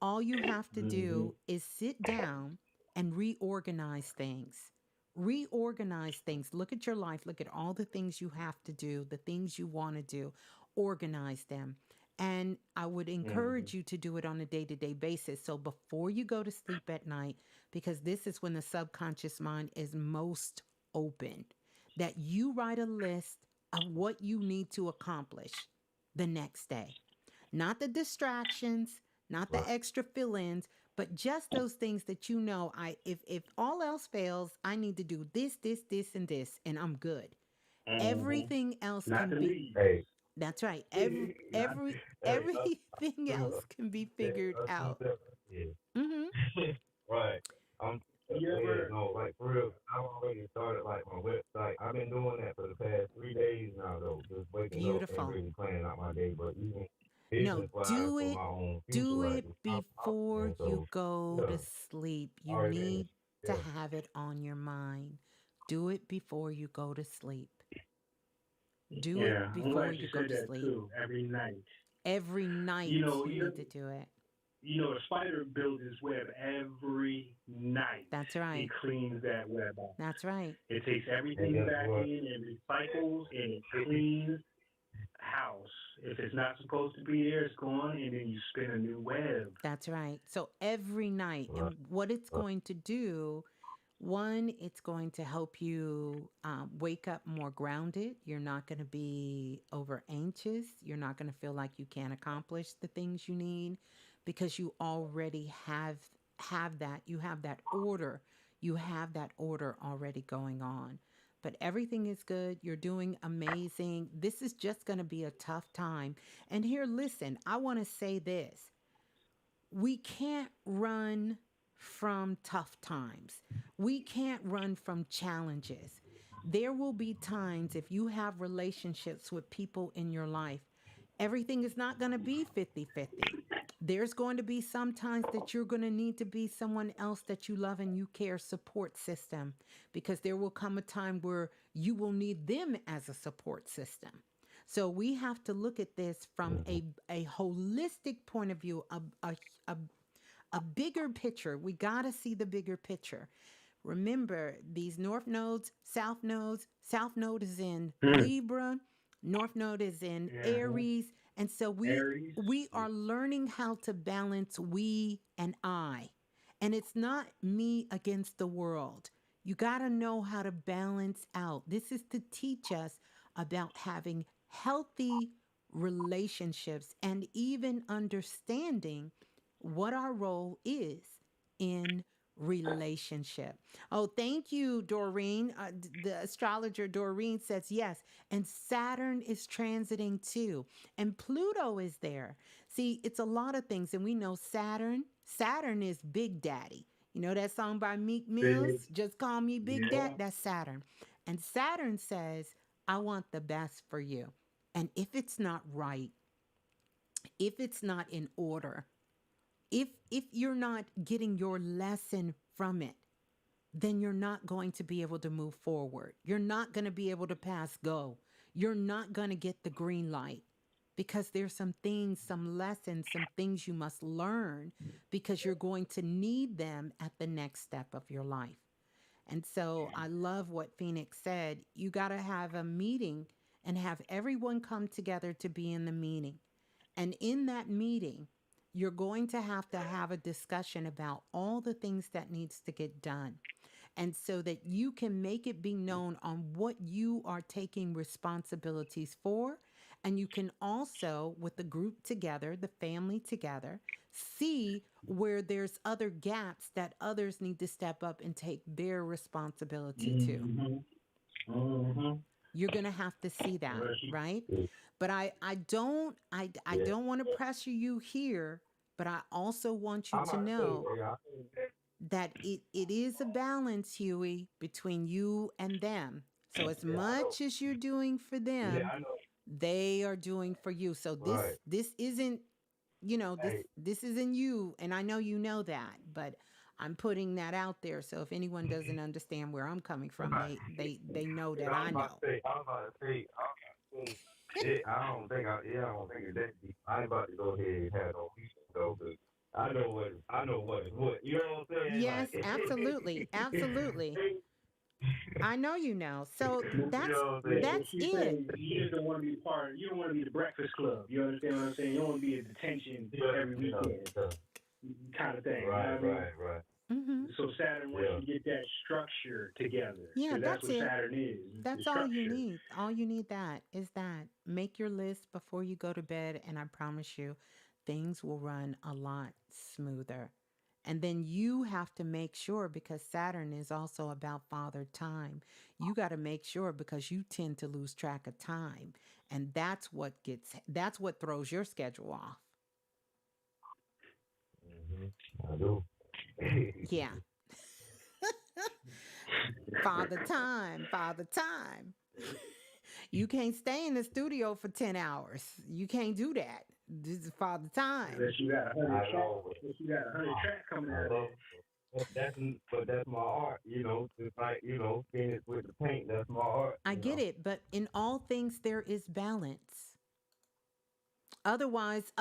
All you have to Mhm. do is sit down and reorganize things. Reorganize things. Look at your life. Look at all the things you have to do, the things you want to do. Organize them. And I would encourage Mhm. you to do it on a day to day basis. So before you go to sleep at night, because this is when the subconscious mind is most open, that you write a list of what you need to accomplish the next day. Not the distractions, not the right. extra fill-ins, but just those things that you know, I if all else fails, I need to do this and this and I'm good. Mhm. Everything else Not can to be, leave. hey, that's right. Not. Hey, Everything else can be figured a two out. step ahead. Mhm. Right. I'm 2 steps You ahead. ever? No, like for real. I've already started like my website. I've been doing that for the past 3 days now though. Just waking up and Beautiful. really planning out my day. But even No, business wise for my own future, do like it it's out before and you so go yeah, to sleep. You already been need to yeah. have it on your mind. Do it before you go to sleep. Do it Yeah, I'm before glad you you go said to that sleep. too. Every night. Every You night know, you you need to do it. you know, a spider builds its web every night. That's It right. cleans that web out. That's right. It takes And everything guess back what? in and recycles and it cleans house. If it's not supposed to be there, it's gone, and then you spin a new web. That's right. So every night, Right, and what it's right, going to do, one, it's going to help you wake up more grounded. You're not going to be over anxious. You're not going to feel like you can't accomplish the things you need because you already have that. You have that order. You have that order already going on. But everything is good. You're doing amazing. This is just going to be a tough time. And here, listen, I want to say this: we can't run from tough times. We can't run from challenges. There will be times if you have relationships with people in your life, everything is not going to be 50-50. There's going to be some times that you're going to need to be someone else that you love and you care support system because there will come a time where you will need them as a support system. So we have to look at this from mm-hmm, a holistic point of view, a a bigger picture. We got to see the bigger picture. Remember, these north nodes, south nodes, south node is in Libra, north node is in Aries, and so Aries. we are learning how to balance we and I. And it's not me against the world. You got to know how to balance out. This is to teach us about having healthy relationships and even understanding what our role is in relationship. Oh, thank you, Doreen. The astrologer Doreen says yes. And Saturn is transiting too. And Pluto is there. See, it's a lot of things. And we know Saturn. Saturn is Big Daddy. You know that song by Meek Mills? Just call me Big Dad. That's Saturn. And Saturn says, I want the best for you. And if it's not right, if it's not in order, if you're not getting your lesson from it, then you're not going to be able to move forward. You're not going to be able to pass go. You're not going to get the green light because there's some things, some lessons, some things you must learn because you're going to need them at the next step of your life. And so I love what Phoenix said. You got to have a meeting and have everyone come together to be in the meeting. And in that meeting, you're going to have a discussion about all the things that needs to get done. And so that you can make it be known on what you are taking responsibilities for. And you can also, with the group together, the family together, see where there's other gaps that others need to step up and take their responsibility to. You're going to have to see that, right? But I don't want to pressure you here, but I also want you to know that it is a balance, Huey, between you and them. So as much as you're doing for them, they are doing for you. So this isn't, this isn't you, and I know you know that, but I'm putting that out there. So if anyone doesn't understand where I'm coming from, they know that I know. I'm about to say, I don't think it's that deep. I ain't about to go ahead and have no peace though, because I know what is what. You know what I'm saying? Yes, absolutely, absolutely. I know you know. So that's it. You just don't want to be part. You don't want to be the Breakfast Club. You understand what I'm saying? You don't want to be in detention every weekend, kind of thing. Right. Mm-hmm. So Saturn wants you to get that structure together. Yeah, that's what it. Saturn is. That's all you need. All you need is that. Make your list before you go to bed, and I promise you, things will run a lot smoother. And then you have to make sure, because Saturn is also about father time. You got to make sure, because you tend to lose track of time. And that's what throws your schedule off. I do. Yeah. Father time. You can't stay in the studio for 10 hours. You can't do that. This is father time. Unless you got 100 tracks coming out of it. But that's my art, just like, finish with the paint, that's my art. I get it, but in all things there is balance. Otherwise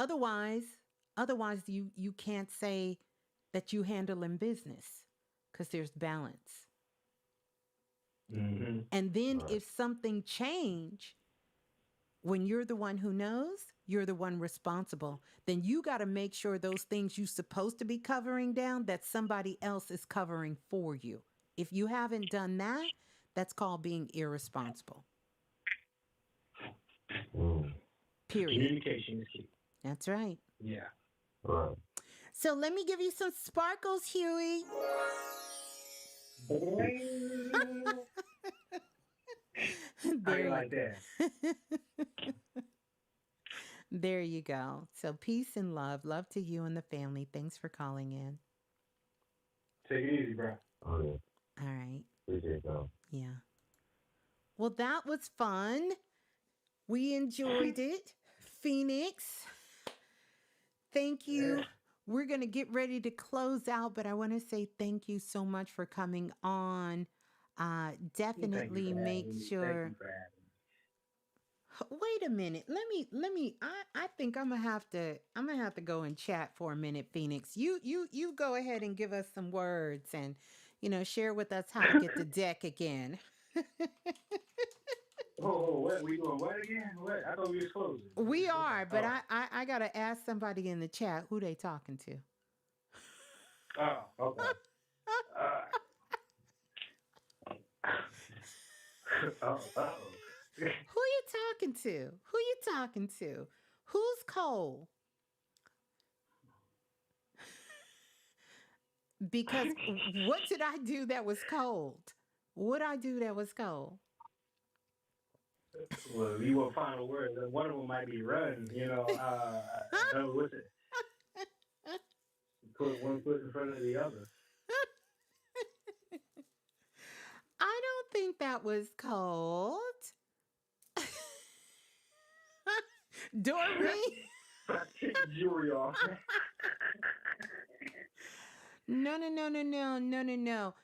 you can't say that you handle in business, because there's balance. Mm-hmm. And then if something change, when you're the one who knows, you're the one responsible, then you got to make sure those things you're supposed to be covering down, that somebody else is covering for you. If you haven't done that, that's called being irresponsible. Period. Communication is key. That's right. Yeah. Right. So let me give you some sparkles, Huey. How you like that? There you go. So peace and love. Love to you and the family. Thanks for calling in. Take it easy, bro. Oh, yeah. All right. Appreciate that. Yeah. Well, that was fun. We enjoyed it. Phoenix, thank you. Yeah. We're going to get ready to close out, but I want to say thank you so much for coming on. Definitely make sure. Wait a minute. Let me I think I'm gonna have to go and chat for a minute, Phoenix. You go ahead and give us some words and share with us how to get the deck again. What we doing? What again? What? I thought we was closing. We Okay. are, but All right. I gotta ask somebody in the chat who they talking to. Oh, okay. Uh, oh. Who you talking to? Who you talking to? Who's Cole? Because what did I do that was cold? What I do that was cold? Well, you will final word. One of them might be run. What's it? Put one foot in front of the other. I don't think that was cold. Doreen? Take the jewelry off. No, no, no, no, no, no, no, no.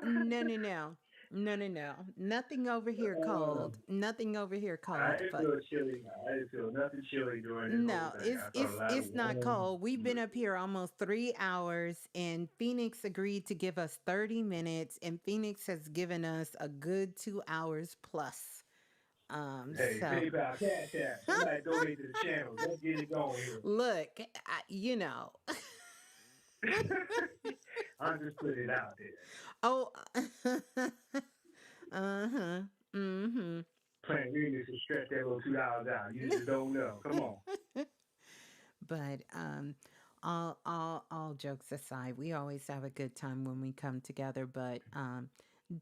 No, no, no. No, no, no. Nothing over here cold. Nothing over here I cold. didn't But feel chilly. I didn't feel nothing chilly during this whole no, thing. it's I felt a it's lot of it's not warm. cold. We've been up here almost 3 hours, and Phoenix agreed to give us 30 minutes, and Phoenix has given us a good 2 hours plus. Hey, So PayPal, Cash App. Somebody donate to the channel. Let's get it going here. look, I'll just put it out there. oh, uh-huh, mm-hmm. Planet Venus to stretch that little $2 out. You just don't know. Come on. But all jokes aside, we always have a good time when we come together. But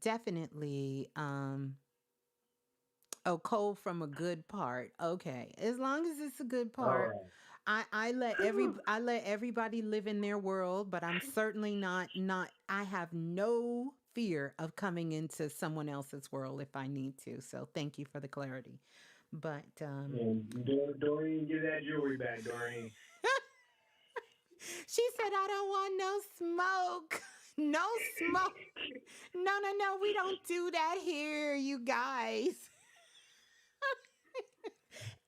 definitely, oh, cold from a good part. Okay, as long as it's a good All part. right. I let everybody live in their world, but I'm certainly not. I have no fear of coming into someone else's world if I need to. So thank you for the clarity. But And Doreen, get that jewelry back, Doreen. she said, I don't want no smoke. No smoke. No, no, no. We don't do that here, you guys.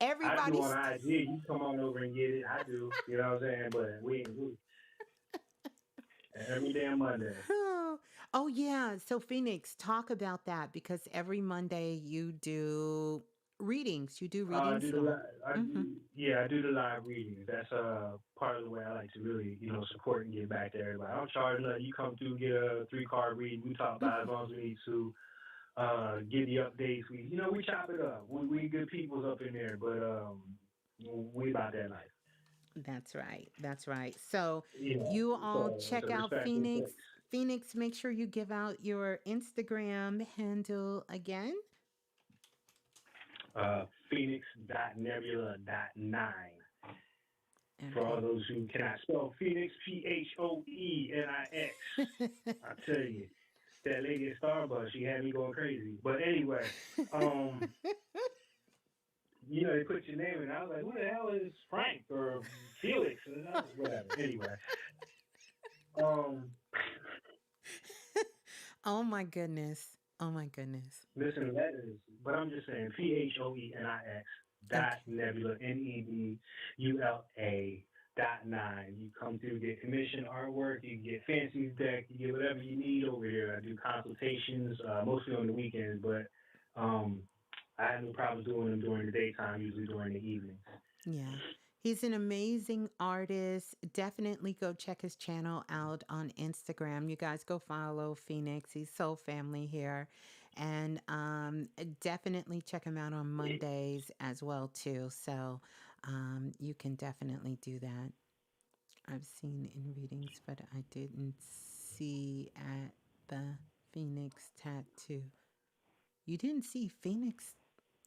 I do Everybody's. on IG. You come on over and get it. I do. You know what I'm saying? But we every damn Monday. Oh, yeah. So, Phoenix, talk about that because every Monday you do readings. You do I readings do the live. Mm-hmm. I do the live readings. That's part of the way I like to really support and give back to everybody. I don't charge nothing. You come through, get a 3 card reading. We talk about it as long as we need to. Give the updates. We chop it up. We good peoples up in there, but we about that life. That's right. That's right. So, You know, you all so check out respect and Phoenix. thanks. Phoenix, make sure you give out your Instagram handle again. Phoenix.nebula.9. For all Okay. those who cannot spell Phoenix, Phoenix. I tell you, that lady at Starbucks, she had me going crazy. But anyway, they put your name in. I was like, who the hell is Frank or Felix? And whatever. Anyway, Oh my goodness. Oh my goodness. listen, that is, but I'm just saying, Phoenix Okay. .nebula, NEBULA.9. You come through, get commission artwork, you can get fancy deck, you get whatever you need over here. I do consultations, mostly on the weekends, but I have no problem doing them during the daytime, usually during the evenings. Yeah. He's an amazing artist. Definitely go check his channel out on Instagram. You guys go follow Phoenix. He's Soul Family here. And definitely check him out on Mondays as well too. So you can definitely do that. I've seen in readings, but I didn't see at the Phoenix tattoo. You didn't see Phoenix?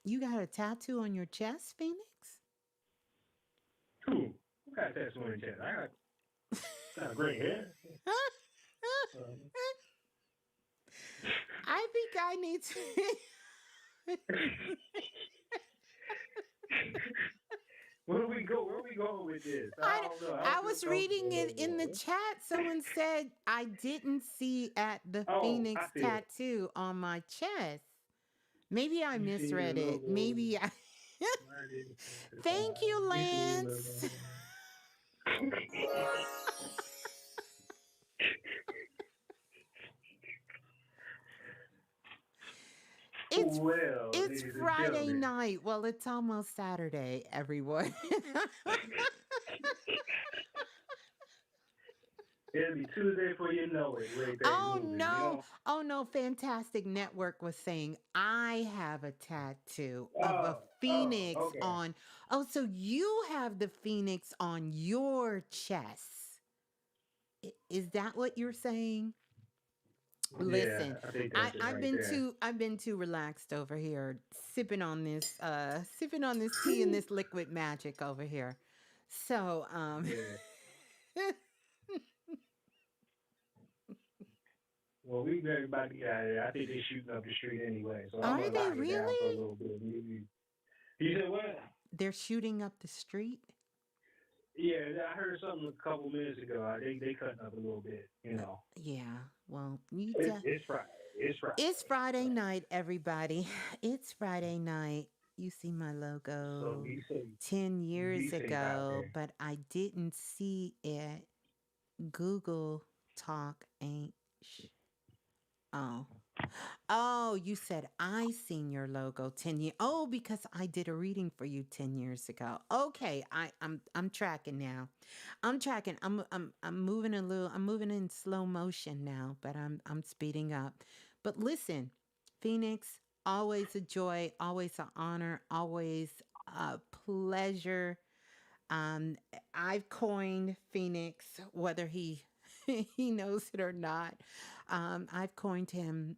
You got a tattoo on your chest, Phoenix? Who got that one in chest? I got great hair. I think I need to. Where we going with this? I don't know. I was reading it in the chat. Someone said I didn't see at the Oh, Phoenix I see it. tattoo on my chest. Maybe I You see the misread it. logo. Maybe I. My name is Thank you, You see me, little Lance. It's Well, it's ladies and Friday gentlemen, night. Well, it's almost Saturday, everyone. it'll be Tuesday before you know it, the way things Oh moving, you no. know? Oh no, Fantastic Network was saying I have a tattoo of a Oh, phoenix okay. on. Oh, so you have the phoenix on your chest. Is that what you're saying? Yeah, Listen, I think that's it I've right been there. too relaxed over here, sipping on this tea and this liquid magic over here. So Yeah. Well, we very about to get out of there. I think they're shooting up the street anyway, so I'm are gonna they lock it down for a really? little bit. You said what? They're shooting up the street? Yeah, I heard something a couple minutes ago. They cutting up a little bit, you Uh, know. yeah. Well, It's Friday. It's Friday. it's So Friday night, everybody. It's Friday night. You see my so logo be safe. 10 Be years safe out ago, there. but I didn't see it. Google Talk ain't oh. Oh, you said I seen your logo 10 years. Oh, because I did a reading for you 10 years ago. Okay, I'm tracking now. I'm tracking. I'm moving a little. I'm moving in slow motion now, but I'm speeding up. But listen, Phoenix, always a joy, always an honor, always a pleasure. um, I've coined Phoenix, whether he he knows it or not. I've coined him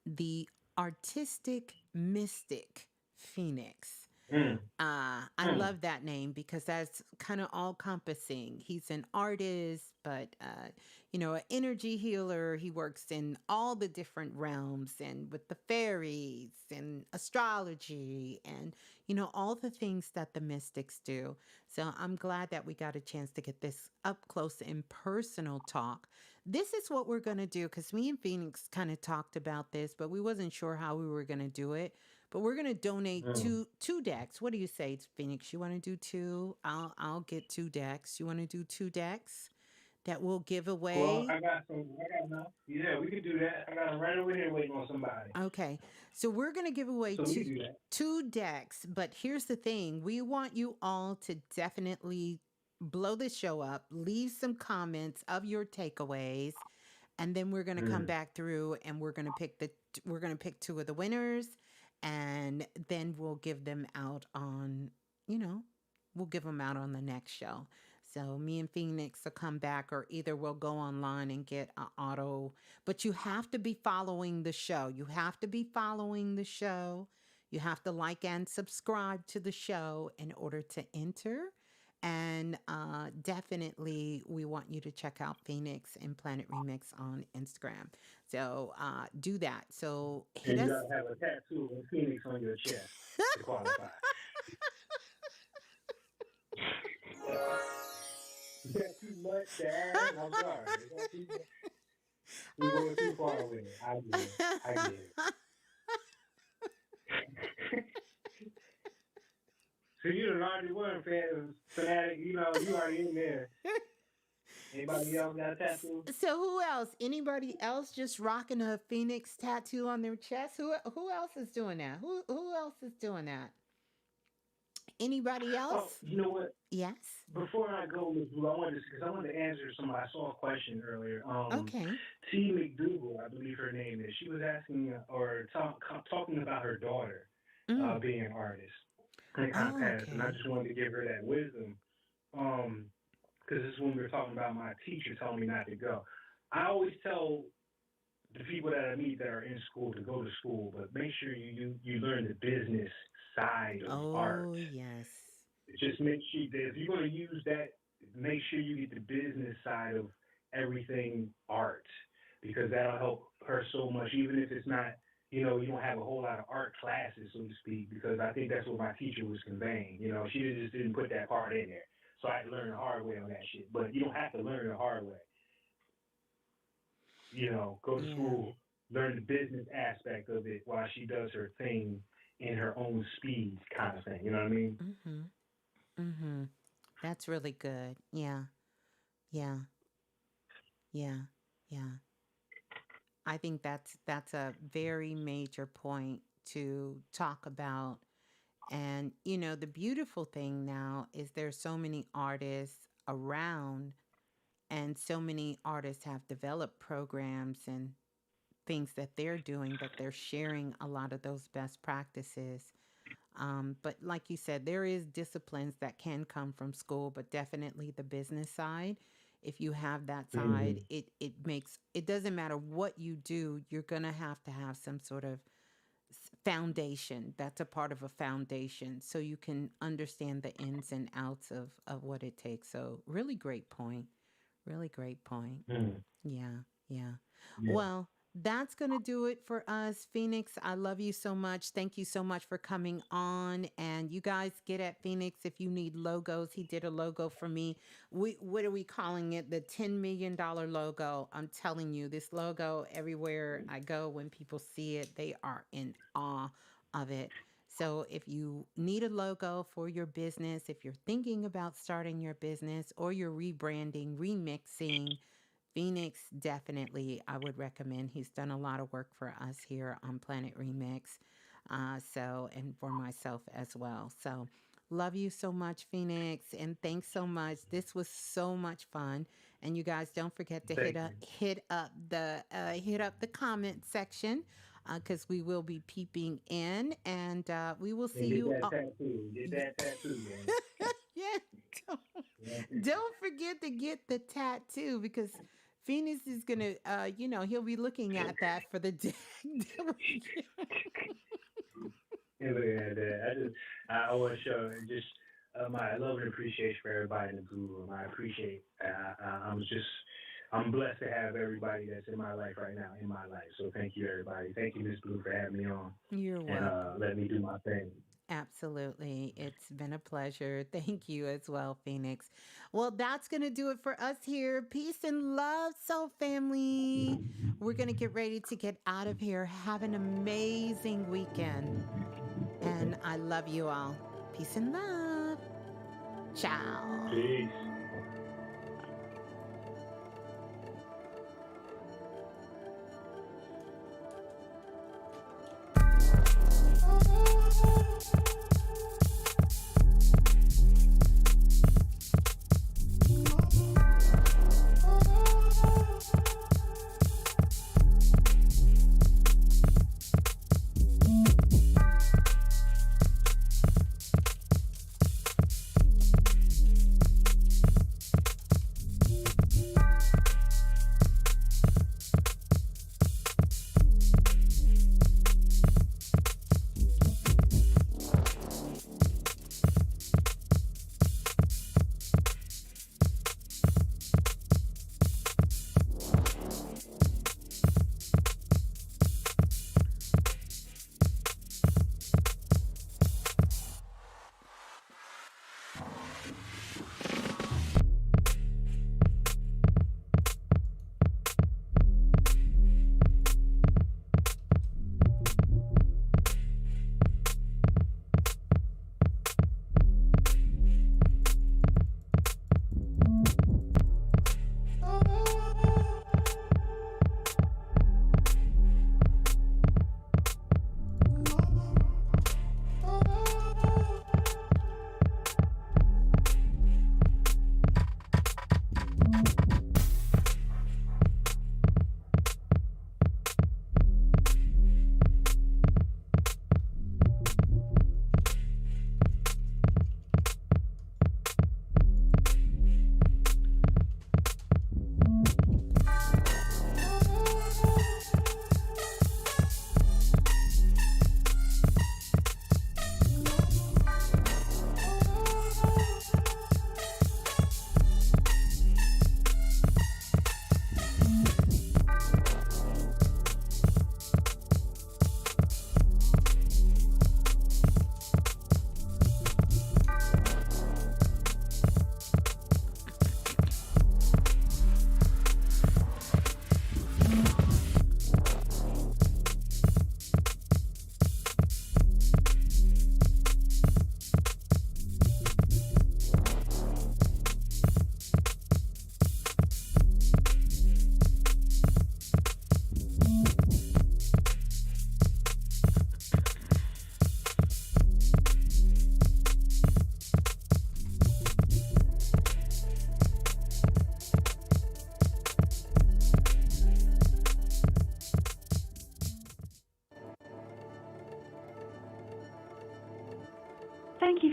the artistic mystic Phoenix. Mm, I mm. love that name because that's kind of all encompassing. He's an artist, but an energy healer. He works in all the different realms and with the fairies and astrology and all the things that the mystics do. So I'm glad that we got a chance to get this up close and personal talk. This is what we're gonna do because me and Phoenix kind of talked about this, but we wasn't sure how we were gonna do it. But we're gonna donate Mm. two decks. What do you say, Phoenix? You want to do two? I'll get two decks. You want to do two decks that we'll give Well, away? I got some. I got enough. Yeah, we could do that. I got them right over here waiting on somebody, Okay, so we're gonna give away so we could do that. two decks. But here's the thing: we want you all to definitely blow the show up. Leave some comments of your takeaways, and then we're going to come Mm. back through and we're going to pick two of the winners, and then we'll give them out on you know we'll give them out on the next show. So me and Phoenix will come back, or either we'll go online and get an auto. But you have to be following the show. You have to be following the show. You have to like and subscribe to the show in order to enter. And definitely, we want you to check out Phoenix and Planet Remix on Instagram. So do that. So hit And you us. gotta have a tattoo of a phoenix on your chest to qualify. Is that too much to ask? I'm sorry. Is that too much? We're going too far with it. I get it. I get it. So you done already won, fanatic. You know, you already in there. Anybody else got a tattoo? So who else? Anybody else just rocking a Phoenix tattoo on their chest? Who else is doing that? Who else is doing that? Anybody Oh, else? you know what? Yes. Before I go, Ms.Blue, because I wanted to answer somebody. I saw a question earlier. Okay. T. McDougal, I believe her name is. She was asking talking about her daughter Mm. being an artist and kind of Oh, passed, and I okay. just wanted to give her that wisdom. Because this is when we were talking about my teacher telling me not to go. I always tell the people that I meet that are in school to go to school, but make sure you learn the business side of art. Oh, yes. Just make sure that if you're going to use that, make sure you get the business side of everything art, because that'll help her so much, even if it's not, you don't have a whole lot of art classes, so to speak, because I think that's what my teacher was conveying. She just didn't put that part in there. So I had to learn the hard way on that shit. But you don't have to learn the hard way. Go to Yeah. school, learn the business aspect of it while she does her thing in her own speed, kind of thing. You know what I mean? Mm-hmm. Mm-hmm. That's really good. Yeah. Yeah. Yeah. Yeah. I think that's a very major point to talk about. And the beautiful thing now is there's so many artists around, and so many artists have developed programs and things that they're doing, that they're sharing a lot of those best practices. But like you said, there is disciplines that can come from school, but definitely the business side. If you have that Mm-hmm. side, it makes it doesn't matter what you do, you're gonna have to have some sort of foundation. That's a part of a foundation, so you can understand the ins and outs of what it takes. So really great point. Really great point. Mm-hmm. Yeah, yeah. Yeah. Well, that's going to do it for us. Phoenix, I love you so much. Thank you so much for coming on. And you guys get at Phoenix if you need logos. He did a logo for me. What are we calling it? The $10 million logo. I'm telling you, this logo, everywhere I go, when people see it, they are in awe of it. So if you need a logo for your business, if you're thinking about starting your business, or you're rebranding, remixing, Phoenix, definitely, I would recommend. He's done a lot of work for us here on Planet Remix. And for myself as well. So, love you so much, Phoenix, and thanks so much. This was so much fun. And you guys, don't forget to Thank you. hit up the comment section, because we will be peeping in, and we will see And get you. that tattoo. Get that tattoo, man. Yeah, don't, Yeah. don't forget to get the tattoo, because Phoenix is gonna, he'll be looking at that for the day. Yeah, look at that. I want to show just my love and appreciation for everybody in the Blue Room. I appreciate. I'm blessed to have everybody that's in my life right now in my life. So thank you, everybody. Thank you, Ms.Blue, for having me on You're and welcome. let me do my thing. Absolutely. It's been a pleasure. Thank you as well, Phoenix. Well, that's going to do it for us here. Peace and love, Soul Family. We're going to get ready to get out of here. Have an amazing weekend. And I love you all. Peace and love. Ciao. Peace.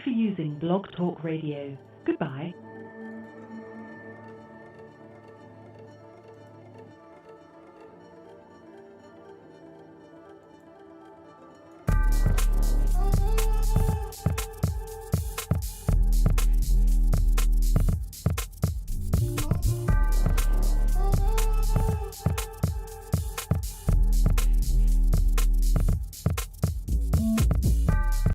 for using Blog Talk Radio. Goodbye.